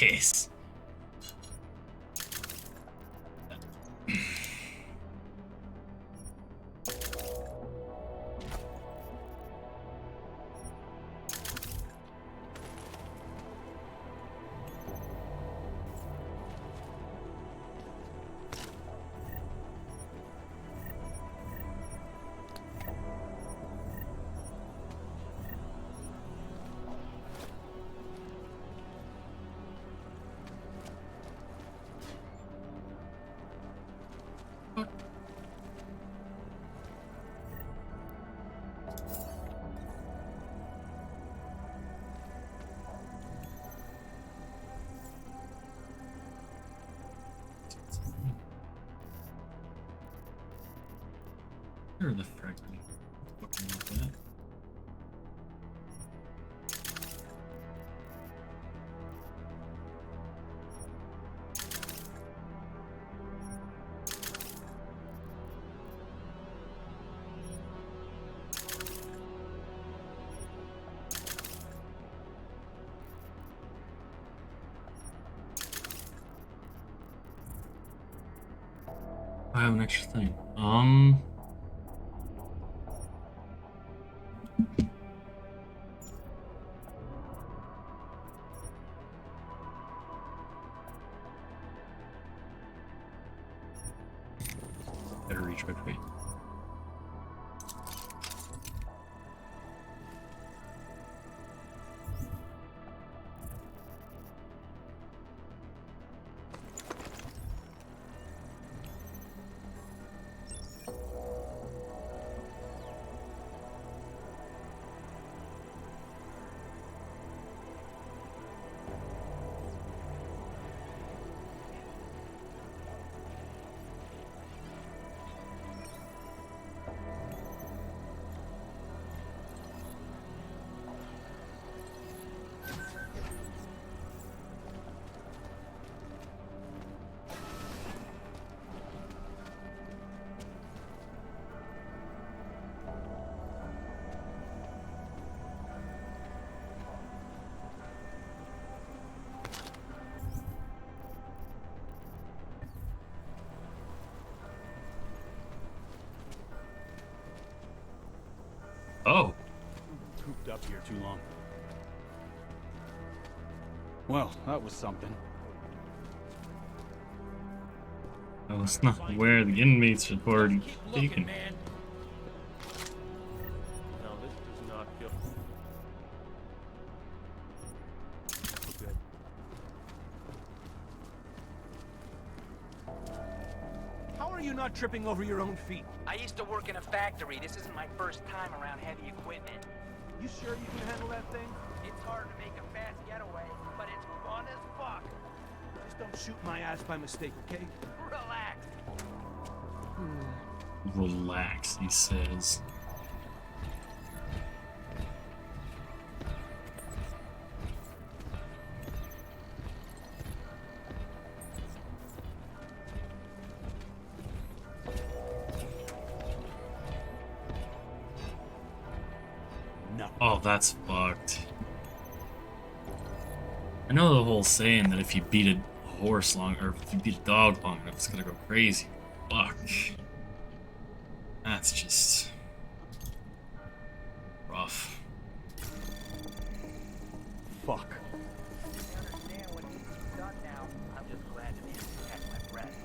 Yes. Or the fragment. Fucking with that. I have an extra thing. Better reach my feet. Oh. Cooped up here too long. Well, that was something. I was not aware the inmates had already taken. No, this does not feel good. How are you not tripping over your own feet? I used to work in a factory. This isn't my first time around heavy equipment. You sure you can handle that thing? It's hard to make a fast getaway, but it's fun as fuck. Just don't shoot my ass by mistake, okay? Relax. Relax, he says. Oh, that's fucked. I know the whole saying that if you beat a horse long, or if you beat a dog long enough, it's gonna go crazy. Fuck. That's just rough. Fuck. I understand what needs to be done now. I'm just glad to be able to catch my breath.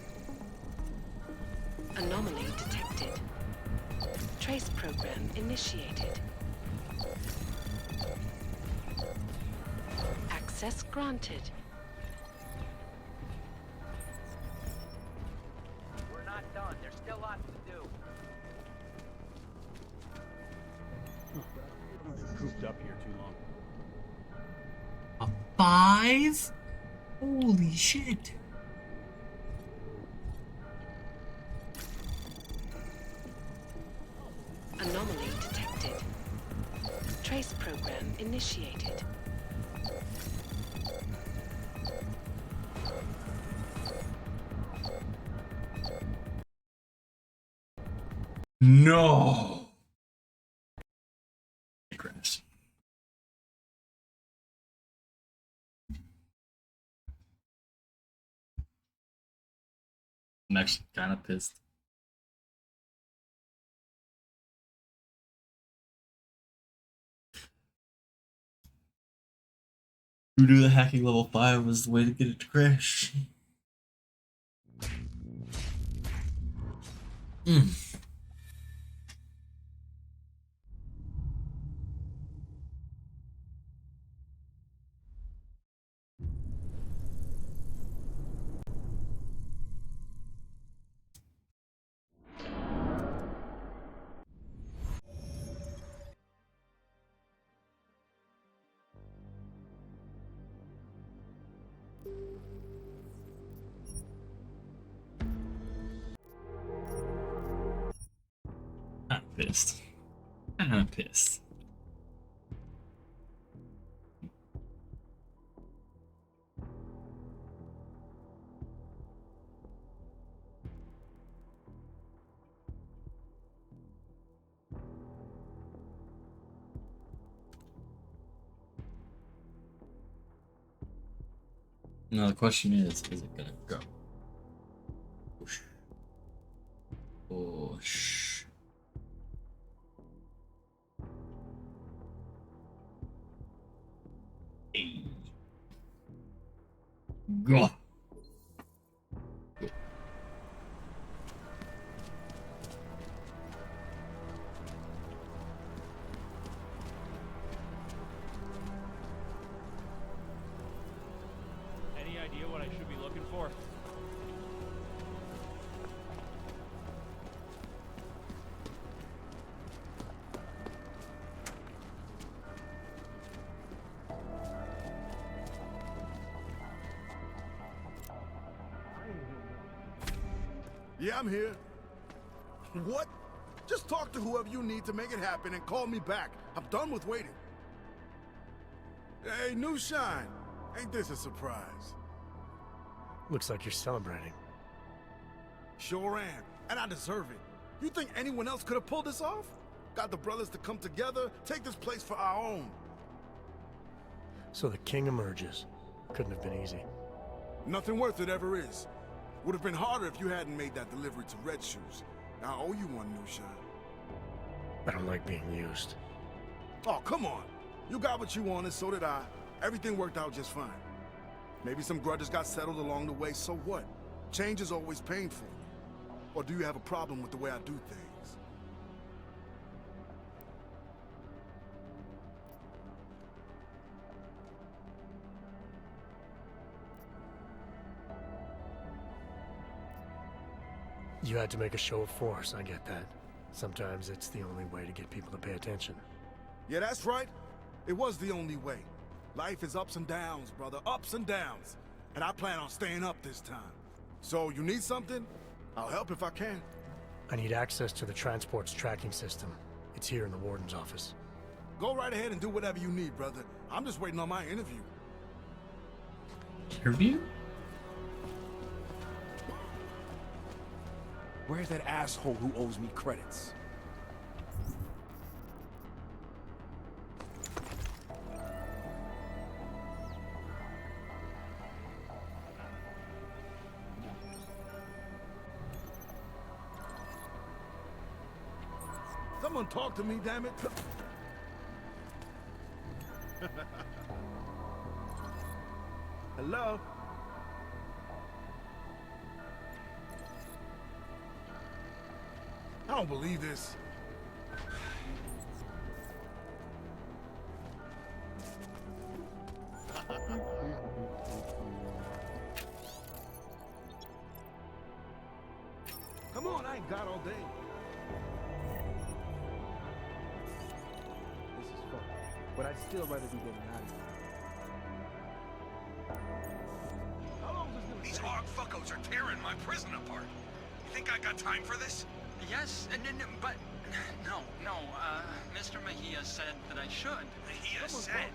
Anomaly detected. Trace program initiated. Access granted. We're not done. There's still lots to do. Cooped up here too long. A 5? Holy shit. Anomaly detected. Trace program initiated. No. It crashed. I'm actually kind of pissed. Who knew the hacking level 5 was the way to get it to crash? pissed. I'm pissed. Now the question is it gonna go? Push. Push. Hey. Go. Any idea what I should be looking for? Yeah, I'm here. What? Just talk to whoever you need to make it happen and call me back. I'm done with waiting. Hey, new shine. Ain't this a surprise? Looks like you're celebrating. Sure am, and I deserve it. You think anyone else could have pulled this off? Got the brothers to come together, take this place for our own. So the king emerges. Couldn't have been easy. Nothing worth it ever is. Would have been harder if you hadn't made that delivery to Red Shoes. Now I owe you one, new shine. I don't like being used. Oh, come on. You got what you wanted, so did I. Everything worked out just fine. Maybe some grudges got settled along the way, so what? Change is always painful. Or do you have a problem with the way I do things? You had to make a show of force, I get that. Sometimes it's the only way to get people to pay attention. Yeah, that's right. It was the only way. Life is ups and downs, brother, ups and downs. And I plan on staying up this time. So, you need something? I'll help if I can. I need access to the transport's tracking system. It's here in the warden's office. Go right ahead and do whatever you need, brother. I'm just waiting on my interview. Interview? Where's that asshole who owes me credits? Someone talk to me, damn it. Hello? I don't believe this. Come on, I ain't got all day. This is fun, but I'd still rather be getting out of here. These hog fuckos are tearing my prison apart. You think I got time for this? Yes, but no, Mr. Mejia said that I should. Mejia said?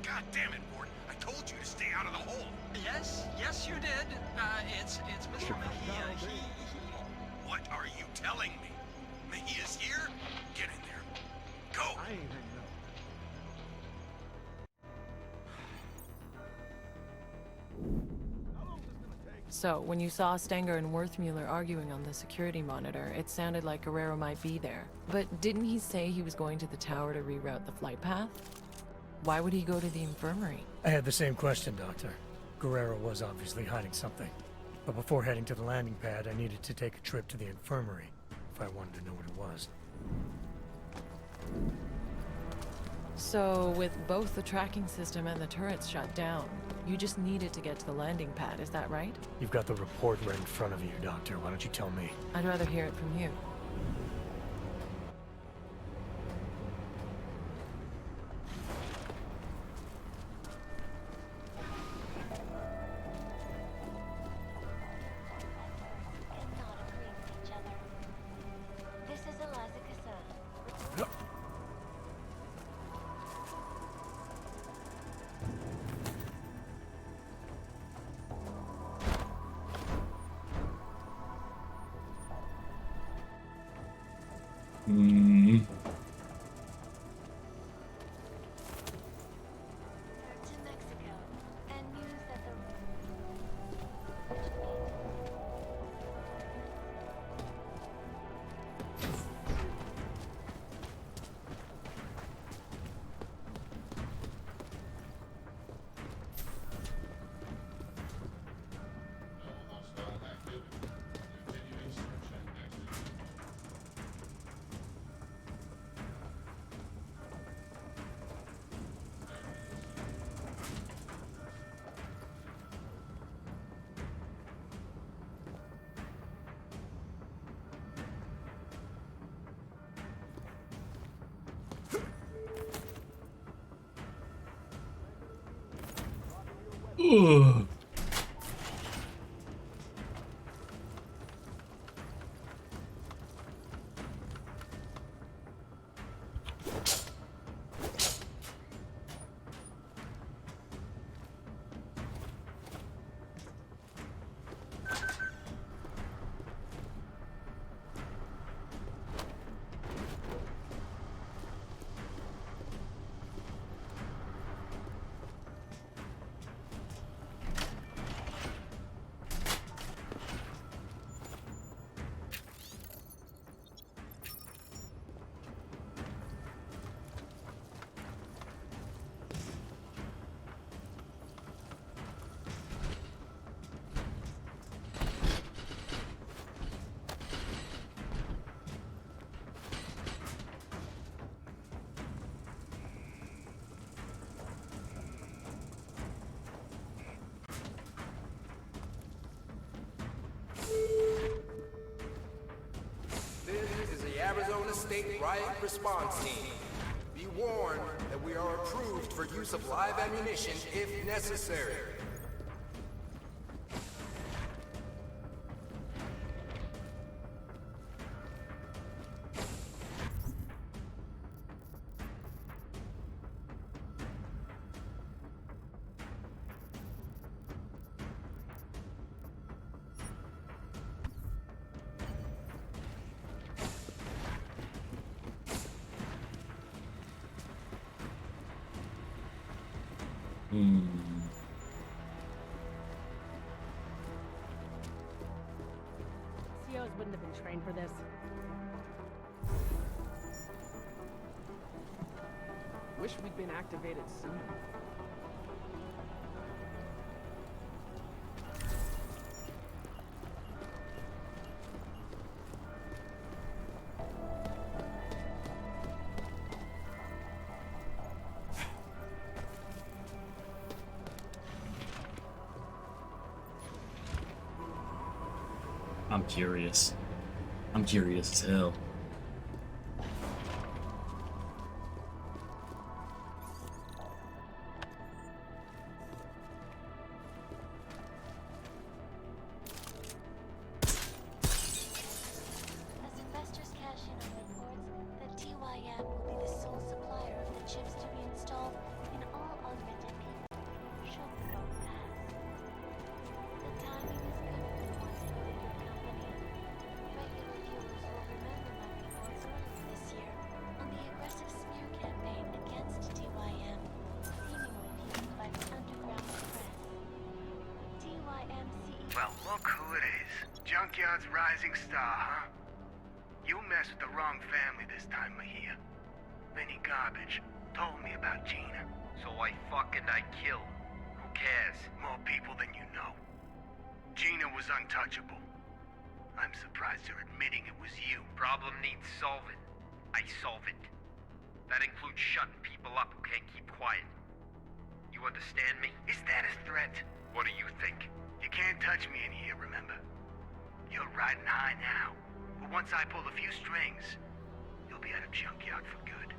God damn it, Warden. I told you to stay out of the hole. Yes, you did. It's Mr. Mejia. He... What are you telling me? Mejia's here? Get in there. Go! I ain't hanging up. So, when you saw Stenger and Worthmuller arguing on the security monitor, it sounded like Guerrero might be there. But didn't he say he was going to the tower to reroute the flight path? Why would he go to the infirmary? I had the same question, Doctor. Guerrero was obviously hiding something. But before heading to the landing pad, I needed to take a trip to the infirmary, if I wanted to know what it was. So, with both the tracking system and the turrets shut down, you just needed to get to the landing pad, is that right? You've got the report right in front of you, Doctor. Why don't you tell me? I'd rather hear it from you. This is Eliza Cassell. Ugh. This is the Arizona State Riot Response Team. Be warned that we are approved for use of live ammunition if necessary. COs wouldn't have been trained for this. Wish we'd been activated sooner. I'm curious. I'm curious as hell. As investors cash in on reports that TYM will be the sole supplier of the chips to be installed in all unrented people, should the vote pass. The timing is good for the once-beleaguered company. Regular viewers will remember my reports earlier this year on the aggressive smear campaign against TYM, seemingly fueled by the underground press. TYM CEO... Well, look who it is. Junkyard's rising star, huh? You messed with the wrong family this time, Mahia. Vinny Garbage told me about Gina. So I killed. Who cares? More people than you know. Gina was untouchable. I'm surprised you're admitting it was you. Problem needs solving. I solve it. That includes shutting people up who can't keep quiet. You understand me? Is that a threat? What do you think? You can't touch me in here, remember? You're riding high now. But once I pull a few strings, you'll be out of Junkyard for good.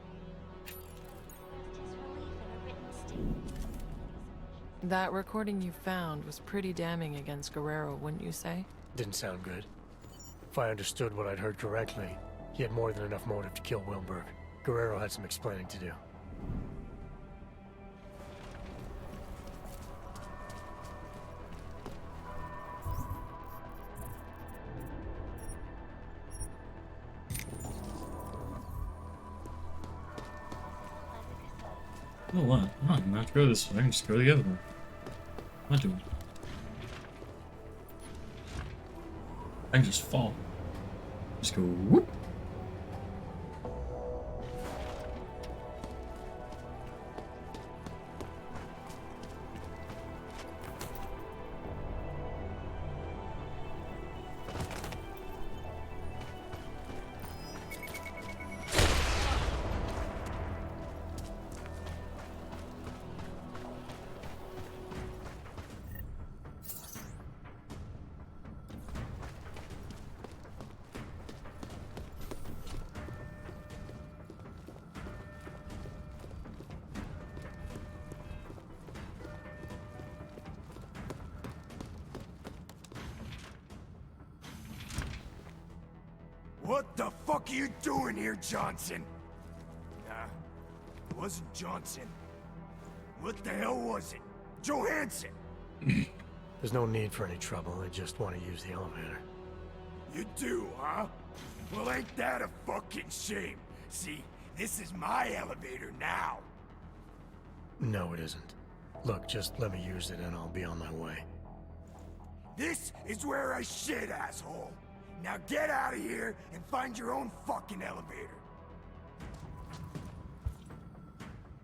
That recording you found was pretty damning against Guerrero, wouldn't you say? Didn't sound good. If I understood what I'd heard correctly, he had more than enough motive to kill Wilberg. Guerrero had some explaining to do. Oh, what? Oh, I'm not to go this way. I can just go the other way. What am I doing? I can just fall. Just go whoop. What the fuck are you doing here, Johnson? Nah, it wasn't Johnson. What the hell was it? Johansson! There's no need for any trouble. I just want to use the elevator. You do, huh? Well, ain't that a fucking shame? See, this is my elevator now. No, it isn't. Look, just let me use it and I'll be on my way. This is where I shit, asshole. Now get out of here and find your own fucking elevator.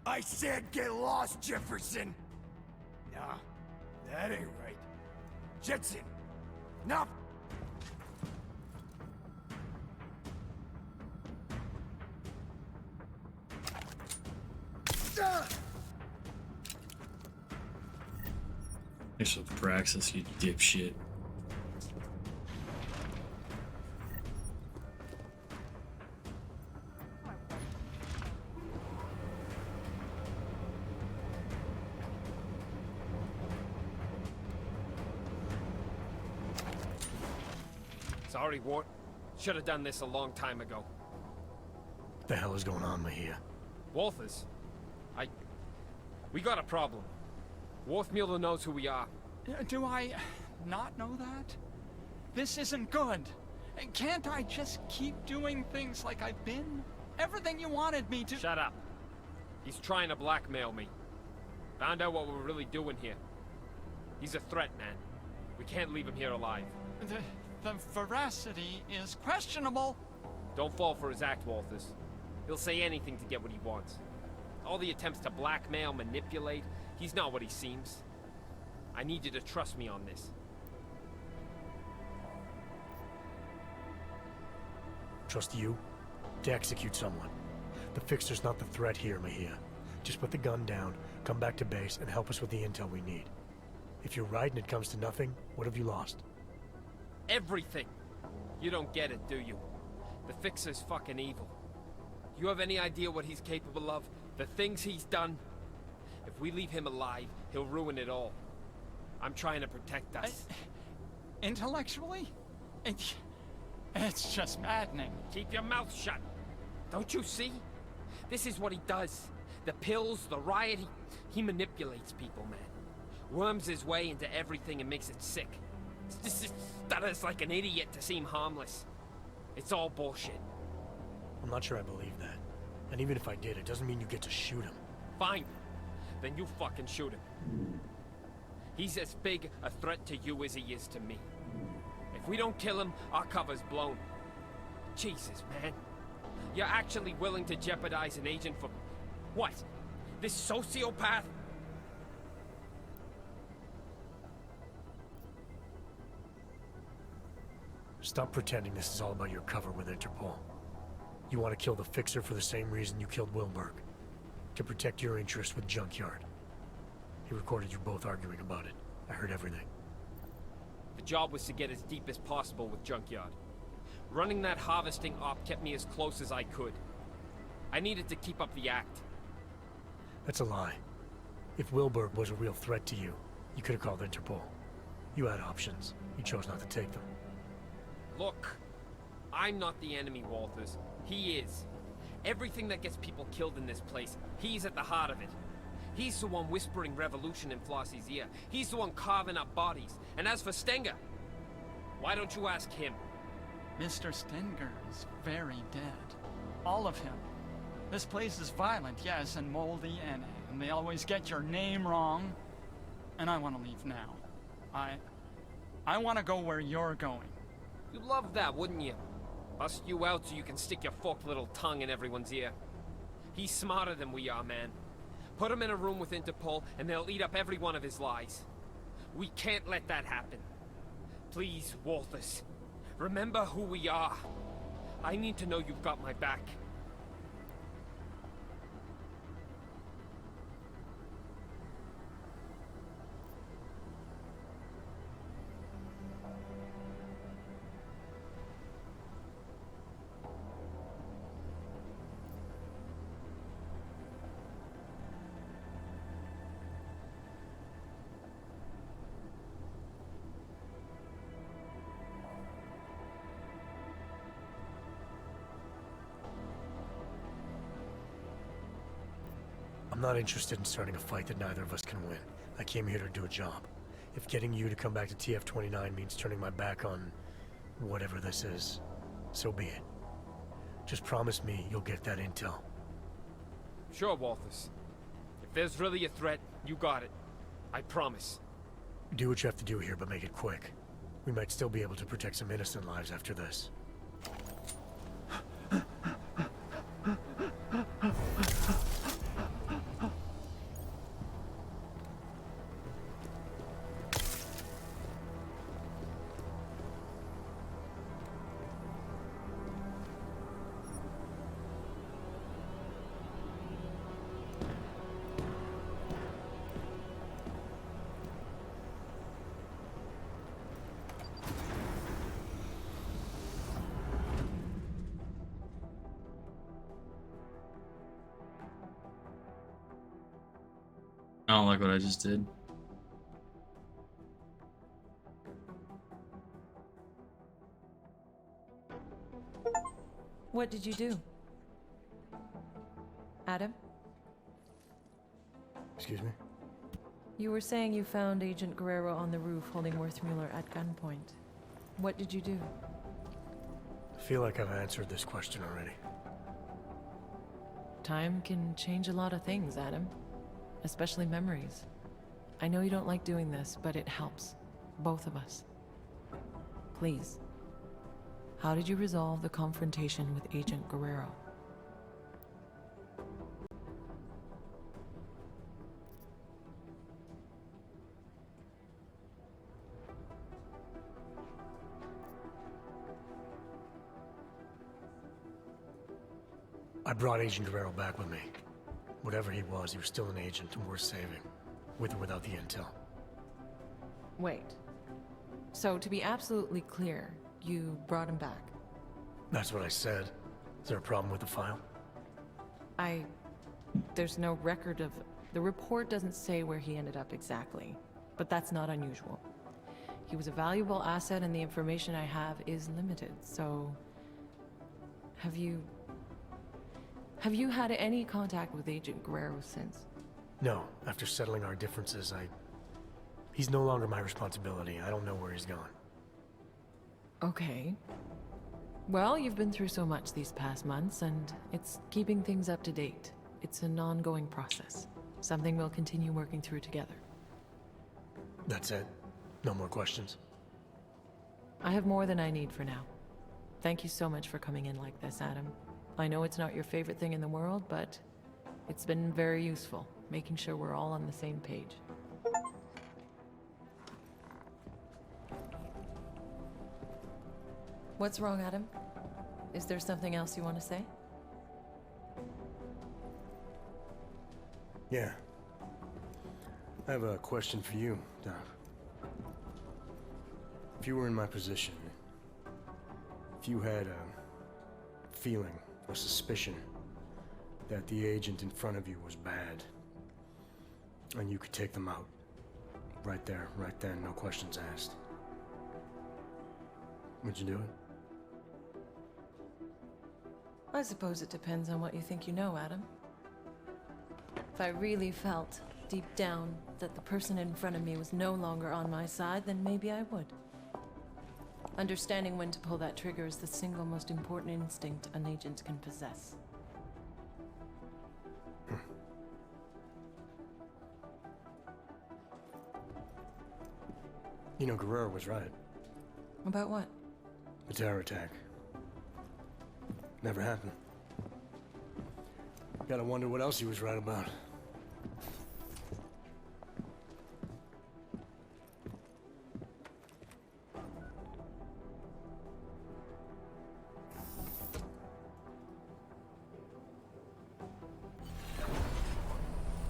I said get lost, Jefferson. Nah, that ain't right. Jetson, now. Thanks for Praxis, you dipshit. Sorry, Wart. Should have done this a long time ago. What the hell is going on, Mejia? Walters. We got a problem. Worf Mueller knows who we are. Do I not know that? This isn't good. Can't I just keep doing things like I've been? Everything you wanted me to— Shut up. He's trying to blackmail me. Found out what we're really doing here. He's a threat, man. We can't leave him here alive. The veracity is questionable. Don't fall for his act, Walters. He'll say anything to get what he wants. All the attempts to blackmail, manipulate, he's not what he seems. I need you to trust me on this. Trust you? To execute someone. The Fixer's not the threat here, Mejia. Just put the gun down, come back to base, and help us with the intel we need. If you're right and it comes to nothing, what have you lost? Everything! You don't get it, do you? The Fixer's fucking evil. You have any idea what he's capable of? The things he's done? If we leave him alive, he'll ruin it all. I'm trying to protect us. Intellectually? It's just maddening. Keep your mouth shut. Don't you see? This is what he does. The pills, the riot, he manipulates people, man. Worms his way into everything and makes it sick. Stutters like an idiot to seem harmless. It's all bullshit. I'm not sure I believe that. And even if I did, it doesn't mean you get to shoot him. Fine. Then you fucking shoot him. He's as big a threat to you as he is to me. If we don't kill him, our cover's blown. Jesus, man. You're actually willing to jeopardize an agent for... what? This sociopath? Stop pretending this is all about your cover with Interpol. You want to kill the Fixer for the same reason you killed Wilberg. To protect your interests with Junkyard. He recorded you both arguing about it. I heard everything. The job was to get as deep as possible with Junkyard. Running that harvesting op kept me as close as I could. I needed to keep up the act. That's a lie. If Wilberg was a real threat to you, you could have called Interpol. You had options. You chose not to take them. Look, I'm not the enemy, Walters. He is. Everything that gets people killed in this place, he's at the heart of it. He's the one whispering revolution in Flossie's ear. He's the one carving up bodies. And as for Stenger, why don't you ask him? Mr. Stenger is very dead. All of him. This place is violent, yes, and moldy, and they always get your name wrong. And I want to leave now. I want to go where you're going. You'd love that, wouldn't you? Bust you out so you can stick your forked little tongue in everyone's ear. He's smarter than we are, man. Put him in a room with Interpol, and they'll eat up every one of his lies. We can't let that happen. Please, Walters. Remember who we are. I need to know you've got my back. not interested in starting a fight that neither of us can win. I came here to do a job. If getting you to come back to TF-29 means turning my back on whatever this is, so be it. Just promise me you'll get that intel. Sure, Walters. If there's really a threat, you got it. I promise. Do what you have to do here, but make it quick. We might still be able to protect some innocent lives after this. I don't like what I just did. What did you do? Adam? Excuse me? You were saying you found Agent Guerrero on the roof holding Worthmuller at gunpoint. What did you do? I feel like I've answered this question already. Time can change a lot of things, Adam. Especially memories. I know you don't like doing this, but it helps. Both of us. Please. How did you resolve the confrontation with Agent Guerrero? I brought Agent Guerrero back with me. Whatever he was still an agent and worth saving. With or without the intel. Wait. So, to be absolutely clear, you brought him back? That's what I said. Is there a problem with the file? There's no record of... The report doesn't say where he ended up exactly, but that's not unusual. He was a valuable asset and the information I have is limited, so... Have you had any contact with Agent Guerrero since? No. After settling our differences, He's no longer my responsibility. I don't know where he's gone. Okay. Well, you've been through so much these past months, and it's keeping things up to date. It's an ongoing process. Something we'll continue working through together. That's it? No more questions? I have more than I need for now. Thank you so much for coming in like this, Adam. I know it's not your favorite thing in the world, but it's been very useful, making sure we're all on the same page. What's wrong, Adam? Is there something else you want to say? Yeah. I have a question for you, Doc. If you were in my position, if you had a feeling, a suspicion, that the agent in front of you was bad, and you could take them out, right there, right then, no questions asked, would you do it? I suppose it depends on what you think you know, Adam. If I really felt, deep down, that the person in front of me was no longer on my side, then maybe I would. Understanding when to pull that trigger is the single most important instinct an agent can possess. You know, Guerrero was right. About what? The terror attack. Never happened. Gotta wonder what else he was right about.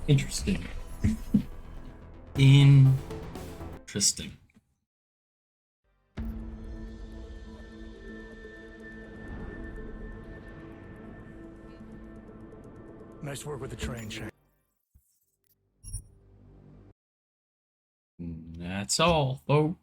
Interesting. Interesting. Nice work with the train, Shane. That's all, folks.